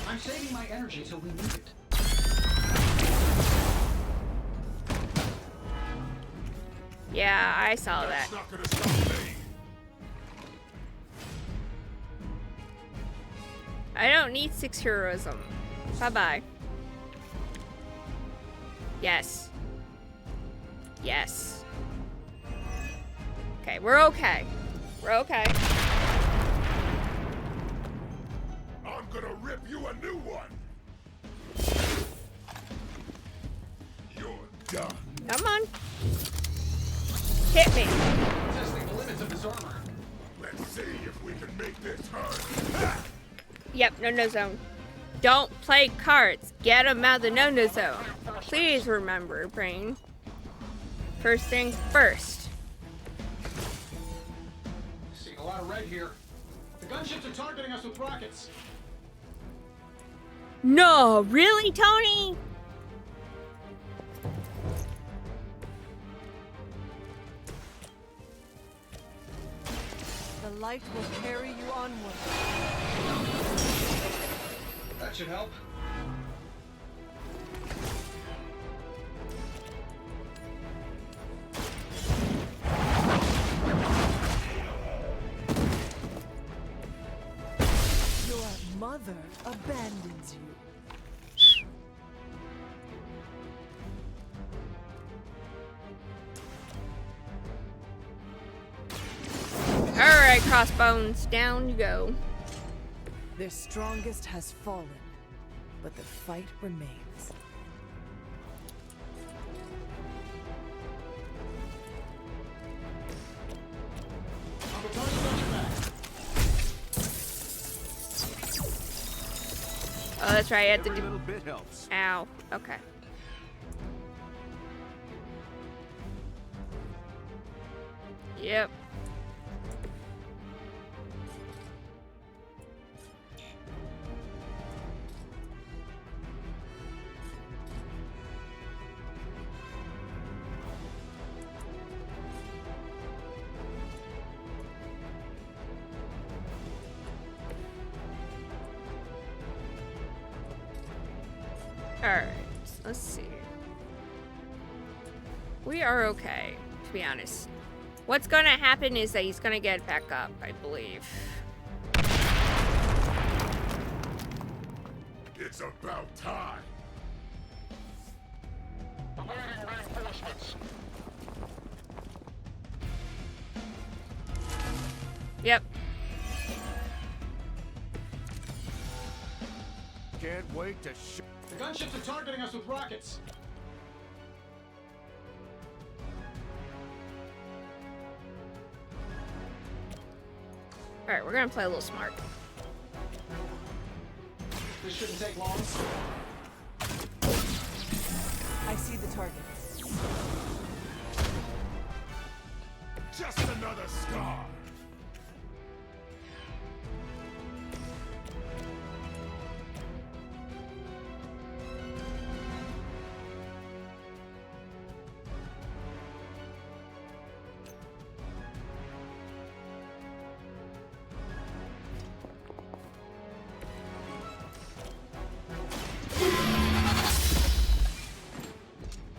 I'm saving my energy till we need it. Yeah, I saw that. Not gonna stop me. I don't need 6 heroism. Bye-bye. Yes. Yes. Okay, we're okay. We're okay. I'm gonna rip you a new one. You're done. Come on. Hit me. Testing the limits of this armor. Let's see if we can make this hurt. Yep, no-no zone. Don't play cards. Get them out of the no-no zone. Please remember, brain. First things first. Seeing a lot of red here. The gunships are targeting us with rockets. No, really, Tony? The light will carry you onward. That should help. Your mother abandons you. Alright, crossbones, down you go. Their strongest has fallen, but the fight remains. Oh, that's right, I had to Every do... little bit helps. Ow, okay. Yep. Alright, let's see. We are okay, to be honest. What's gonna happen is that he's gonna get back up, I believe. It's about time. Reinforcements. Yep. Can't wait to shoot. The gunships are targeting us with rockets. Alright, we're gonna play a little smart. This shouldn't take long. I see the target. Just another scar.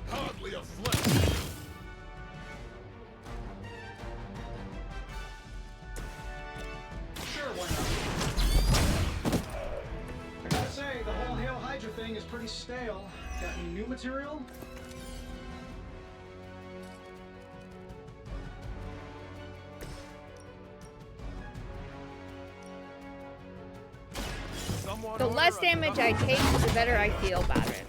Hardly a flesh. Sure, why not? I gotta say, the whole Hail Hydra thing is pretty stale. Got any new material? The less damage I take, the better I feel about it.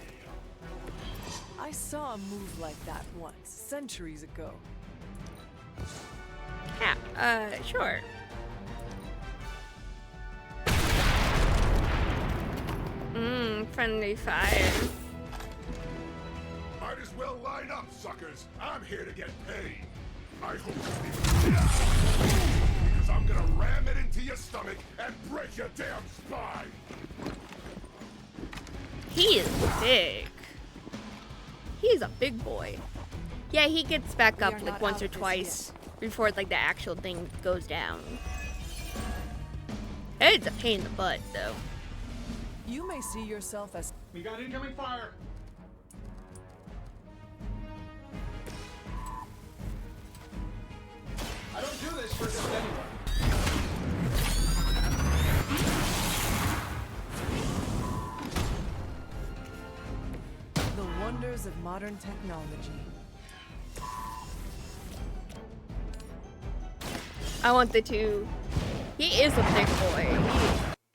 I saw a move like that once, centuries ago. Yeah, sure. Friendly fire. Might as well line up, suckers. I'm here to get paid. I hope you because I'm gonna ram it into your stomach and break your damn spine. He is big. He's a big boy. Yeah, he gets back up like once or twice before like the actual thing goes down. It's a pain in the butt though. You may see yourself as... We got incoming fire. I don't do this for just anyone. The wonders of modern technology. I want the two. He is a big boy.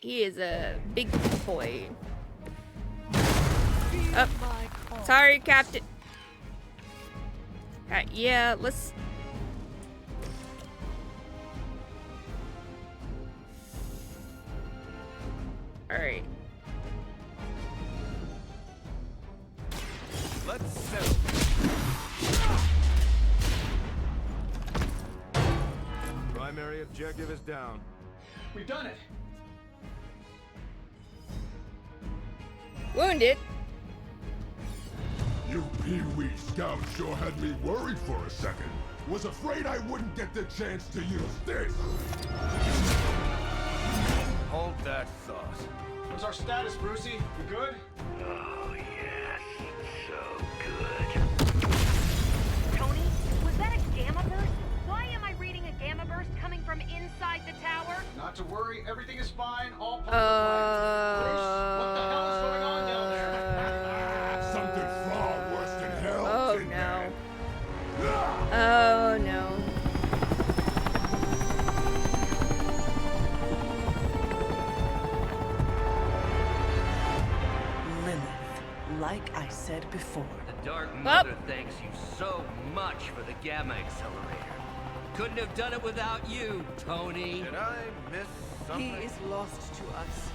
He is a big boy. Oh, sorry, Captain. Yeah, let's... Alright. Let's settle. Primary objective is down. We've done it. Wounded. You pee-wee scouts sure had me worried for a second. Was afraid I wouldn't get the chance to use this. Hold that thought. What's our status, Brucey? We good? Oh, yes. So good. Tony, was that a gamma burst? Why am I reading a gamma burst coming from inside the tower? Not to worry, everything is fine. All parts are fine. Bruce, what the hell is going on down there? Something far worse than hell. Oh no. Oh no. Like I said before. The Dark Mother thanks you so much for the Gamma Accelerator. Couldn't have done it without you, Tony. Did I miss something? He is lost to us,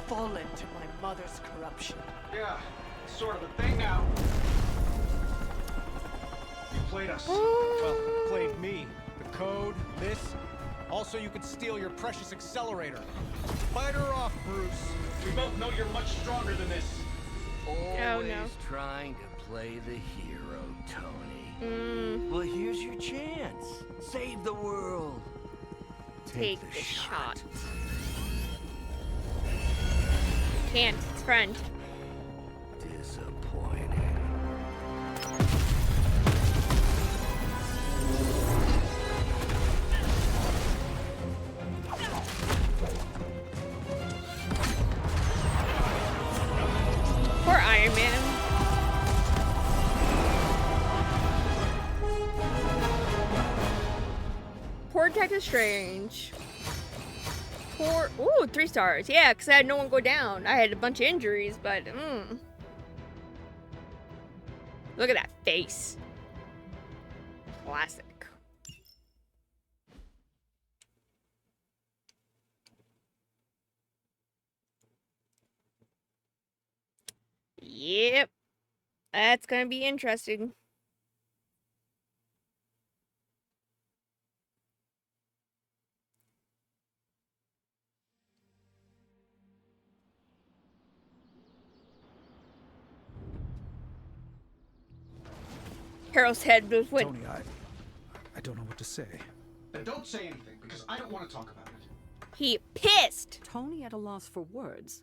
fallen to my mother's corruption. Yeah, sort of a thing now. You played us. Well, played me. The code, this. Also, you could steal your precious accelerator. Fight her off, Bruce. We both know you're much stronger than this. Always trying to play the hero, Tony. Well, here's your chance. Save the world. Take the shot. Can't. It's friend. Disappointing. Detective Strange. 4. Ooh, 3 stars. Yeah, because I had no one go down. I had a bunch of injuries, but look at that face. Classic. Yep. That's gonna be interesting. Harold's head was what? Tony, I don't know what to say. Then don't say anything, because I don't want to talk about it. He pissed. Tony at a loss for words.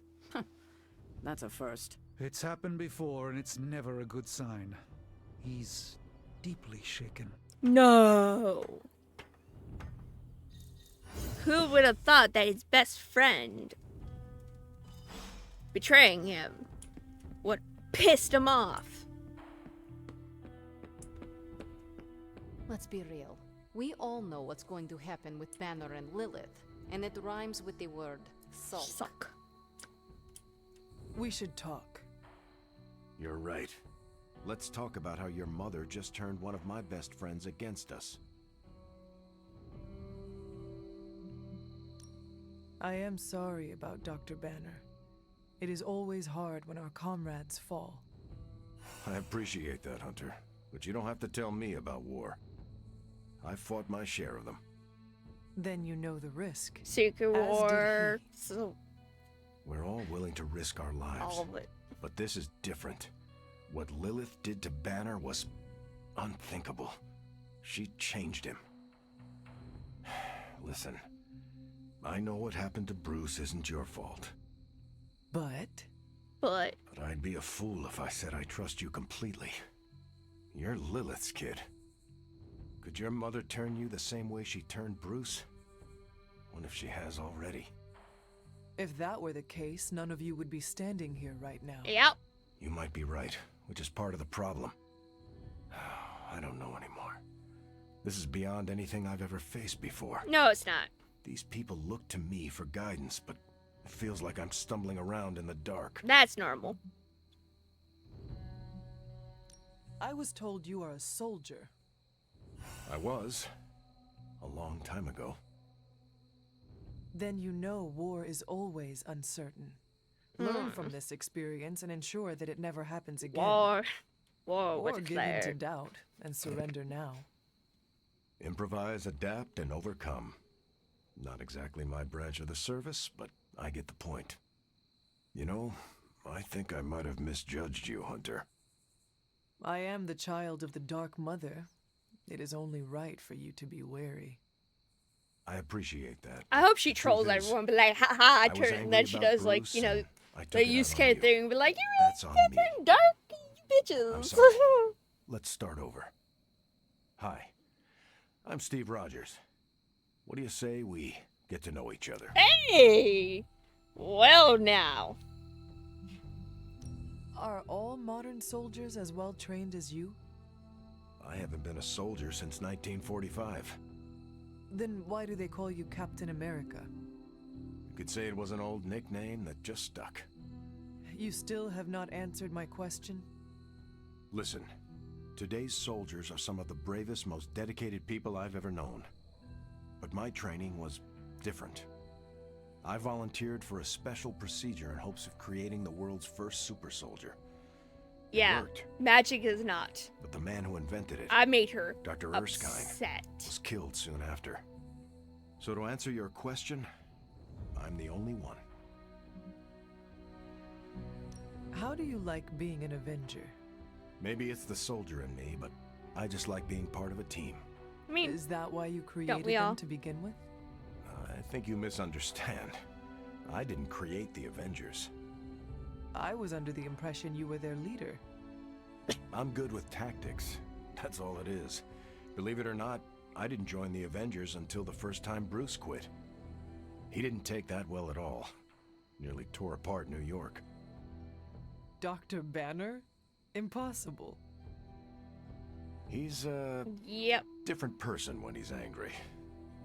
That's a first. It's happened before, and it's never a good sign. He's deeply shaken. No. Who would have thought that his best friend betraying him would pissed him off? Let's be real. We all know what's going to happen with Banner and Lilith, and it rhymes with the word sulk. We should talk. You're right. Let's talk about how your mother just turned one of my best friends against us. I am sorry about Dr. Banner. It is always hard when our comrades fall. I appreciate that, Hunter. But you don't have to tell me about war. I fought my share of them. Then you know the risk. Secret War. So we're all willing to risk our lives. all of it. But this is different. What Lilith did to Banner was unthinkable. She changed him. Listen, I know what happened to Bruce isn't your fault. But I'd be a fool if I said I trust you completely. You're Lilith's kid. Could your mother turn you the same way she turned Bruce? What if she has already? if that were the case, none of you would be standing here right now. Yep. You might be right, which is part of the problem. I don't know anymore. This is beyond anything I've ever faced before. No, it's not. These people look to me for guidance, but it feels like I'm stumbling around in the dark. That's normal. I was told you are a soldier. I was. A long time ago. Then you know war is always uncertain. Learn from this experience and ensure that it never happens again. War or was give in to declared. doubt and surrender now. Improvise, adapt, and overcome. Not exactly my branch of the service, but I get the point. You know, I think I might have misjudged you, Hunter. I am the child of the Dark Mother. It is only right for you to be wary. I appreciate that. I hope she trolls Truth is, everyone, but like, haha, I was turn, and angry then she about does like, Bruce, you know, and I took the it use out on kind of you. thing, but like, That's you're on really me. fucking dark, you bitches. I'm sorry. Let's start over. Hi, I'm Steve Rogers. What do you say we get to know each other? Hey! Well now. Are all modern soldiers as well trained as you? I haven't been a soldier since 1945. Then why do they call you Captain America? You could say it was an old nickname that just stuck. You still have not answered my question? Listen, today's soldiers are some of the bravest, most dedicated people I've ever known. But my training was different. I volunteered for a special procedure in hopes of creating the world's first super soldier. Yeah, worked. magic is not. But the man who invented it, I made her Dr. Erskine, upset. was killed soon after. So to answer your question, I'm the only one. How do you like being an Avenger? Maybe it's the soldier in me, but I just like being part of a team. I mean, is that why you created we all? them to begin with? I think you misunderstand. I didn't create the Avengers. I was under the impression you were their leader. I'm good with tactics. That's all it is. Believe it or not, I didn't join the Avengers until the first time Bruce quit. He didn't take that well at all. Nearly tore apart New York. Dr. Banner? Impossible. He's a Yep. different person when he's angry.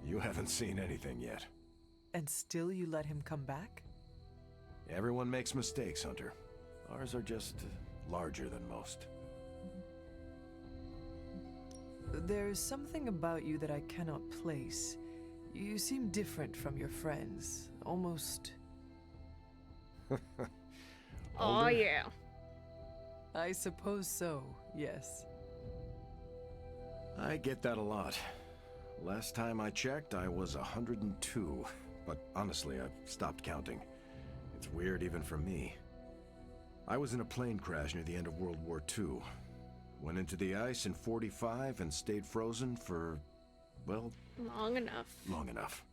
You haven't seen anything yet. And still you let him come back? Everyone makes mistakes, Hunter. Ours are just larger than most. There's something about you that I cannot place. You seem different from your friends. Almost... Oh, yeah. I suppose so, yes. I get that a lot. Last time I checked, I was 102. But honestly, I've stopped counting. It's weird even for me. I was in a plane crash near the end of World War II. Went into the ice in '45 and stayed frozen for, well... Long enough. Long enough.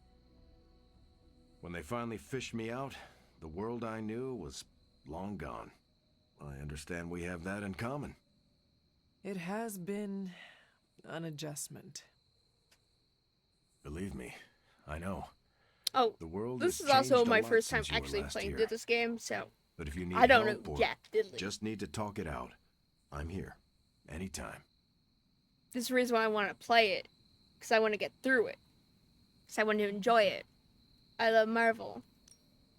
When they finally fished me out, the world I knew was long gone. I understand we have that in common. It has been an adjustment. Believe me, I know. Oh, the world this has is also changed a my lot first time since you were actually last playing here. this game, so But if you need I don't help know or yet, diddly. just need to talk it out, I'm here. Anytime. This is the reason why I want to play it, because I want to get through it, because I want to enjoy it. I love Marvel.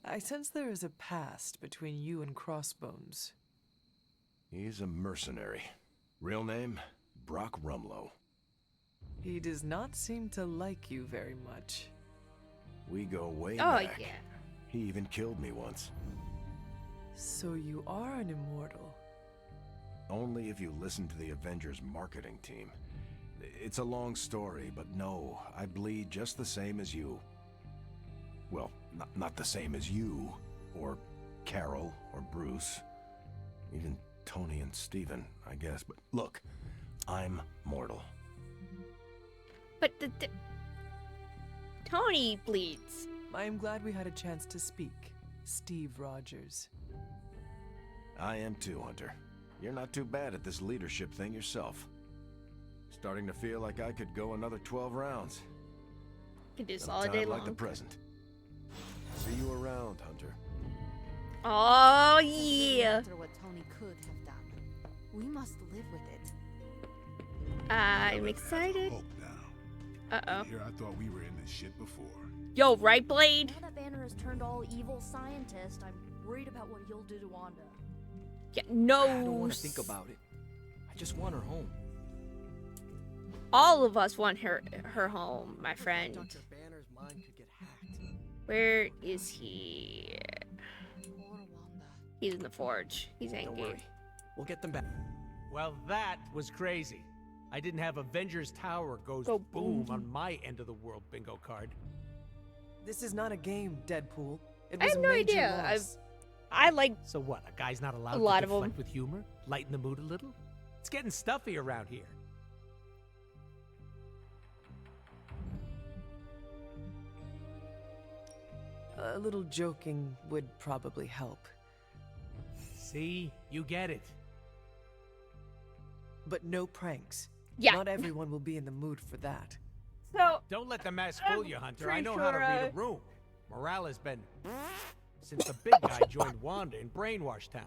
I sense there is a past between you and Crossbones. He's a mercenary. Real name, Brock Rumlow. He does not seem to like you very much. We go way Oh, back. yeah. He even killed me once. So you are an immortal. Only if you listen to the Avengers marketing team. It's a long story, but no, I bleed just the same as you. Well, not the same as you, or Carol, or Bruce. Even Tony and Steven, I guess. But look, I'm mortal. But Tony bleeds. I am glad we had a chance to speak, Steve Rogers. I am too, Hunter. You're not too bad at this leadership thing yourself. Starting to feel like I could go another 12 rounds. Could do this At a all time day like long. the present. See you around, Hunter. Oh, yeah. After what Tony could have done, we must live with it. I'm excited. Uh-oh. Here I thought we were in this shit before. Yo, right, Blade? Now that Banner has turned all evil scientist, I'm worried about what he'll do to Wanda. Yeah, no. I don't want to think about it. I just want her home. All of us want her home, my friend. Dr. Banner's mind could get hacked. Where is he? He's in the forge. He's Don't angry. worry. We'll get them back. Well, that was crazy. I didn't have Avengers Tower goes Go boom boom. on my end of the world bingo card. This is not a game, Deadpool. It I was have a no major idea. loss. I like So what, a guy's not allowed A lot to of 'em. deflect with humor? Lighten the mood a little? It's getting stuffy around here. A little joking would probably help. See? You get it. But no pranks. Yeah. Not everyone will be in the mood for that. so. Don't let the mask fool you, Hunter. I pretty know how to sure, read a room. Morale has been... since the big guy joined Wanda in Brainwash Town.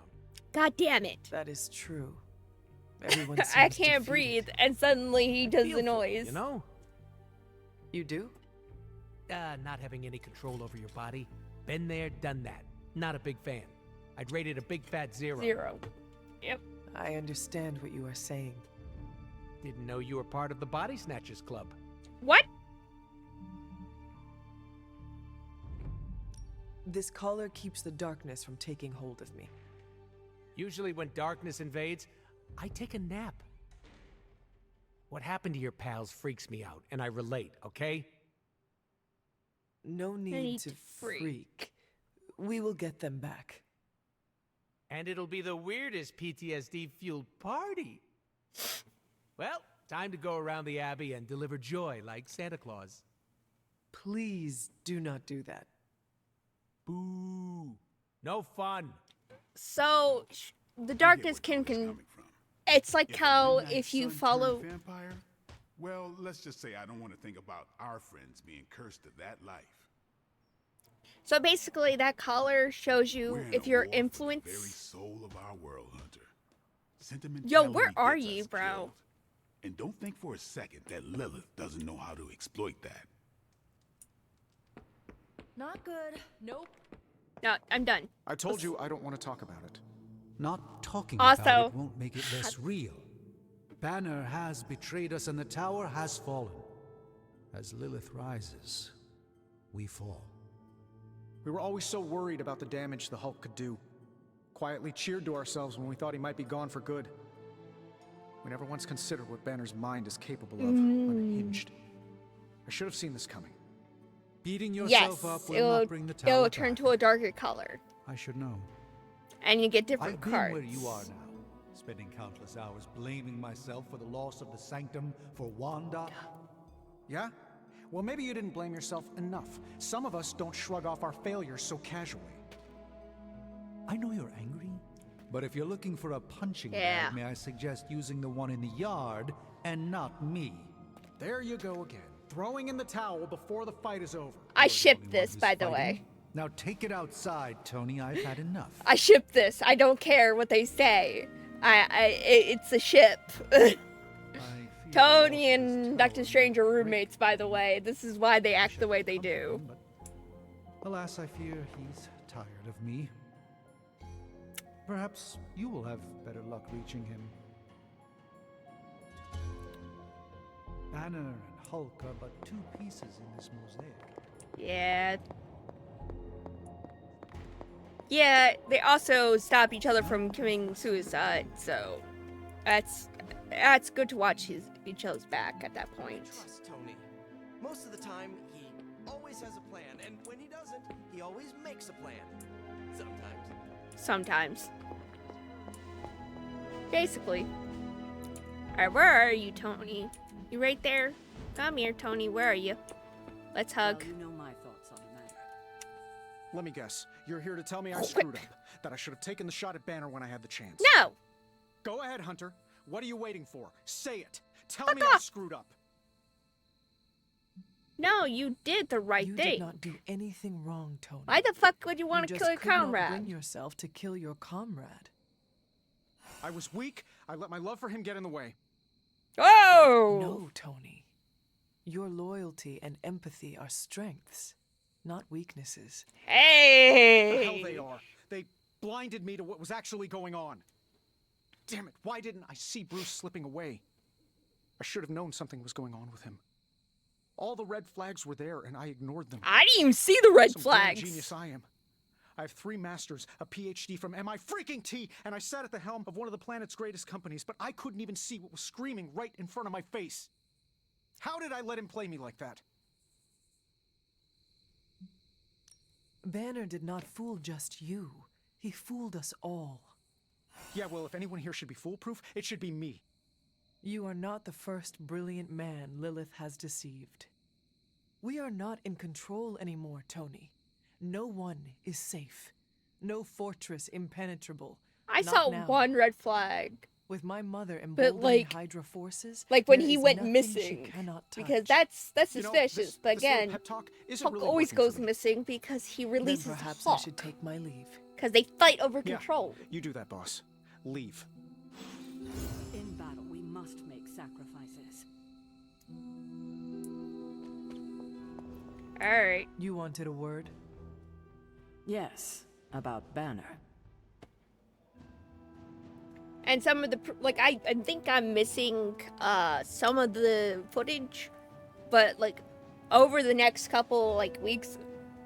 God damn it! That is true. Everyone I seems can't defeated. breathe, and suddenly he does Feel the for it, noise. You know? You do? Not having any control over your body. Been there, done that. Not a big fan. I'd rate it a big fat 0. 0. Yep. I understand what you are saying. Didn't know you were part of the Body Snatchers Club. What? This collar keeps the darkness from taking hold of me. Usually when darkness invades, I take a nap. What happened to your pals freaks me out, and I relate, okay? No need, need to to freak. freak. We will get them back. And it'll be the weirdest PTSD-fueled party. Well, time to go around the Abbey and deliver joy like Santa Claus. Please do not do that. Boo. No fun. So, the darkness can it's like how if you follow... Vampire? Well, let's just say I don't want to think about our friends being cursed to that life. So basically, that collar shows you We're in if a you're war for the influenced. very soul of our world, Hunter. Sentimentality Yo, where are gets you, us bro? killed. And don't think for a second that Lilith doesn't know how to exploit that. Not good. Nope. No, I'm done. I told you I don't want to talk about it. Not talking Also- about it won't make it less real. Banner has betrayed us and the tower has fallen. As Lilith rises, we fall. We were always so worried about the damage the Hulk could do. Quietly cheered to ourselves when we thought he might be gone for good. We never once considered what Banner's mind is capable of, unhinged. I should have seen this coming. Beating Yes, yourself up will not bring the tower it'll back. turn to a darker color, I should know. and you get different I've been cards. where you are now, spending countless hours blaming myself for the loss of the Sanctum, for Wanda. Yeah? Well, maybe you didn't blame yourself enough. Some of us don't shrug off our failures so casually. I know you're angry, but if you're looking for a punching Yeah. bag, may I suggest using the one in the yard and not me? There you go again. Throwing in the towel before the fight is over. I ship this, by the way. Now take it outside, Tony. I've had enough. I ship this. I don't care what they say. It's a ship. Tony and Doctor Strange are roommates, by the way. This is why they act the way they do. Alas, I fear he's tired of me. Perhaps you will have better luck reaching him. Banner and Hulk are but two pieces in this mosaic. Yeah. Yeah, they also stop each other from committing suicide, so that's good to watch each other's back at that point. Trust Tony. Most of the time, he always has a plan, and when he doesn't, he always makes a plan. Sometimes. Basically. Alright, where are you, Tony? You right there? Come here, Tony. Where are you? Let's hug. You know my thoughts on the matter. Let me guess. You're here to tell me I screwed up. That I should have taken the shot at Banner when I had the chance. No! Go ahead, Hunter. What are you waiting for? Say it. Tell Fuck me I off. screwed up. No, you did the right You thing. did not do anything wrong, Tony. Why the fuck would you want to just kill your could not comrade? bring yourself to kill your comrade. I was weak. I let my love for him get in the way. Oh! No, Tony. Your loyalty and empathy are strengths, not weaknesses. Hey! The hell they are. They blinded me to what was actually going on. Damn it, why didn't I see Bruce slipping away? I should have known something was going on with him. All the red flags were there, and I ignored them. I didn't even see the red Some flags. damn genius I am. I have 3 masters, a PhD from MI-freaking-T, and I sat at the helm of one of the planet's greatest companies, but I couldn't even see what was screaming right in front of my face. How did I let him play me like that? Banner did not fool just you. He fooled us all. Yeah, well, if anyone here should be foolproof, it should be me. You are not the first brilliant man Lilith has deceived. We are not in control anymore, Tony. No one is safe. No fortress impenetrable. I Not saw now. one red flag. With my mother But emboldening like, Hydra forces, like when there he is went nothing missing, she cannot touch. because that's You know, suspicious. this but little again, pep talk isn't Hulk really always working for goes me. missing because he Then releases perhaps I Hulk. should take my leave. Because they fight over Yeah, control. you do that, boss. Leave. In battle, we must make sacrifices. All right. You wanted a word? Yes, about Banner. And some of the I think I'm missing some of the footage, but like over the next couple weeks,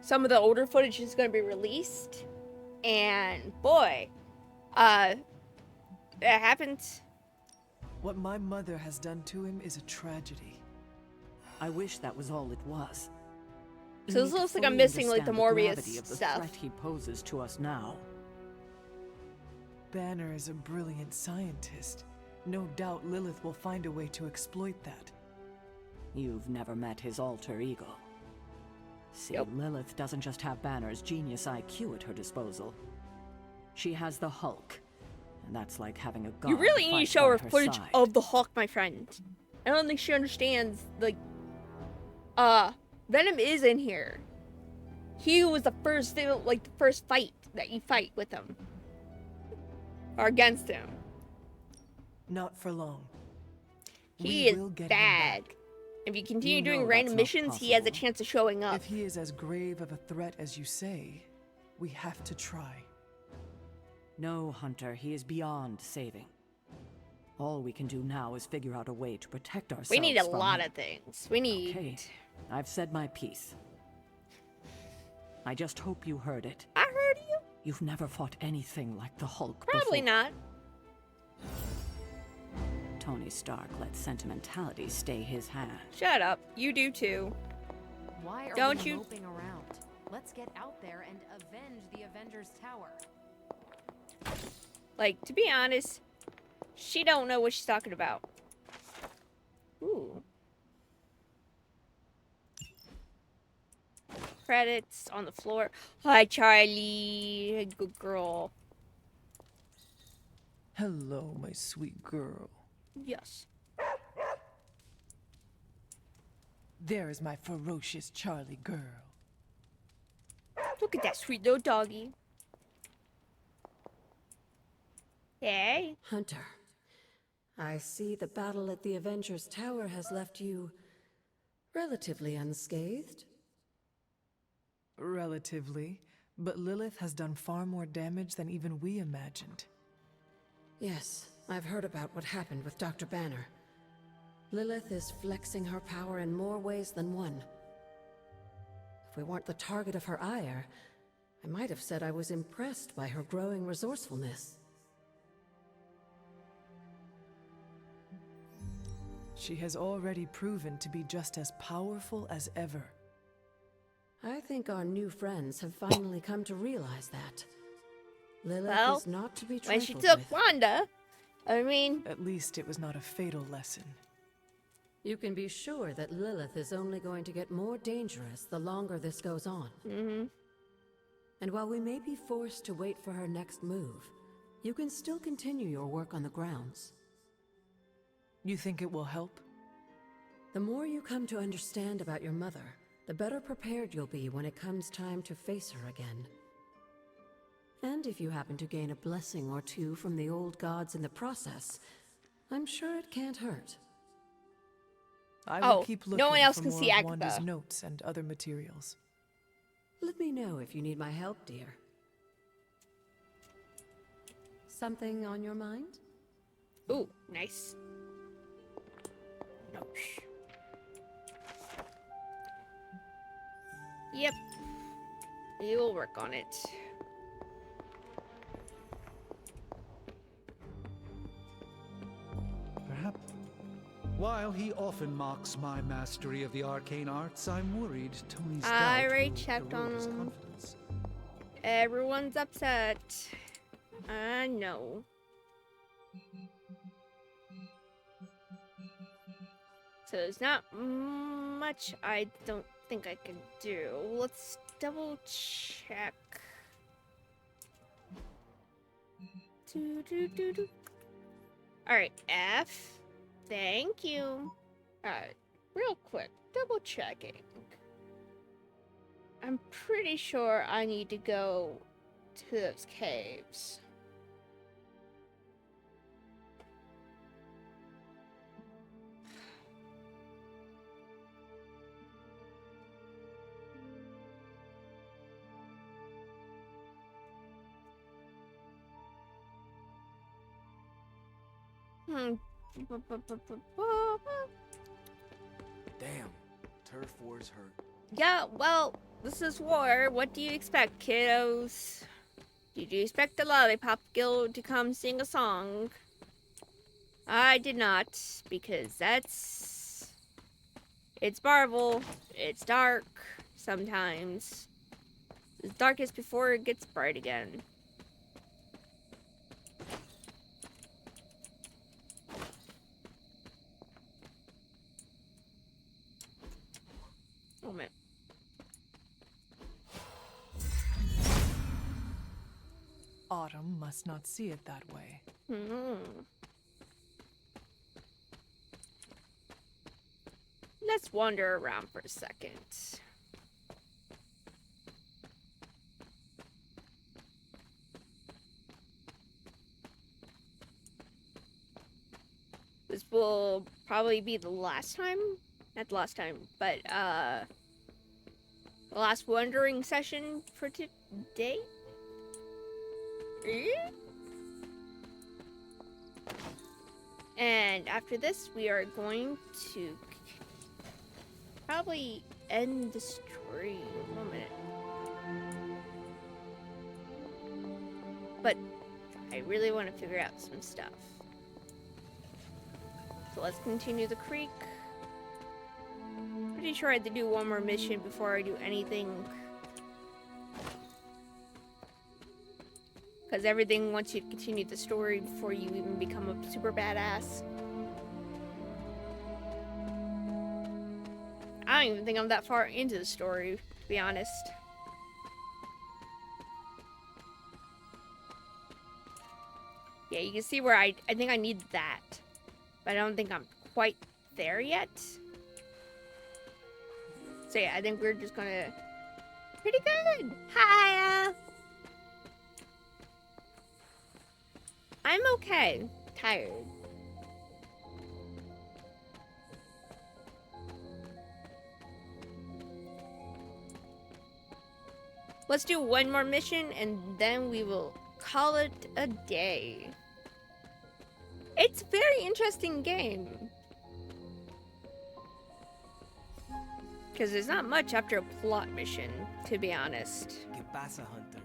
some of the older footage is going to be released, and boy, it happens. What my mother has done to him is a tragedy. I wish that was all it was. So this We need to looks like I'm fully missing, like, understand the Morbius gravity of the stuff. threat he poses to us now. Banner is a brilliant scientist. No doubt Lilith will find a way to exploit that. You've never met his alter ego. See, Yep. Lilith doesn't just have Banner's genius IQ at her disposal. She has the Hulk, and that's like having a god You really need fight to show her by footage side. of the Hulk, my friend. I don't think she understands, Venom is in here. He was the first fight that you fight with him. Or against him. Not for long. He We is will get him bad. back. If you continue You doing know random that's not missions, he has a possible. chance of showing up. If he is as grave of a threat as you say, we have to try. No, Hunter, he is beyond saving. All we can do now is figure out a way to protect ourselves. We need a from lot him. of things. We need... Okay, I've said my piece. I just hope you heard it. I heard you. You've never fought anything like the Hulk Probably before. not. Tony Stark let sentimentality stay his hand. Shut up. You do too. Why are Don't we you... moping around? Let's get out there and avenge the Avengers Tower. Like, to be honest, she don't know what she's talking about. Ooh. Credits on the floor. Hi, Charlie. Good girl. Hello, my sweet girl. Yes. There is my ferocious Charlie girl. Look at that sweet little doggy. Hey. Hunter, I see the battle at the Avengers Tower has left you relatively unscathed. Relatively, but Lilith has done far more damage than even we imagined. Yes, I've heard about what happened with Dr. Banner. Lilith is flexing her power in more ways than one. If we weren't the target of her ire, I might have said I was impressed by her growing resourcefulness. She has already proven to be just as powerful as ever. I think our new friends have finally come to realize that. Lilith Well, is not to be when she trifled took with. Wanda, I mean... At least it was not a fatal lesson. You can be sure that Lilith is only going to get more dangerous the longer this goes on. Mm-hmm. And while we may be forced to wait for her next move, you can still continue your work on the grounds. You think it will help? The more you come to understand about your mother, the better prepared you'll be when it comes time to face her again. And if you happen to gain a blessing or two from the old gods in the process, I'm sure it can't hurt. I will keep looking no one else for can more see of Agatha. Wanda's notes and other materials. Let me know if you need my help, dear. Something on your mind? Ooh, nice. Yep. We will work on it. Perhaps. While he often mocks my mastery of the arcane arts, I'm worried Tony's doubt I already will checked erode on his him. confidence. Everyone's upset. I know. So there's not much I don't think I can do. Let's double check. Alright, F. Thank you. Alright, real quick, double checking. I'm pretty sure I need to go to those caves. Damn, turf war's hurt. Yeah, well, this is war. What do you expect, kiddos? Did you expect the Lollipop Guild to come sing a song? I did not, because that's... It's Marvel. It's dark, sometimes. It's darkest before it gets bright again. Oh, man. Autumn must not see it that way. Let's wander around for a second. This will probably be the last time Not the last time, but the last wandering session for today. And after this, we are going to probably end the stream. 1 minute. But I really want to figure out some stuff. So let's continue the creek. Pretty sure I had to do one more mission before I do anything. Because everything wants you to continue the story before you even become a super badass. I don't even think I'm that far into the story, to be honest. Yeah, you can see where I think I need that. But I don't think I'm quite there yet. So yeah, I think we're just gonna... Pretty good! Hiya! I'm okay. Tired. Let's do one more mission and then we will call it a day. It's a very interesting game. Because there's not much after a plot mission, to be honest. ¿Qué pasa, Hunter?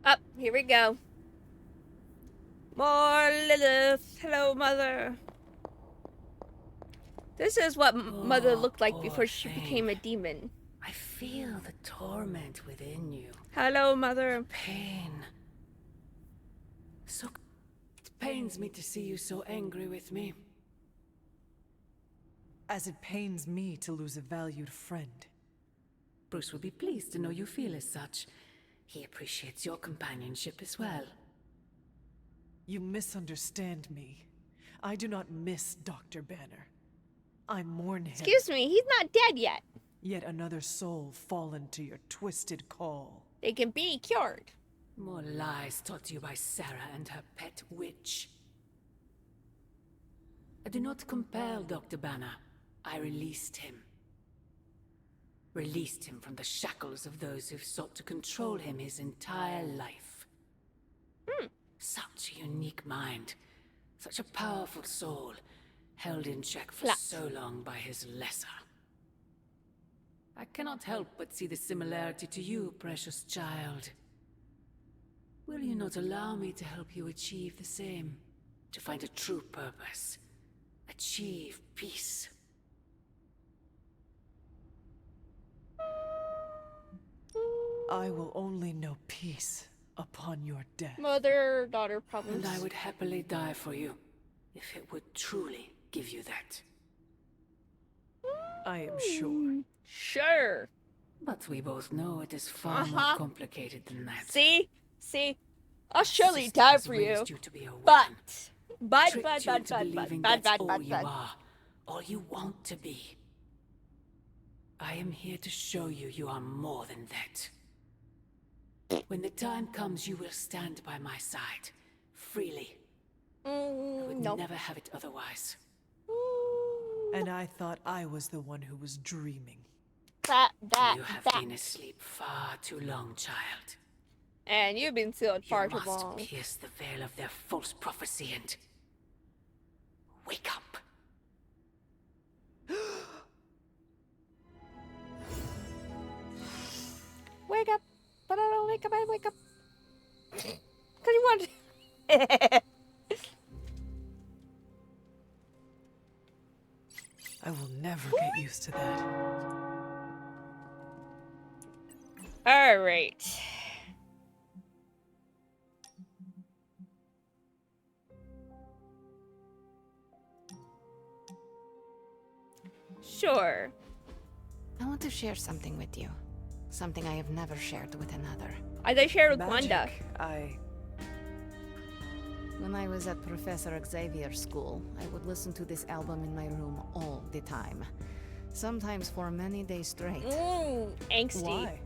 Up, here we go. More Lilith. Hello, Mother. This is what Mother looked like before she became a demon. I feel the torment within you. Hello, Mother. Pain. So it pains me to see you so angry with me. As it pains me to lose a valued friend. Bruce will be pleased to know you feel as such. He appreciates your companionship as well. You misunderstand me. I do not miss Dr. Banner. I mourn him. Excuse me, he's not dead yet. Yet another soul fallen to your twisted call. They can be cured. More lies taught you by Sarah and her pet witch. I do not compel Dr. Banner. I released him. Released him from the shackles of those who've sought to control him his entire life. Such a unique mind. Such a powerful soul. Held in check for so long by his lesser. I cannot help but see the similarity to you, precious child. Will you not allow me to help you achieve the same? To find a true purpose. Achieve peace. I will only know peace upon your death. Mother-daughter problems. And I would happily die for you, if it would truly give you that. I am sure. Sure. But we both know it is far more complicated than that. See? See? I'll surely die for you. But all you want to be. I am here to show you you are more than that. When the time comes, you will stand by my side, freely. I would never have it otherwise. And I thought I was the one who was dreaming. You have been asleep far too long, child. And you've been sealed far too You long. must pierce the veil of their false prophecy and wake up. Wake up. But I don't wake up, I wake up. Cause you want I will never get used to that. Alright. Sure. I want to share something with you. Something I have never shared with another. I shared with Wanda. When I was at Professor Xavier's school, I would listen to this album in my room all the time. Sometimes for many days straight. Angsty. Why?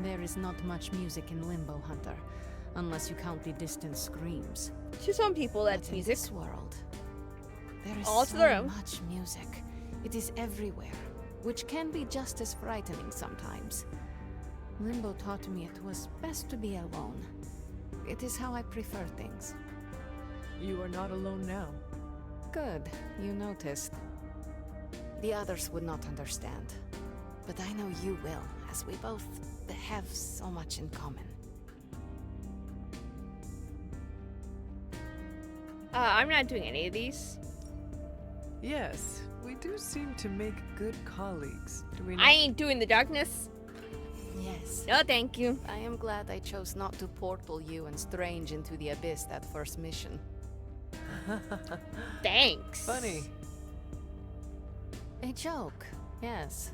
There is not much music in Limbo, Hunter, unless you count the distant screams. To some people, that's But in music. this world, there is All to so their own. much music. It is everywhere, which can be just as frightening sometimes. Limbo taught me it was best to be alone. It is how I prefer things. You are not alone now. Good, you noticed. The others would not understand. But I know you will, as we both have so much in common. I'm not doing any of these. Yes, we do seem to make good colleagues, do we not? I ain't doing the darkness. Yes. No, thank you. I am glad I chose not to portal you and Strange into the abyss that first mission. Thanks. Funny. A joke, yes.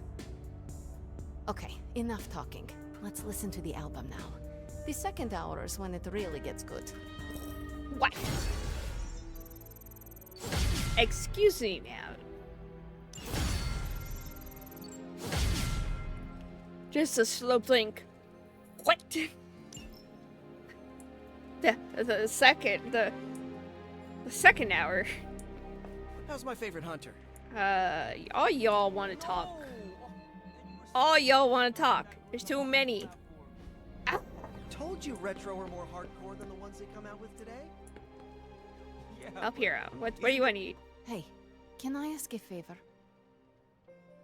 Okay, enough talking. Let's listen to the album now. The second hour is when it really gets good. What? Excuse me, man. Just a slow blink. What? The second hour. How's my favorite hunter? All y'all want to talk. All y'all want to talk. There's too many. Ow. Told you retro are more hardcore than the ones they come out with today. Yeah. Up here. What do you want to eat? Hey, can I ask a favor?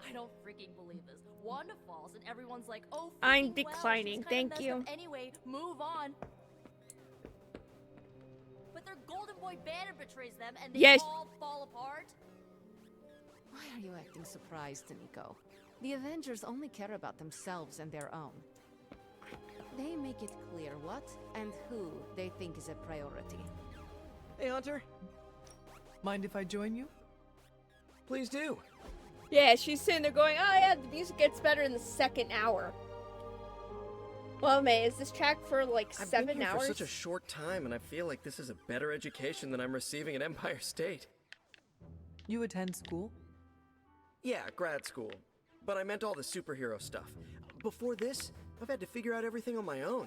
I don't freaking believe this. Wanda falls and everyone's like, oh, I'm freaking declining. well, she's kinda Thank you. messed up anyway, move on. But their golden boy banner betrays them and they Yes. all fall apart. Why are you acting surprised, Nico? The Avengers only care about themselves and their own. They make it clear what and who they think is a priority. Hey, Hunter. Mind if I join you? Please do. Yeah, she's sitting there going, oh yeah, the music gets better in the second hour. Well, May, is this track for like I've 7 been here hours? for such a short time, and I feel like this is a better education than I'm receiving at Empire State. You attend school? Yeah, grad school. But I meant all the superhero stuff. Before this, I've had to figure out everything on my own.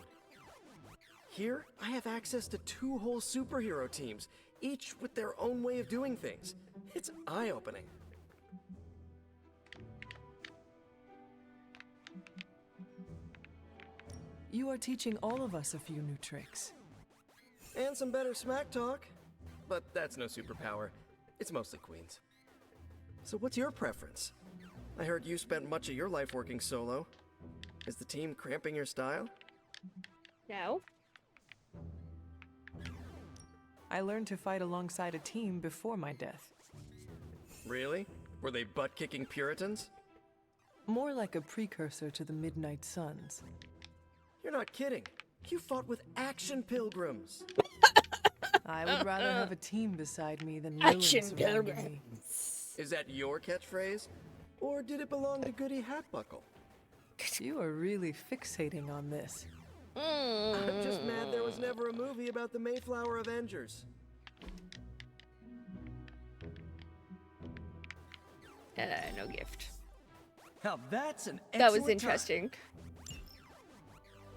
Here, I have access to 2 whole superhero teams, each with their own way of doing things. It's eye-opening. You are teaching all of us a few new tricks. And some better smack talk. But that's no superpower. It's mostly Queen's. So what's your preference? I heard you spent much of your life working solo. Is the team cramping your style? No. I learned to fight alongside a team before my death. Really? Were they butt-kicking Puritans? More like a precursor to the Midnight Suns. You're not kidding. You fought with action pilgrims. I would rather have a team beside me than Action villains surrounding me. pilgrims. Is that your catchphrase? Or did it belong to Goody Hatbuckle? You are really fixating on this. I'm just mad there was never a movie about the Mayflower Avengers. No gift. Now that's an That was excellent interesting.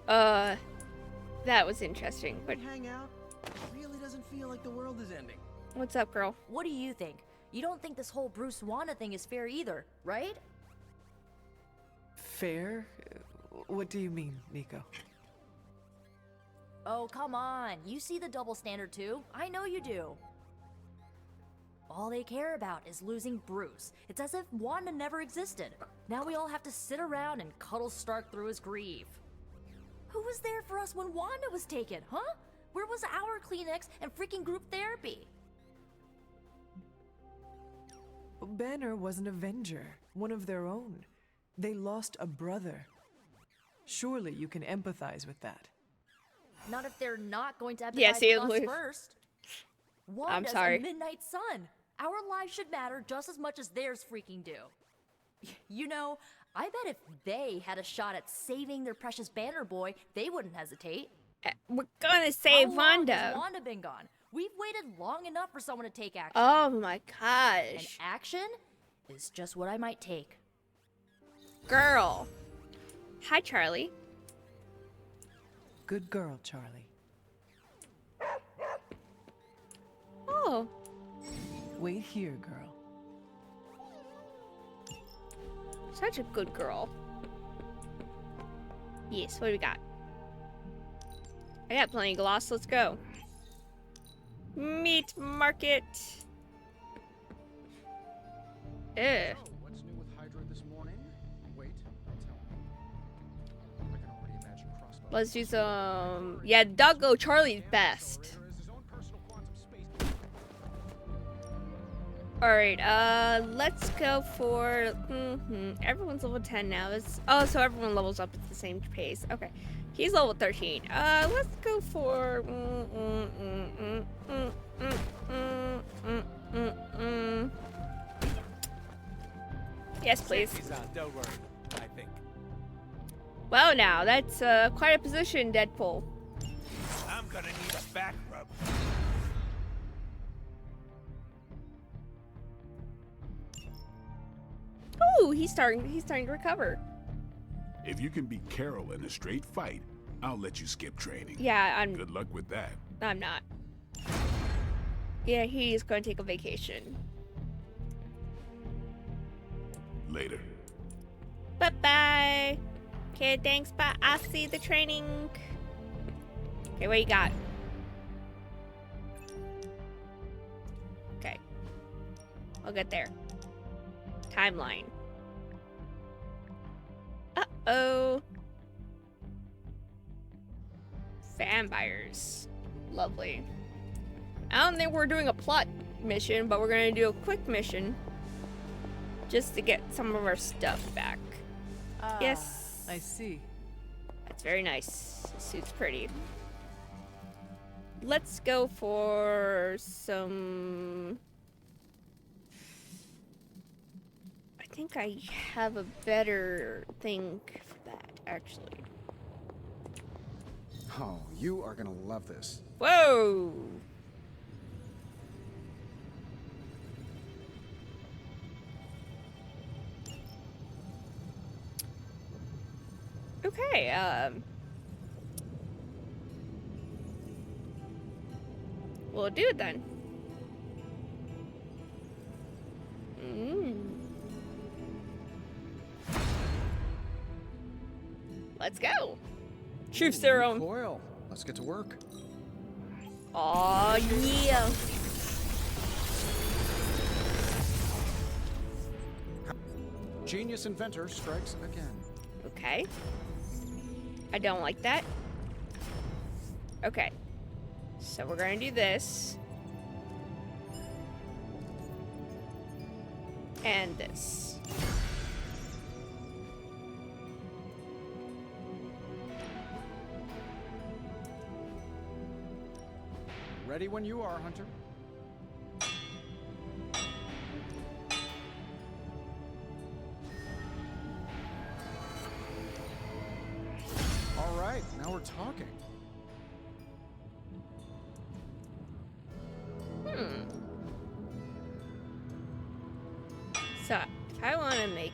That was interesting, but Hang out. It really doesn't feel like the world is ending. what's up, girl? What do you think? You don't think this whole Bruce Wanda thing is fair either, right? Fair? What do you mean, Nico? Oh, come on. You see the double standard too. I know you do. All they care about is losing Bruce. It's as if Wanda never existed. Now we all have to sit around and cuddle Stark through his grief. Who was there for us when Wanda was taken, huh? Where was our Kleenex and freaking group therapy? Banner was an Avenger, one of their own. They lost a brother. Surely you can empathize with that. Not if they're not going to empathize Yeah, see, with us Luke. first. Wanda's sorry. a Midnight Sun. Our lives should matter just as much as theirs freaking do. You know, I bet if they had a shot at saving their precious Banner Boy, they wouldn't hesitate. We're gonna save How long Wanda. has Wanda been gone? We've waited long enough for someone to take action. Oh my And gosh. action is just what I might take. Girl. Hi, Charlie. Good girl, Charlie. Oh. Wait here, girl. Such a good girl. Yes, what do we got? I got plenty of gloss. Let's go. Meat market. Ugh. What's new with Hydra this morning? Wait, I'll tell you. I can already imagine Crossbow. Let's do some. Yeah, Doggo Charlie's best. Alright, let's go for. Everyone's level 10 now. So everyone levels up at the same pace. Okay. He's level 13. Let's go for. Yes, please. Safety's on, don't worry, I think. Well, now, that's quite a position, Deadpool. I'm gonna need a back rub. Ooh, he's starting to recover. If you can beat Carol in a straight fight, I'll let you skip training. Yeah, Good luck with that. I'm not. Yeah, he's going to take a vacation. Later. Bye-bye. Okay, thanks, bye. I'll see the training. Okay, what you got? Okay. I'll get there. Timeline. Uh-oh. Vampires. Lovely. I don't think we're doing a plot mission, but we're gonna do a quick mission just to get some of our stuff back. Yes. I see. That's very nice. The suit's pretty. Let's go for some... I think I have a better thing for that, actually. Oh, you are gonna love this. Whoa! Okay, we'll do it then. Let's go. Truth serum. Coil. Let's get to work. Aw, yeah. Genius inventor strikes again. Okay. I don't like that. Okay. So we're gonna do this. And this. Ready when you are, Hunter. All right, now we're talking. So, if I want to make...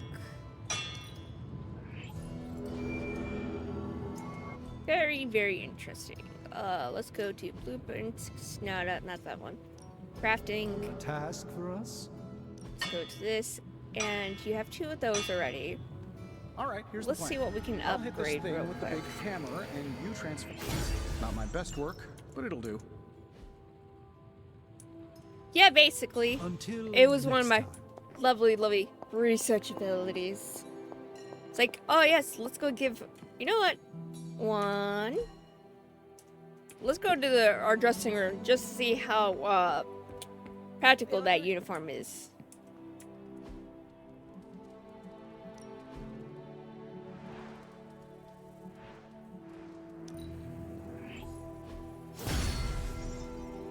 Very, very interesting. Let's go to blueprints. No, not that one. Crafting. Task for us? Let's go to this. And you have 2 of those already. All right, here's Let's the plan. see what we can I'll hit this upgrade thing real with the quick. big hammer, and you transfer. Not my best work, but it'll do. Yeah, basically. Until it was one of next my lovely, lovely research abilities. It's like, oh yes, let's go give... You know what? 1... Let's go to our dressing room just to see how practical that uniform is.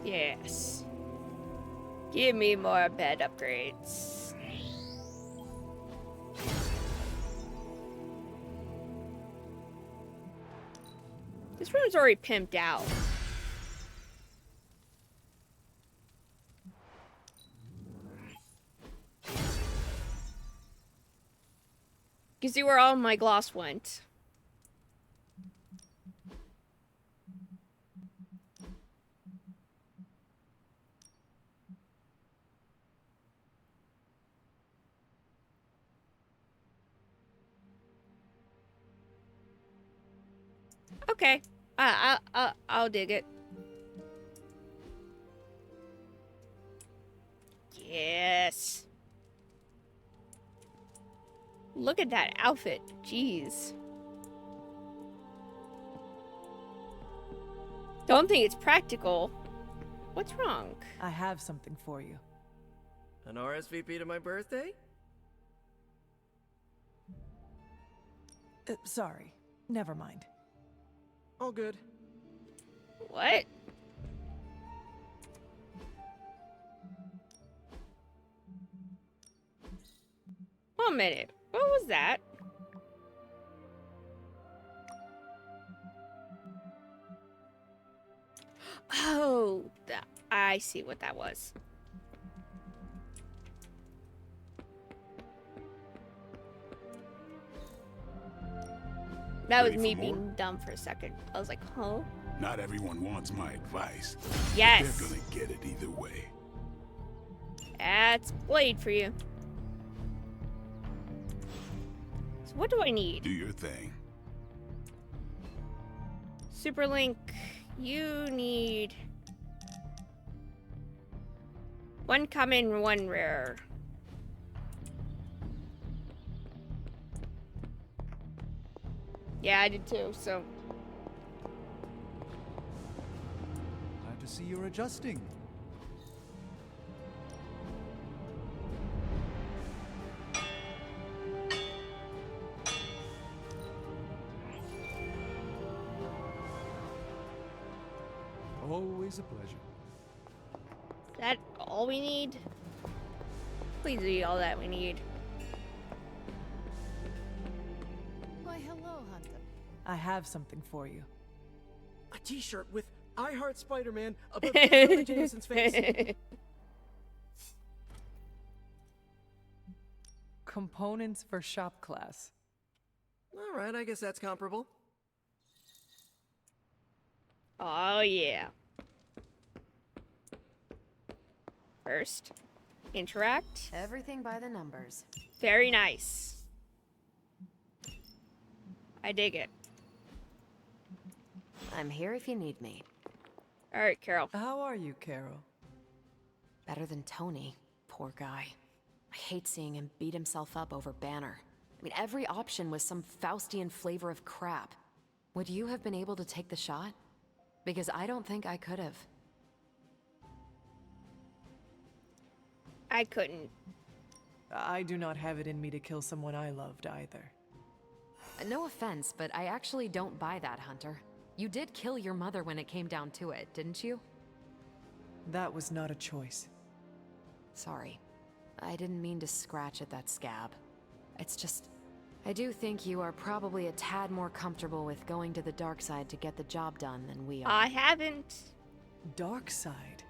Yes. Give me more bed upgrades. This room's already pimped out. You see where all my gloss went. Okay. I'll dig it. Yes. Look at that outfit. Jeez. Don't think it's practical. What's wrong? I have something for you. An RSVP to my birthday? Sorry. Never mind. All good. What? One minute. What was that? Oh, I see what that was. That was me being dumb for a second. I was like, huh? Not everyone wants my advice. Yes. They're gonna get it either way. That's Blade for you. So what do I need? Do your thing. Superlink, you need 1 common, 1 rare. Yeah, I did too, so. Glad to see you're adjusting. Always a pleasure. Is that all we need? Please be all that we need. Why, hello, Hunter. I have something for you. A t-shirt with I Heart Spider-Man above Billy Jameson's face. Components for shop class. All right, I guess that's comparable. Oh, yeah. First, interact. Everything by the numbers. Very nice. I dig it. I'm here if you need me. All right, Carol. How are you, Carol? Better than Tony. Poor guy. I hate seeing him beat himself up over Banner. I mean, every option was some Faustian flavor of crap. Would you have been able to take the shot? Because I don't think I could have. I couldn't. I do not have it in me to kill someone I loved either. No offense, but I actually don't buy that, Hunter. You did kill your mother when it came down to it, didn't you? That was not a choice. Sorry. I didn't mean to scratch at that scab. It's just, I do think you are probably a tad more comfortable with going to the dark side to get the job done than we are. I haven't. Dark side?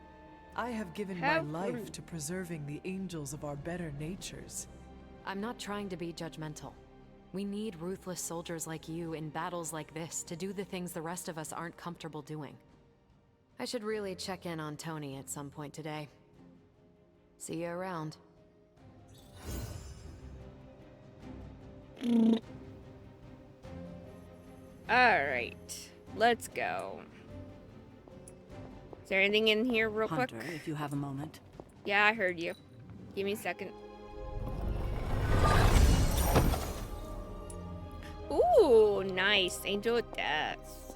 I have given my life to preserving the angels of our better natures. I'm not trying to be judgmental. We need ruthless soldiers like you in battles like this to do the things the rest of us aren't comfortable doing. I should really check in on Tony at some point today. See you around. Alright, let's go. Is there anything in here real Hunter, quick? if you have a moment. Yeah, I heard you. Give me a second. Ooh, nice. Angel of Death.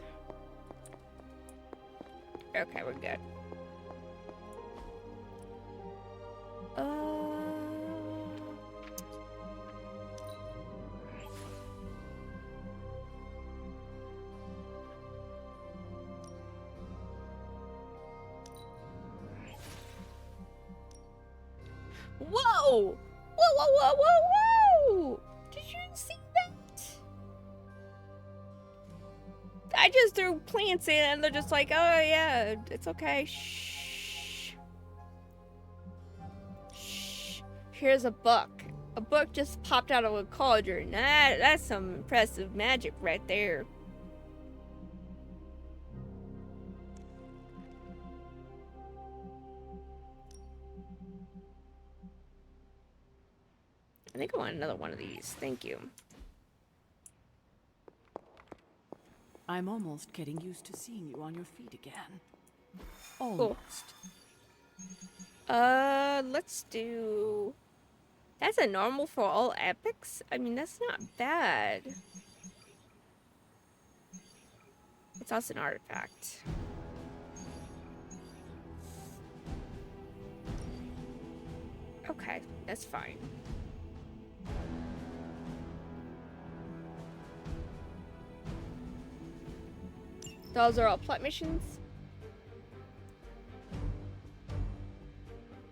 Okay, we're good. Whoa! Whoa, whoa, whoa, whoa, whoa! Did you see that? I just threw plants in and they're just like, oh yeah, it's okay. Shh. Shh. Here's a book. A book just popped out of a cauldron. That's some impressive magic right there. I think I want another one of these. Thank you. I'm almost getting used to seeing you on your feet again. Almost. Cool. Let's do... That's a normal for all epics? I mean, that's not bad. It's also an artifact. Okay, that's fine. Those are all plot missions?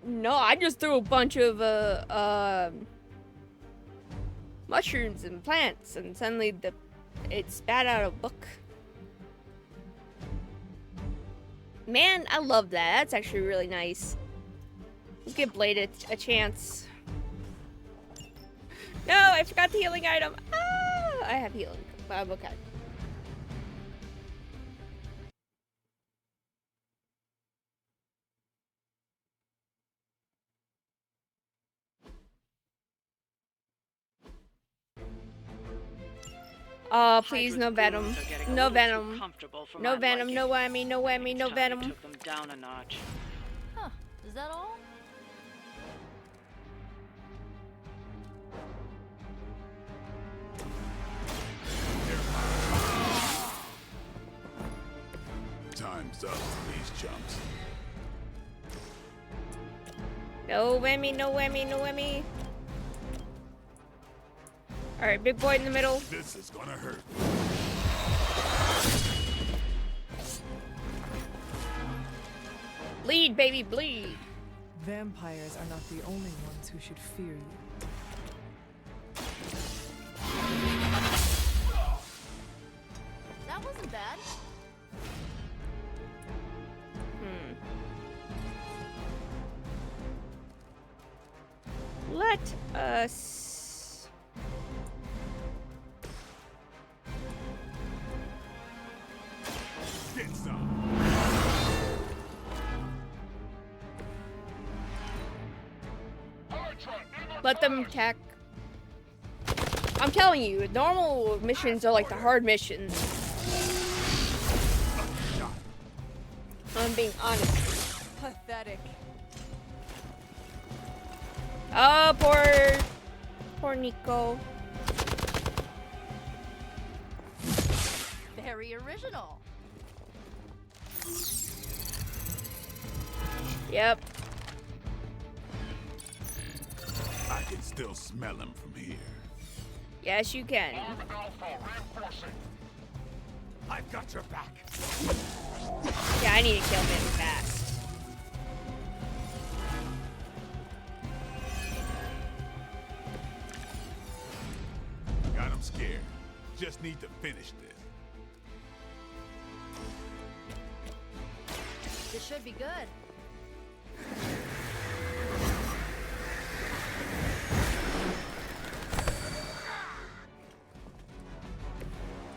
No, I just threw a bunch of mushrooms and plants, and suddenly it spat out a book. Man, I love that. That's actually really nice. Let's give Blade a chance. No, I forgot the healing item. Ah, I have healing, but I'm okay. Oh, please, no venom. No venom. No venom, no whammy, no whammy, no venom. Took them down a notch. Huh, is that all? Time's up for these chumps. No whammy, no whammy, no whammy. Alright, big boy in the middle. This is gonna hurt. Bleed, baby, bleed. Vampires are not the only ones who should fear you. That wasn't bad. Let us... Get some. Let them attack. I'm telling you, normal missions are like the hard missions. I'm being honest. Pathetic. Oh, poor Nico. Very original. Yep. I can still smell him from here. Yes, you can. I've got your back. Yeah, I need to kill him fast. Got him scared. Just need to finish this. This should be good.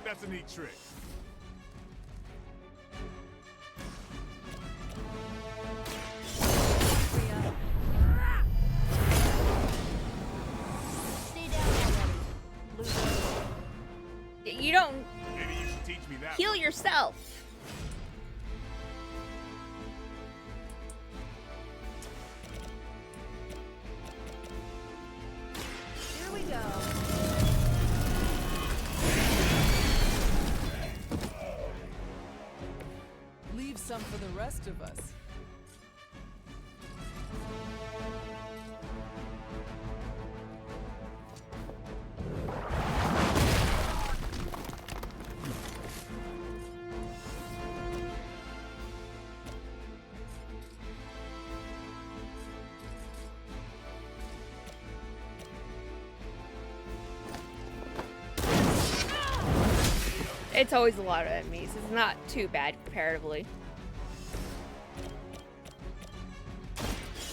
That's a neat trick. Stay down already, loser. You don't Maybe you should teach me that. heal yourself. Here we go. Leave some for the rest of us. It's always a lot of enemies. It's not too bad comparatively.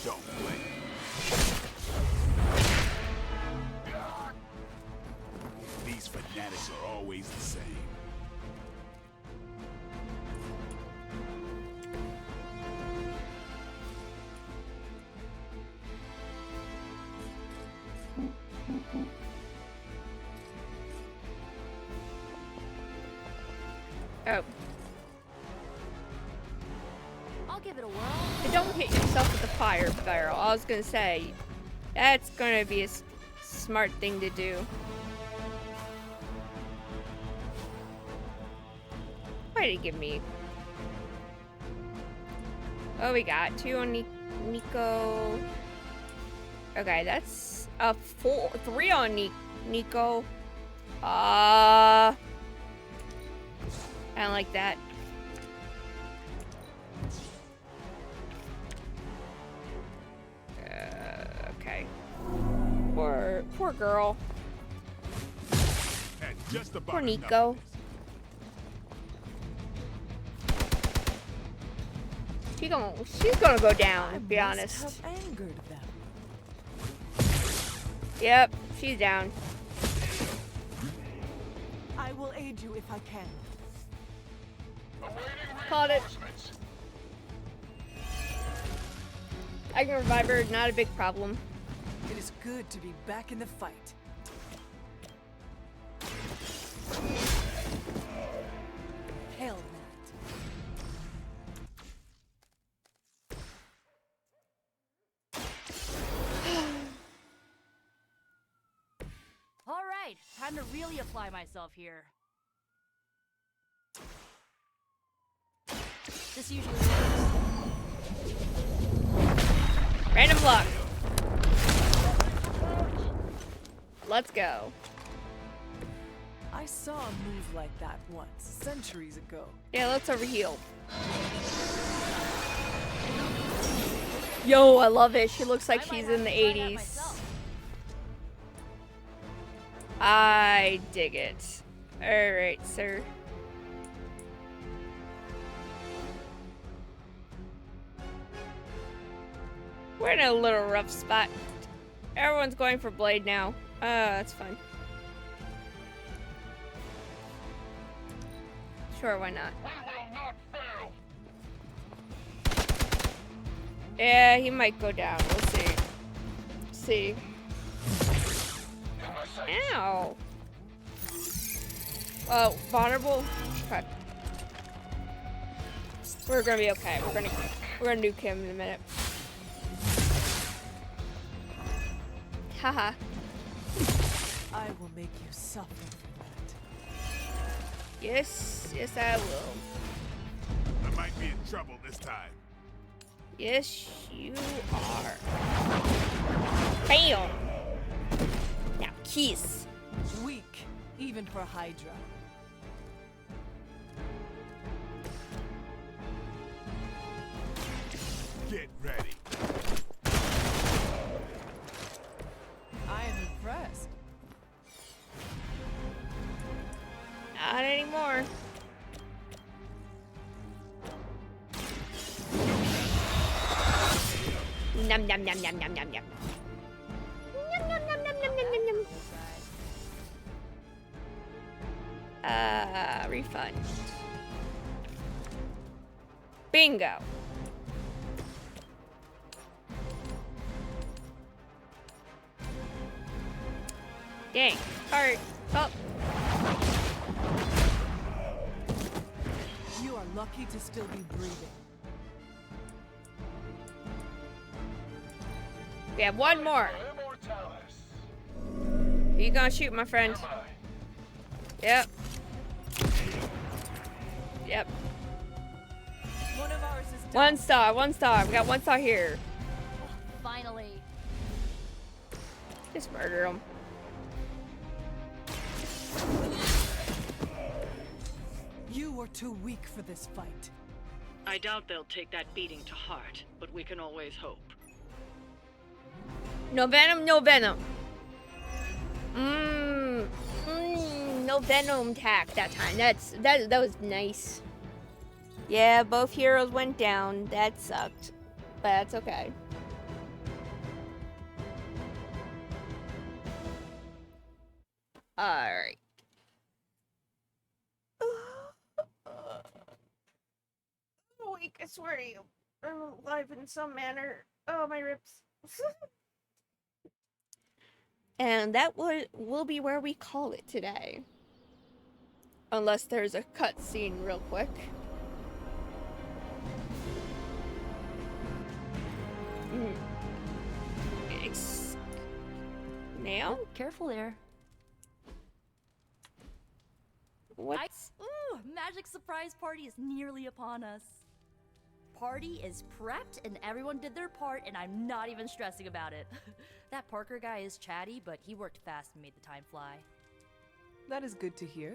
Don't blink. These fanatics are always the same. Oh. I'll give it a whirl. But don't hit yourself with the fire barrel. I was gonna say, that's gonna be a smart thing to do. Why did he give me? Oh, we got 2 on Nico. Okay, that's a 3 on Nico. I don't like that. Okay. Poor girl. Poor Nico. She's gonna go down, to be honest. Have angered them. Yep, she's down. I will aid you if I can. Caught it. I can revive her, not a big problem. It is good to be back in the fight. Hell that. All right, time to really apply myself here. This usually works. Random block. Let's go. I saw a move like that once, centuries ago. Yeah, let's overheal. Yo, I love it. She looks like she's in the 80s. I dig it. Alright, sir. We're in a little rough spot. Everyone's going for Blade now. That's fine. Sure, why not? Yeah, he might go down. We'll see. See. Ow. Oh, vulnerable? Okay. We're gonna be okay. We're gonna nuke him in a minute. Haha. I will make you suffer for that. Yes, yes I will. I might be in trouble this time. Yes, you are. Bam! Now kiss. Weak, even for Hydra. Get ready. I am impressed. Not anymore. Num num num num num num num. Num num num num num num num. Refund. Bingo. Dang. Heart. Oh. You are lucky to still be breathing. We have one more. Who you gonna shoot, my friend? Yep. Yep. One of ours is done. 1 star, 1 star. We got 1 star here. Finally. Just murder him. You were too weak for this fight. I doubt they'll take that beating to heart, but we can always hope. No venom, no venom. No venom tack that time. That was nice. Yeah, both heroes went down. That sucked. But that's okay. Alright. Weak, I swear to you. I'm alive in some manner. Oh, my ribs. And that will be where we call it today. Unless there's a cutscene real quick. Now? Careful there. What? Ooh, magic surprise party is nearly upon us. Party is prepped and everyone did their part and I'm not even stressing about it. That Parker guy is chatty, but he worked fast and made the time fly. That is good to hear.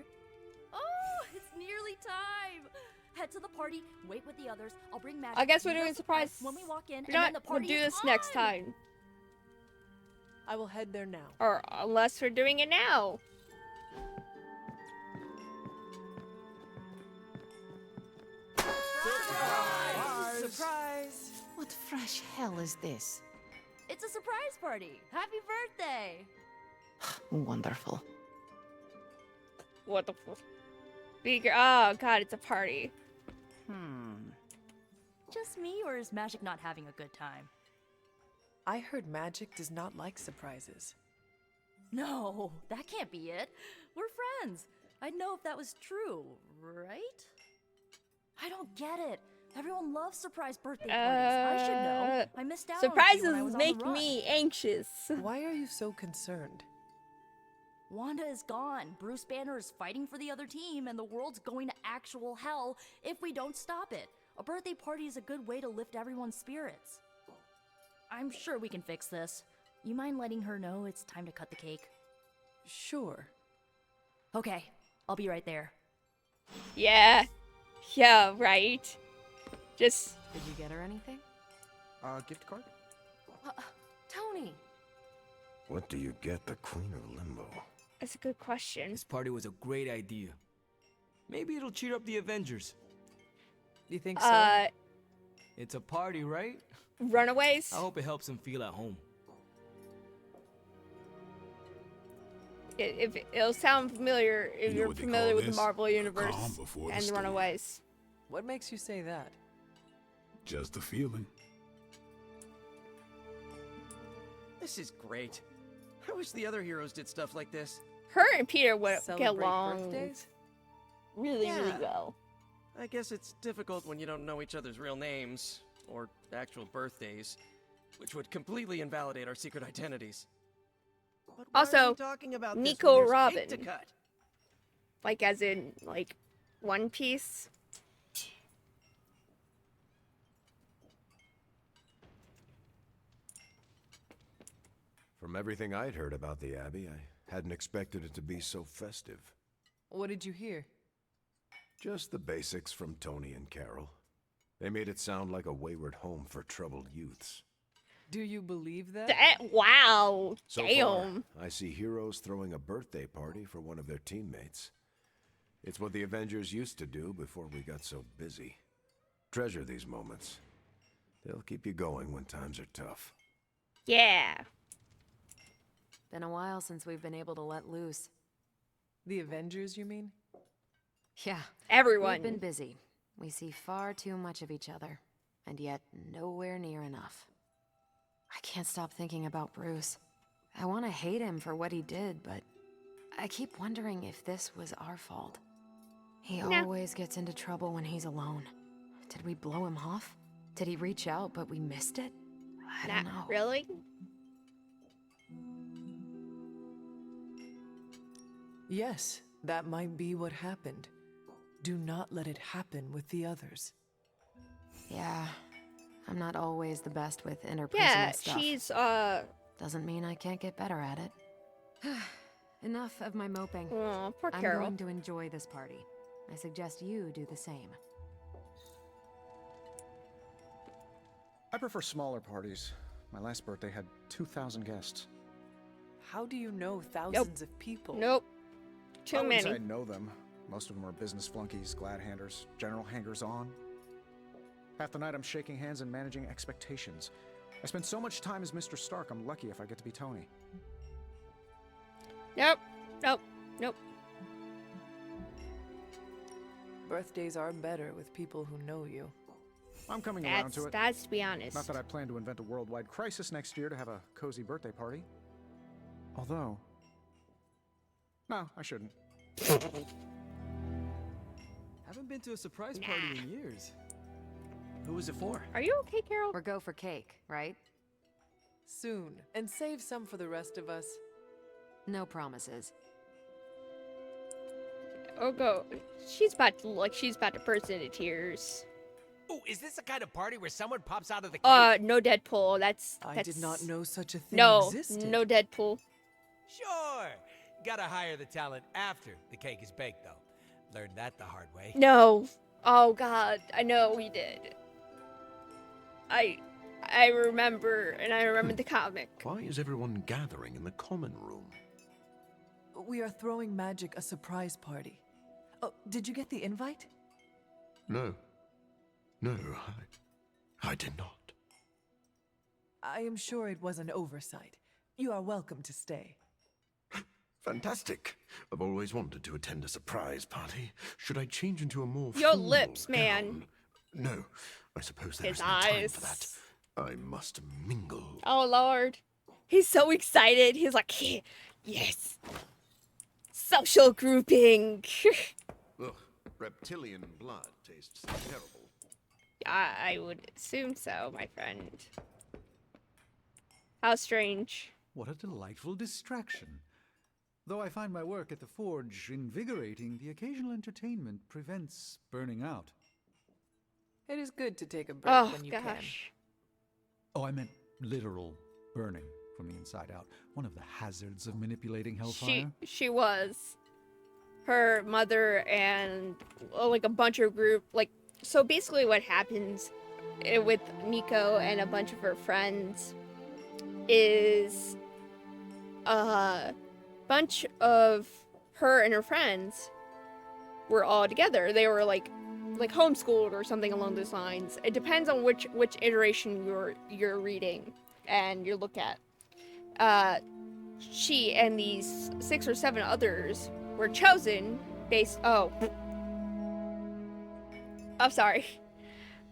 Oh, it's nearly time. Head to the party, wait with the others. I'll bring magic. I guess we're doing a surprise. When we walk in, You and know then the what? We'll party do is this next on. time. I will head there now. Or unless we're doing it now. Surprise! What fresh hell is this? It's a surprise party. Happy birthday. Wonderful. What the fuck? Oh god, it's a party. Just me, or is Magic not having a good time? I heard magic does not like surprises. No, that can't be it. We're friends. I'd know if that was true, right? I don't get it. Everyone loves surprise birthday parties. I should know. I missed out on a few when I was Surprises on the make run. me anxious. Why are you so concerned? Wanda is gone. Bruce Banner is fighting for the other team, and the world's going to actual hell if we don't stop it. A birthday party is a good way to lift everyone's spirits. I'm sure we can fix this. You mind letting her know it's time to cut the cake? Sure. Okay, I'll be right there. Yeah. Yeah, right. Just... Did you get her anything? Gift card? Tony! What do you get the Queen of Limbo? That's a good question. This party was a great idea. Maybe it'll cheer up the Avengers. You think so? It's a party, right? Runaways? I hope it helps them feel at home. It'll sound familiar if You know you're what they familiar call with the this? Marvel A Universe calm before the and the storm. Runaways. What makes you say that? Just a feeling. This is great. I wish the other heroes did stuff like this. Her and Peter would get Celebrate along birthdays? really Yeah. well. I guess it's difficult when you don't know each other's real names or actual birthdays, which would completely invalidate our secret identities. But why are Also, we talking about this Nico when there's Robin. cake to cut? Like as in, like, One Piece. From everything I'd heard about the Abbey, I hadn't expected it to be so festive. What did you hear? Just the basics from Tony and Carol. They made it sound like a wayward home for troubled youths. Do you believe that? Wow. So Damn. far, I see heroes throwing a birthday party for one of their teammates. It's what the Avengers used to do before we got so busy. Treasure these moments. They'll keep you going when times are tough. Yeah. Been a while since we've been able to let loose. The Avengers, you mean? Yeah. Everyone. We've been busy. We see far too much of each other, and yet nowhere near enough. I can't stop thinking about Bruce. I want to hate him for what he did, but I keep wondering if this was our fault. He always gets into trouble when he's alone. Did we blow him off? Did he reach out, but we missed it? I don't know. Really? Yes, that might be what happened. Do not let it happen with the others. Yeah, I'm not always the best with interpersonal Yeah, stuff. she's, Doesn't mean I can't get better at it. Enough of my moping. Oh, poor I'm Carol. going to enjoy this party. I suggest you do the same. I prefer smaller parties. My last birthday had 2,000 guests. How do you know thousands of people? Nope. Too I wouldn't many. say I know them. Most of them are business flunkies, glad-handers, general hangers-on. Half the night I'm shaking hands and managing expectations. I spend so much time as Mr. Stark, I'm lucky if I get to be Tony. Nope. Nope. Nope. Birthdays are better with people who know you. I'm coming around to it. That's to be honest. Not that I plan to invent a worldwide crisis next year to have a cozy birthday party. Although... No, I shouldn't. Haven't been to a surprise party in years. Who was it for? Are you okay, Carol? Or go for cake, right? Soon, and save some for the rest of us. No promises. Oh, go. She's about to look. She's about to burst into tears. Oh, is this the kind of party where someone pops out of the cake? No Deadpool. That's. I did not know such a thing no, existed. No Deadpool. Sure. Gotta hire the talent after the cake is baked, though. Learned that the hard way. No. Oh God, I know we did. I remember, and I remember the comic. Why is everyone gathering in the common room? We are throwing Magic a surprise party. Oh, did you get the invite? No. No, I did not. I am sure it was an oversight. You are welcome to stay. Fantastic. I've always wanted to attend a surprise party. Should I change into a more Your formal lips, man. gown? No, I suppose there His isn't time eyes. for that. I must mingle. Oh Lord, he's so excited. He's like, yes, social grouping. Ugh, reptilian blood tastes terrible. I would assume so, my friend. How strange. What a delightful distraction. Though I find my work at the forge invigorating, the occasional entertainment prevents burning out. It is good to take a break when you can. Oh, I meant literal burning from the inside out. One of the hazards of manipulating hellfire. She was. Her mother and like a bunch of group, like, so basically what happens with Miko and a bunch of her friends is a bunch of her and her friends were all together. They were like homeschooled or something along those lines. It depends on which iteration you're reading and you look at. She and these 6 or 7 others were chosen based. Oh, sorry.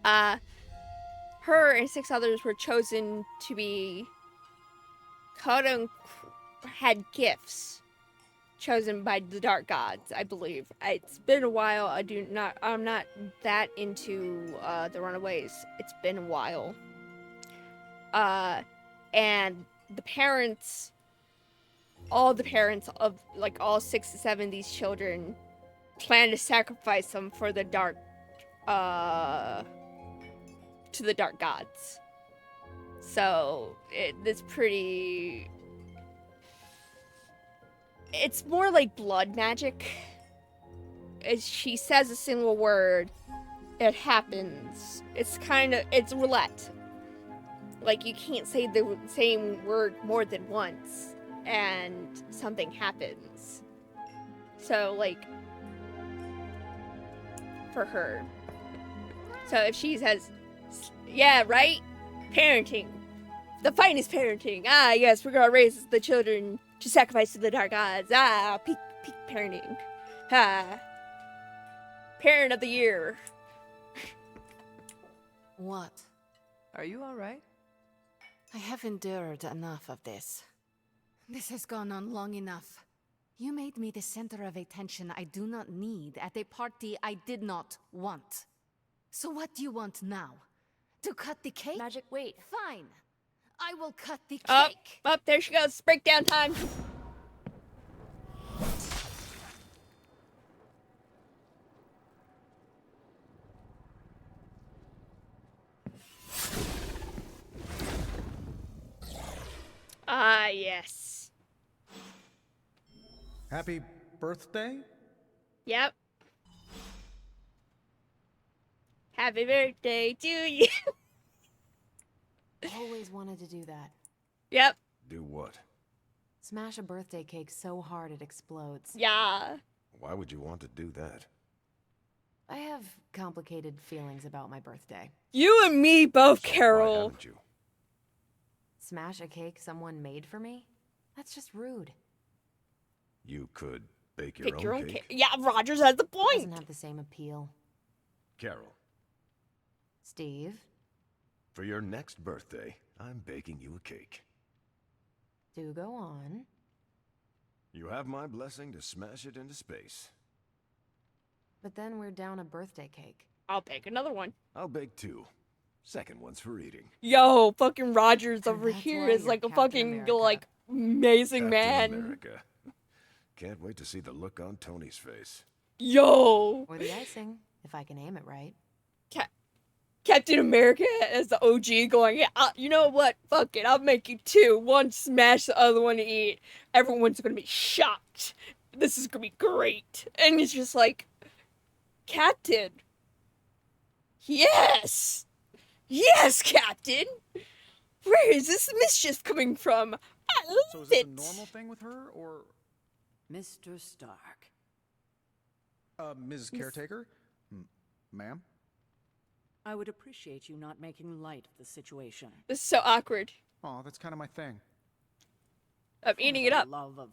Her and 6 others were chosen to be had gifts chosen by the dark gods, I believe. It's been a while. I'm not that into the Runaways. It's been a while. And the parents, all the parents of like all 6 to 7 of these children plan to sacrifice them for the dark to the dark gods. So it's pretty. It's more like blood magic. As she says a single word, it happens. It's roulette. Like, you can't say the same word more than once, and something happens. So, like, for her. So if she says, yeah, right? Parenting. The finest parenting. Ah, yes, we're gonna raise the children to sacrifice to the dark gods. Ah, peak parenting. Ah. Parent of the year. What? Are you alright? I have endured enough of this. This has gone on long enough. You made me the center of attention I do not need at a party I did not want. So what do you want now? To cut the cake? Magic, wait. Fine. I will cut the Up, cake. up, there she goes. Breakdown time. Ah, yes. Happy birthday? Yep. Happy birthday to you. Always wanted to do that. Yep. Do what? Smash a birthday cake so hard it explodes. Yeah. Why would you want to do that? I have complicated feelings about my birthday. You and me both, Why Carol. haven't you? Smash a cake someone made for me? That's just rude. You could bake Pick your own cake. Yeah, Rogers has the point. Doesn't have the same appeal. Carol, Steve? for your next birthday, I'm baking you a cake. Do go on. You have my blessing to smash it into space. But then we're down a birthday cake. I'll bake another one. I'll bake 2. Second one's for eating. Yo, fucking Rogers over That's here why is you're like a Captain fucking America. like amazing Captain man. America. Can't wait to see the look on Tony's face. Yo, Or the icing, if I can aim it right. Captain America as the OG going, yeah, you know what? Fuck it, I'll make you 2. One smash, the other one to eat. Everyone's gonna be shocked. This is gonna be great. And it's just like, Captain. Yes! Yes, Captain! Where is this mischief coming from? I love So is this it! a normal thing with her, or... Mr. Stark. Ms. Caretaker? Ma'am? I would appreciate you not making light of the situation. This is so awkward. Oh, that's kind of my thing. I'm eating it up. Love of...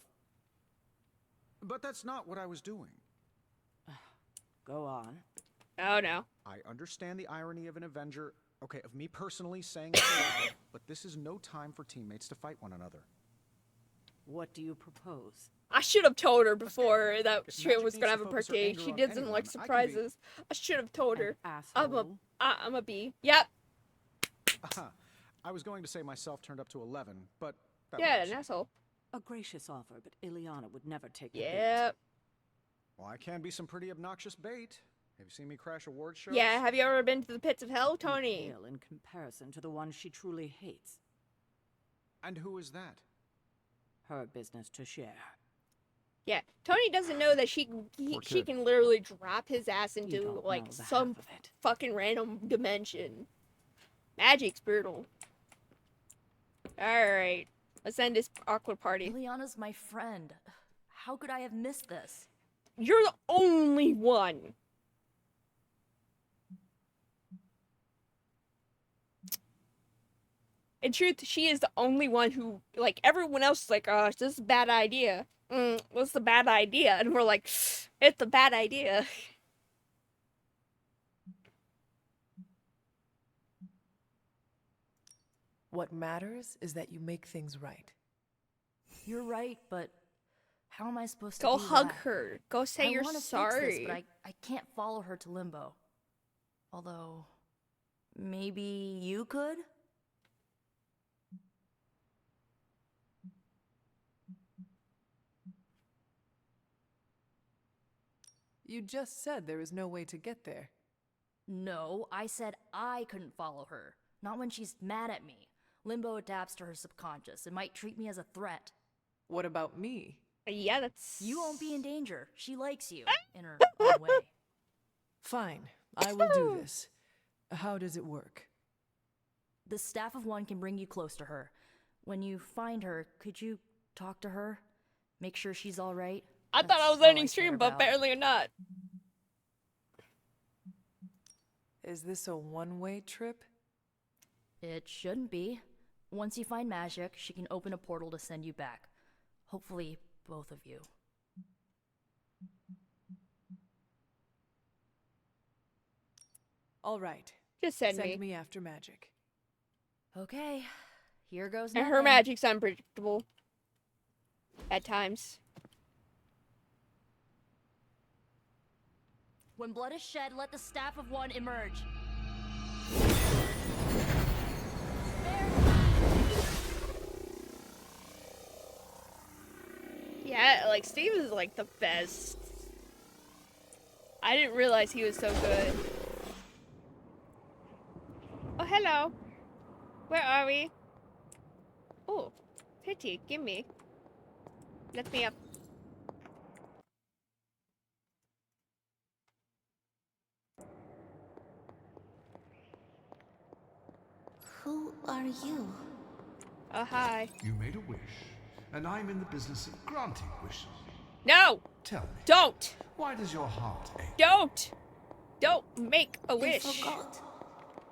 But that's not what I was doing. Go on. Oh no. I understand the irony of an Avenger, okay, of me personally saying it aloud, but this is no time for teammates to fight one another. What do you propose? I should have told her before that If she Magic was needs gonna to have a focus her birthday. anger She on doesn't anyone, like I can be- surprises. I should have told her. Asshole. I'm a B. Yep. I was going to say myself turned up to 11, but that Yeah, works. an asshole. A gracious offer, but Ileana would never take the bait. Yep. Well, I can be some pretty obnoxious bait. Have you seen me crash award shows? Yeah, have you ever been to the pits of hell, You Tony? pale in comparison to the one she truly hates. And who is that? Her business to share. Yeah, Tony doesn't know that she kid. can literally drop his ass You into don't like know the some half of it. fucking random dimension. Magic's brutal. Alright, let's end this awkward party. Ileana's my friend. How could I have missed this? You're the only one. In truth, she is the only one who, like, everyone else is like, this is a bad idea. What's the bad idea? And we're like, it's a bad idea. What matters is that you make things right. You're right, but how am I supposed to Go do hug that? her. Go say I you're wanna fix sorry. this, but I can't follow her to Limbo. Although, maybe you could? You just said there is no way to get there. No, I said I couldn't follow her. Not when she's mad at me. Limbo adapts to her subconscious. It might treat me as a threat. What about me? Yeah, that's... You won't be in danger. She likes you, in her own way. Fine, I will do this. How does it work? The Staff of One can bring you close to her. When you find her, could you talk to her? Make sure she's alright? I thought I was ending stream, but apparently not. Is this a one-way trip? It shouldn't be. Once you find magic, she can open a portal to send you back. Hopefully, both of you. All right. Just send me. me after magic. Okay, here goes And nothing. her magic's unpredictable. At times. When blood is shed, let the Staff of One emerge. Yeah, like, Steve is, like, the best. I didn't realize he was so good. Oh, hello. Where are we? Oh, pity, gimme. Let me up. Who are you? Oh, hi. You made a wish, and I'm in the business of granting wishes. No! Tell me. Don't! Why does your heart ache? Don't! Don't make a I wish. forgot.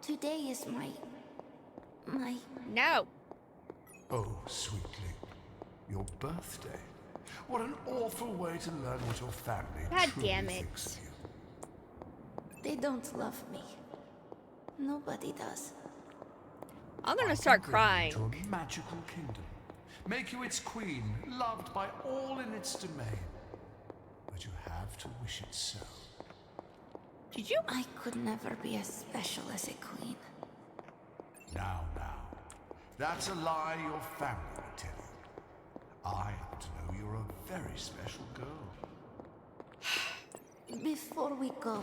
Today is my... No. Oh, sweetly. Your birthday. What an awful way to learn what your family God truly damn it. thinks of you. They don't love me. Nobody does. I'm gonna start crying. To a magical kingdom. Make you its queen, loved by all in its domain. But you have to wish it so. Did you? I could never be as special as a queen. Now. That's a lie your family would tell you. I happen to know you're a very special girl. Before we go,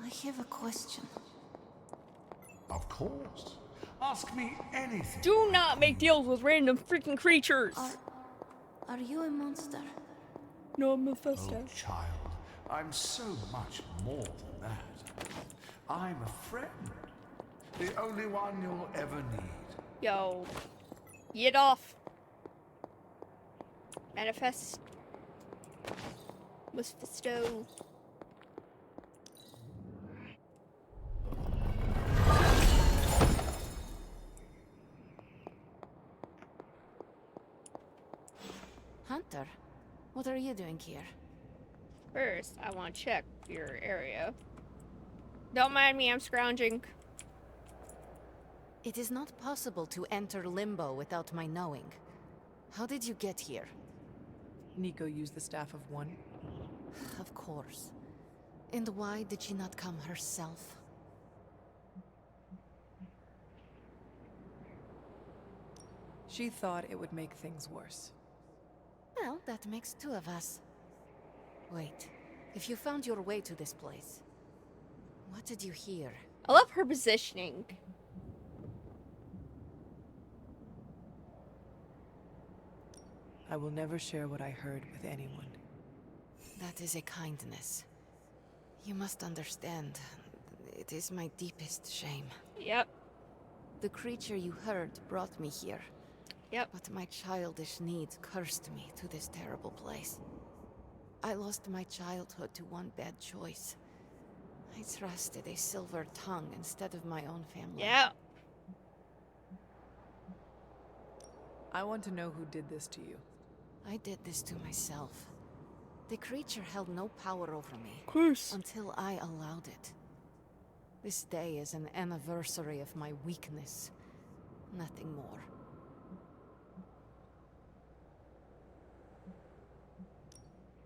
I have a question. Of course. Ask me anything. Do not make deals with random freaking creatures. Are you a monster? No, I'm Mephisto. Oh, child, I'm so much more than that. I'm a friend. The only one you'll ever need. Yo. Get off. Manifest. Mephisto. Hunter, what are you doing here? First, I want to check your area. Don't mind me, I'm scrounging. It is not possible to enter Limbo without my knowing. How did you get here? Nico used the Staff of One. Of course. And why did she not come herself? She thought it would make things worse. Well, that makes two of us. Wait, if you found your way to this place, what did you hear? I love her positioning. I will never share what I heard with anyone. That is a kindness. You must understand, it is my deepest shame. Yep. The creature you heard brought me here. Yep. But my childish needs cursed me to this terrible place. I lost my childhood to one bad choice. I trusted a silver tongue instead of my own family. Yeah. I want to know who did this to you. I did this to myself. The creature held no power over me. Of course. Until I allowed it. This day is an anniversary of my weakness. Nothing more.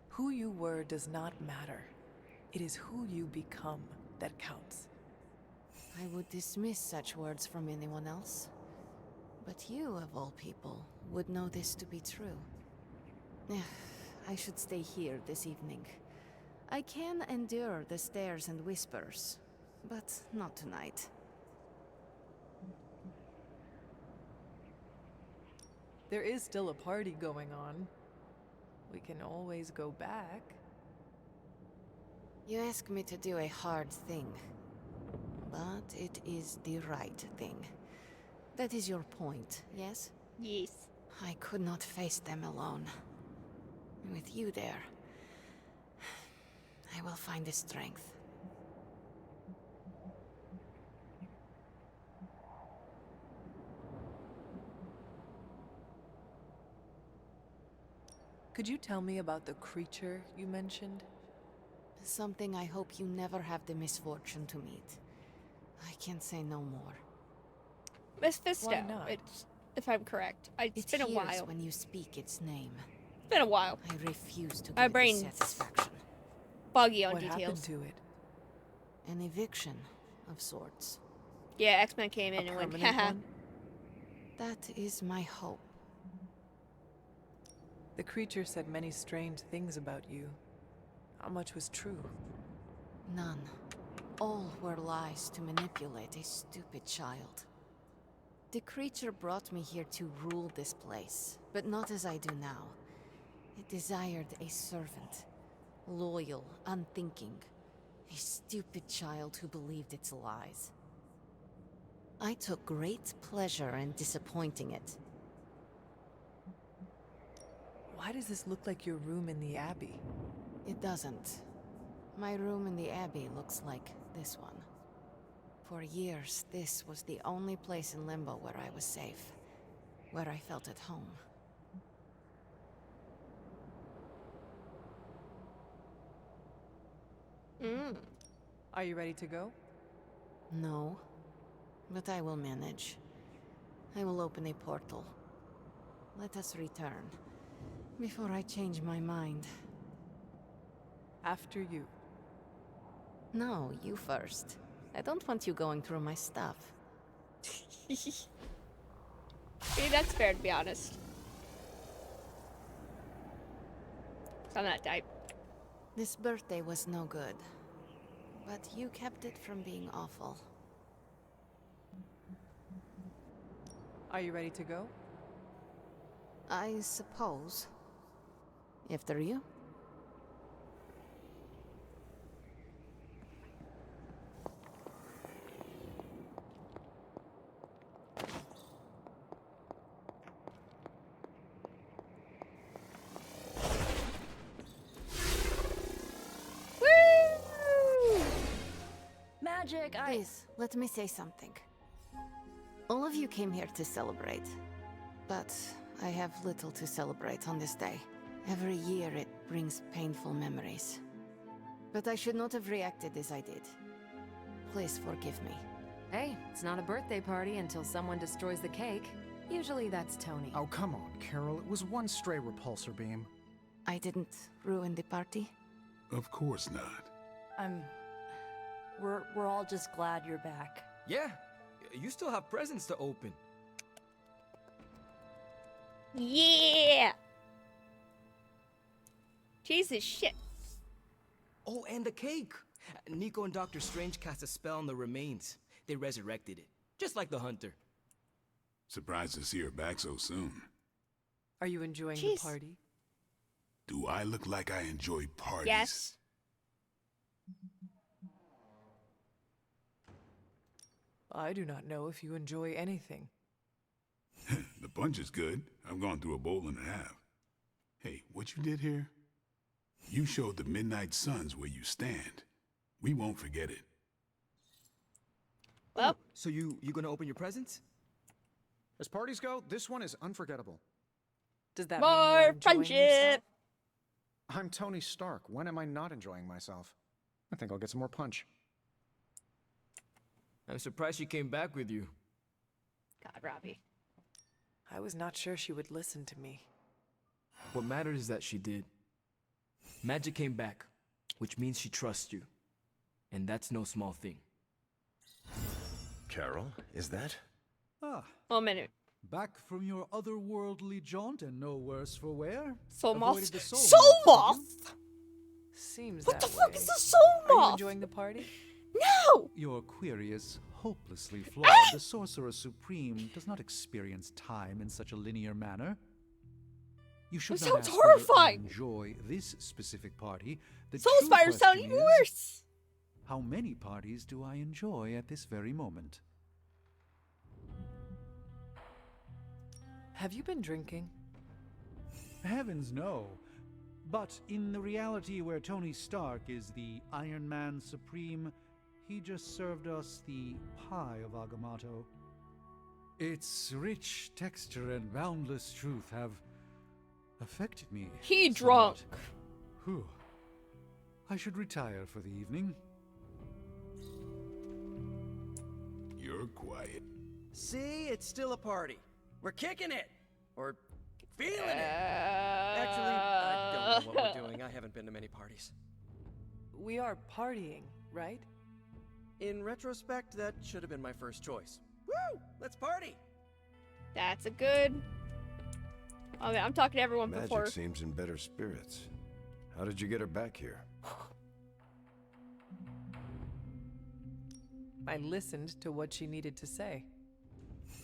Who you were does not matter. It is who you become that counts. I would dismiss such words from anyone else. But you, of all people, would know this to be true. I should stay here this evening. I can endure the stares and whispers, but not tonight. There is still a party going on. We can always go back. You ask me to do a hard thing, but it is the right thing. That is your point, yes? Yes. I could not face them alone. With you there, I will find the strength. Could you tell me about the creature you mentioned? Something I hope you never have the misfortune to meet. I can say no more. Mephisto. Why not? It's, if I'm correct. It's been a while. When you speak its name. It's been a while. I refuse to My give brain's it satisfaction. foggy on What details. happened to it? An eviction of sorts. Yeah, X-Men came in A and went, permanent haha. one? That is my hope. The creature said many strange things about you. How much was true? None. All were lies to manipulate a stupid child. The creature brought me here to rule this place, but not as I do now. It desired a servant. Loyal, unthinking. A stupid child who believed its lies. I took great pleasure in disappointing it. Why does this look like your room in the Abbey? It doesn't. My room in the Abbey looks like this one. For years, this was the only place in Limbo where I was safe. Where I felt at home. Are you ready to go? No. But I will manage. I will open a portal. Let us return. Before I change my mind. After you. No, you first. I don't want you going through my stuff. Maybe that's fair, to be honest. I'm that type. This birthday was no good. But you kept it from being awful. Are you ready to go? I suppose. After you? Magic, Please, let me say something. All of you came here to celebrate. But I have little to celebrate on this day. Every year it brings painful memories. But I should not have reacted as I did. Please forgive me. Hey, it's not a birthday party until someone destroys the cake. Usually that's Tony. Oh, come on, Carol. It was one stray repulsor beam. I didn't ruin the party? Of course not. We're all just glad you're back. Yeah, you still have presents to open. Yeah! Jesus shit. Oh, and the cake. Nico and Dr. Strange cast a spell on the remains. They resurrected it, just like the hunter. Surprised to see her back so soon. Are you enjoying the party? Do I look like I enjoy parties? Yes. I do not know if you enjoy anything. The punch is good. I've gone through a bowl and a half. Hey, what you did here? You showed the Midnight Suns where you stand. We won't forget it. Well, so you gonna open your presents? As parties go, this one is unforgettable. Does that more mean you're enjoying friendship? yourself? I'm Tony Stark. When am I not enjoying myself? I think I'll get some more punch. I'm surprised she came back with you. God, Robbie. I was not sure she would listen to me. What mattered is that she did. Magic came back, which means she trusts you. And that's no small thing. Carol, is that? Ah, 1 minute. back from your otherworldly jaunt and no worse for wear? Soul Avoided moth. the soul Soul moth, have you? moth! Seems What that the fuck way. is a soul Are you moth? enjoying the party? No! Your query is hopelessly flawed. The Sorcerer Supreme does not experience time in such a linear manner. You should That not sounds ask whether I horrifying. enjoy this specific party. The Soul true spiders sound question even is, worse. how many parties do I enjoy at this very moment? Have you been drinking? Heavens no. But in the reality where Tony Stark is the Iron Man Supreme, he just served us the pie of Agamotto. Its rich texture and boundless truth have affected me. He somewhat. drunk. Whew. I should retire for the evening. You're quiet. See, it's still a party. We're kicking it! Or feeling it! Actually, I don't know what we're doing. I haven't been to many parties. We are partying, right? In retrospect, that should have been my first choice. Woo! Let's party! That's a good... Okay, I'm talking to everyone Magic before. seems in better spirits. How did you get her back here? I listened to what she needed to say.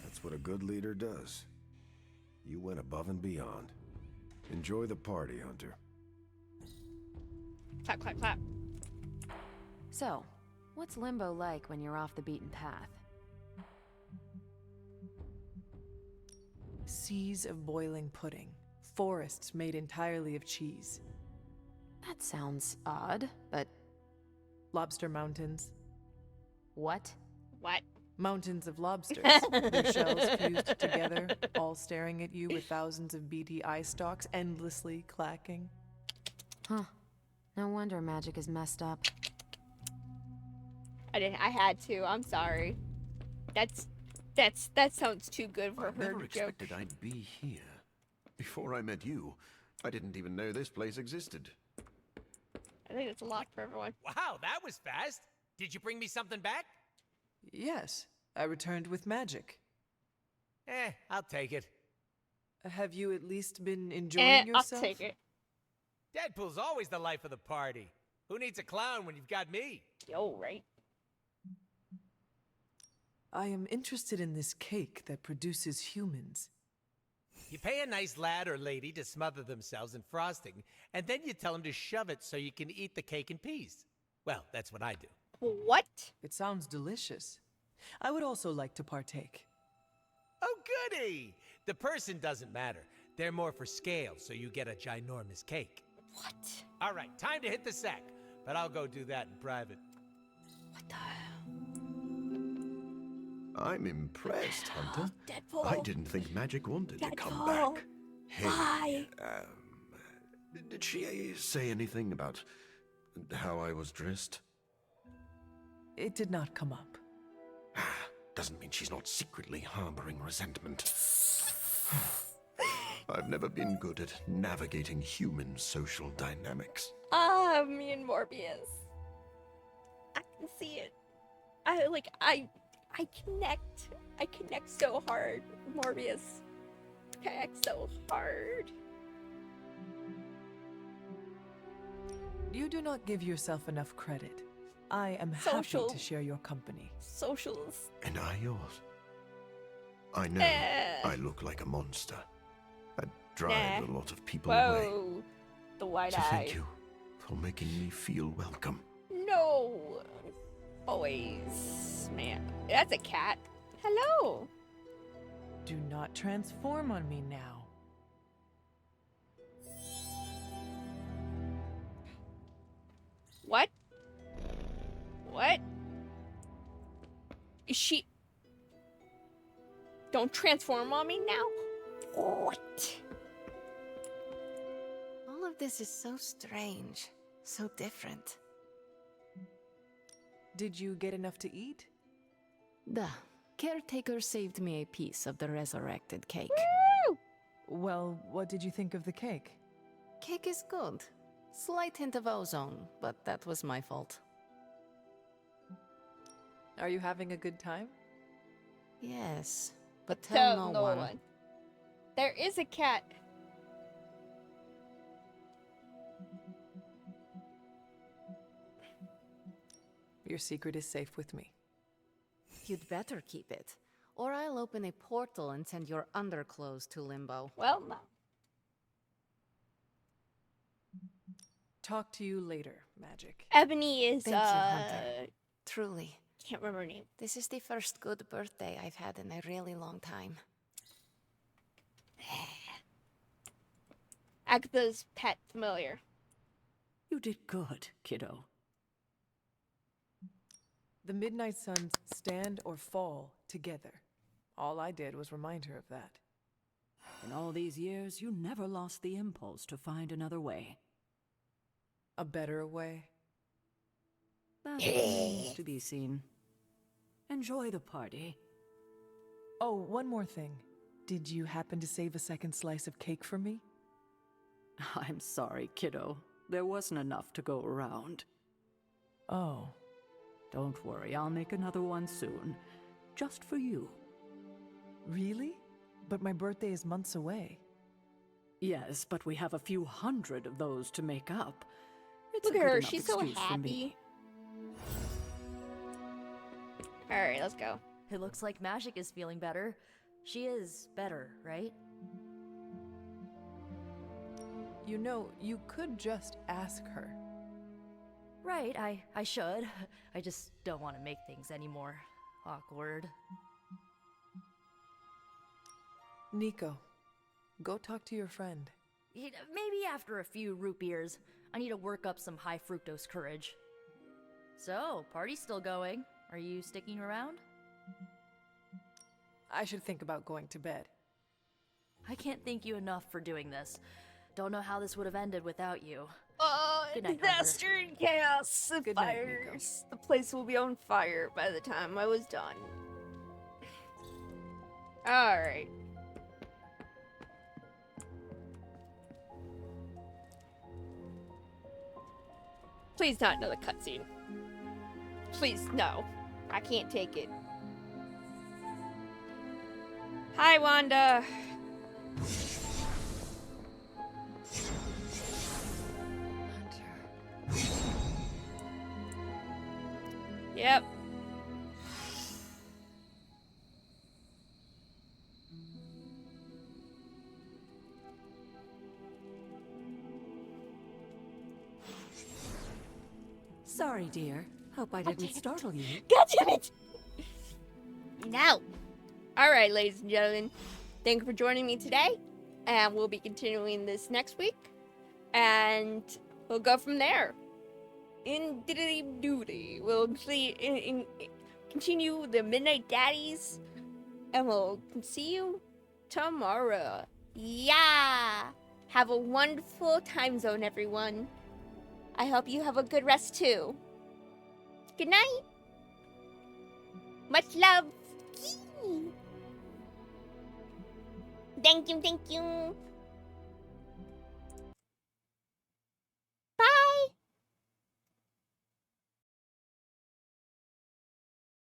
That's what a good leader does. You went above and beyond. Enjoy the party, Hunter. Clap, clap, clap. So, what's Limbo like when you're off the beaten path? Seas of boiling pudding. Forests made entirely of cheese. That sounds odd, but... Lobster mountains. What? What? Mountains of lobsters. Their shells fused together, all staring at you with thousands of beady eye stalks endlessly clacking. Huh. No wonder magic is messed up. I had to. I'm sorry. That sounds too good for I her never joke. expected I'd be here. Before I met you, I didn't even know this place existed. I think it's a lot for everyone. Wow, that was fast. Did you bring me something back? Yes, I returned with magic. I'll take it. Have you at least been enjoying yourself? I'll take it. Deadpool's always the life of the party. Who needs a clown when you've got me? Yo, right. I am interested in this cake that produces humans. You pay a nice lad or lady to smother themselves in frosting, and then you tell them to shove it so you can eat the cake in peace. Well, that's what I do. What? It sounds delicious. I would also like to partake. Oh, goody! The person doesn't matter. They're more for scale, so you get a ginormous cake. What? All right, time to hit the sack, but I'll go do that in private. What the? I'm impressed, Hunter. Deadpool. I didn't think magic wanted to come Deadpool. back. Hey, Why? did she say anything about how I was dressed? It did not come up. Doesn't mean she's not secretly harboring resentment. I've never been good at navigating human social dynamics. Me and Morbius. I can see it. I connect. I connect so hard. Morbius. Connect so hard. You do not give yourself enough credit. I am Social. happy to share your company. Socials. And I yours. I know I look like a monster. I drive a lot of people away. Whoa. The wide So eye. thank you for making me feel welcome. No. Always. Man. That's a cat. Hello. Do not transform on me now. What? What? Is she... Don't transform on me now? What? All of this is so strange, so different. Did you get enough to eat? The caretaker saved me a piece of the resurrected cake. Woo! Well, what did you think of the cake? Cake is good. Slight hint of ozone, but that was my fault. Are you having a good time? Yes, but tell no one. There is a cat. Your secret is safe with me. You'd better keep it, or I'll open a portal and send your underclothes to Limbo. Well, no. Talk to you later, Magic. Ebony is, Thank you, Hunter. Truly. Can't remember her name. This is the first good birthday I've had in a really long time. Agatha's pet familiar. You did good, kiddo. The Midnight Suns stand or fall together. All I did was remind her of that. In all these years, you never lost the impulse to find another way. A better way? That remains to be seen. Enjoy the party. Oh, one more thing. Did you happen to save a second slice of cake for me? I'm sorry, kiddo. There wasn't enough to go around. Oh. Don't worry, I'll make another one soon. Just for you. Really? But my birthday is months away. Yes, but we have a few hundred of those to make up. It's Look a at good her, enough she's so excuse for me. happy. Alright, let's go. It looks like Magic is feeling better. She is better, right? You know, you could just ask her. Right, I should. I just don't want to make things any more awkward. Nico, go talk to your friend. Maybe after a few root beers. I need to work up some high fructose courage. So, party's still going. Are you sticking around? I should think about going to bed. I can't thank you enough for doing this. Don't know how this would have ended without you. Good night, Disaster and chaos, the Good night, fires. The place will be on fire by the time I was done. Alright. Please not another cutscene. Please, no. I can't take it. Hi, Wanda. Yep. Sorry, dear. Hope I didn't startle you. God damn it! No. Alright, ladies and gentlemen. Thank you for joining me today. And we'll be continuing this next week. And we'll go from there. In diddly doody. We'll continue the Midnight Daddies. And we'll see you tomorrow. Yeah! Have a wonderful time zone, everyone. I hope you have a good rest too. Good night. Much love. Thank you, thank you.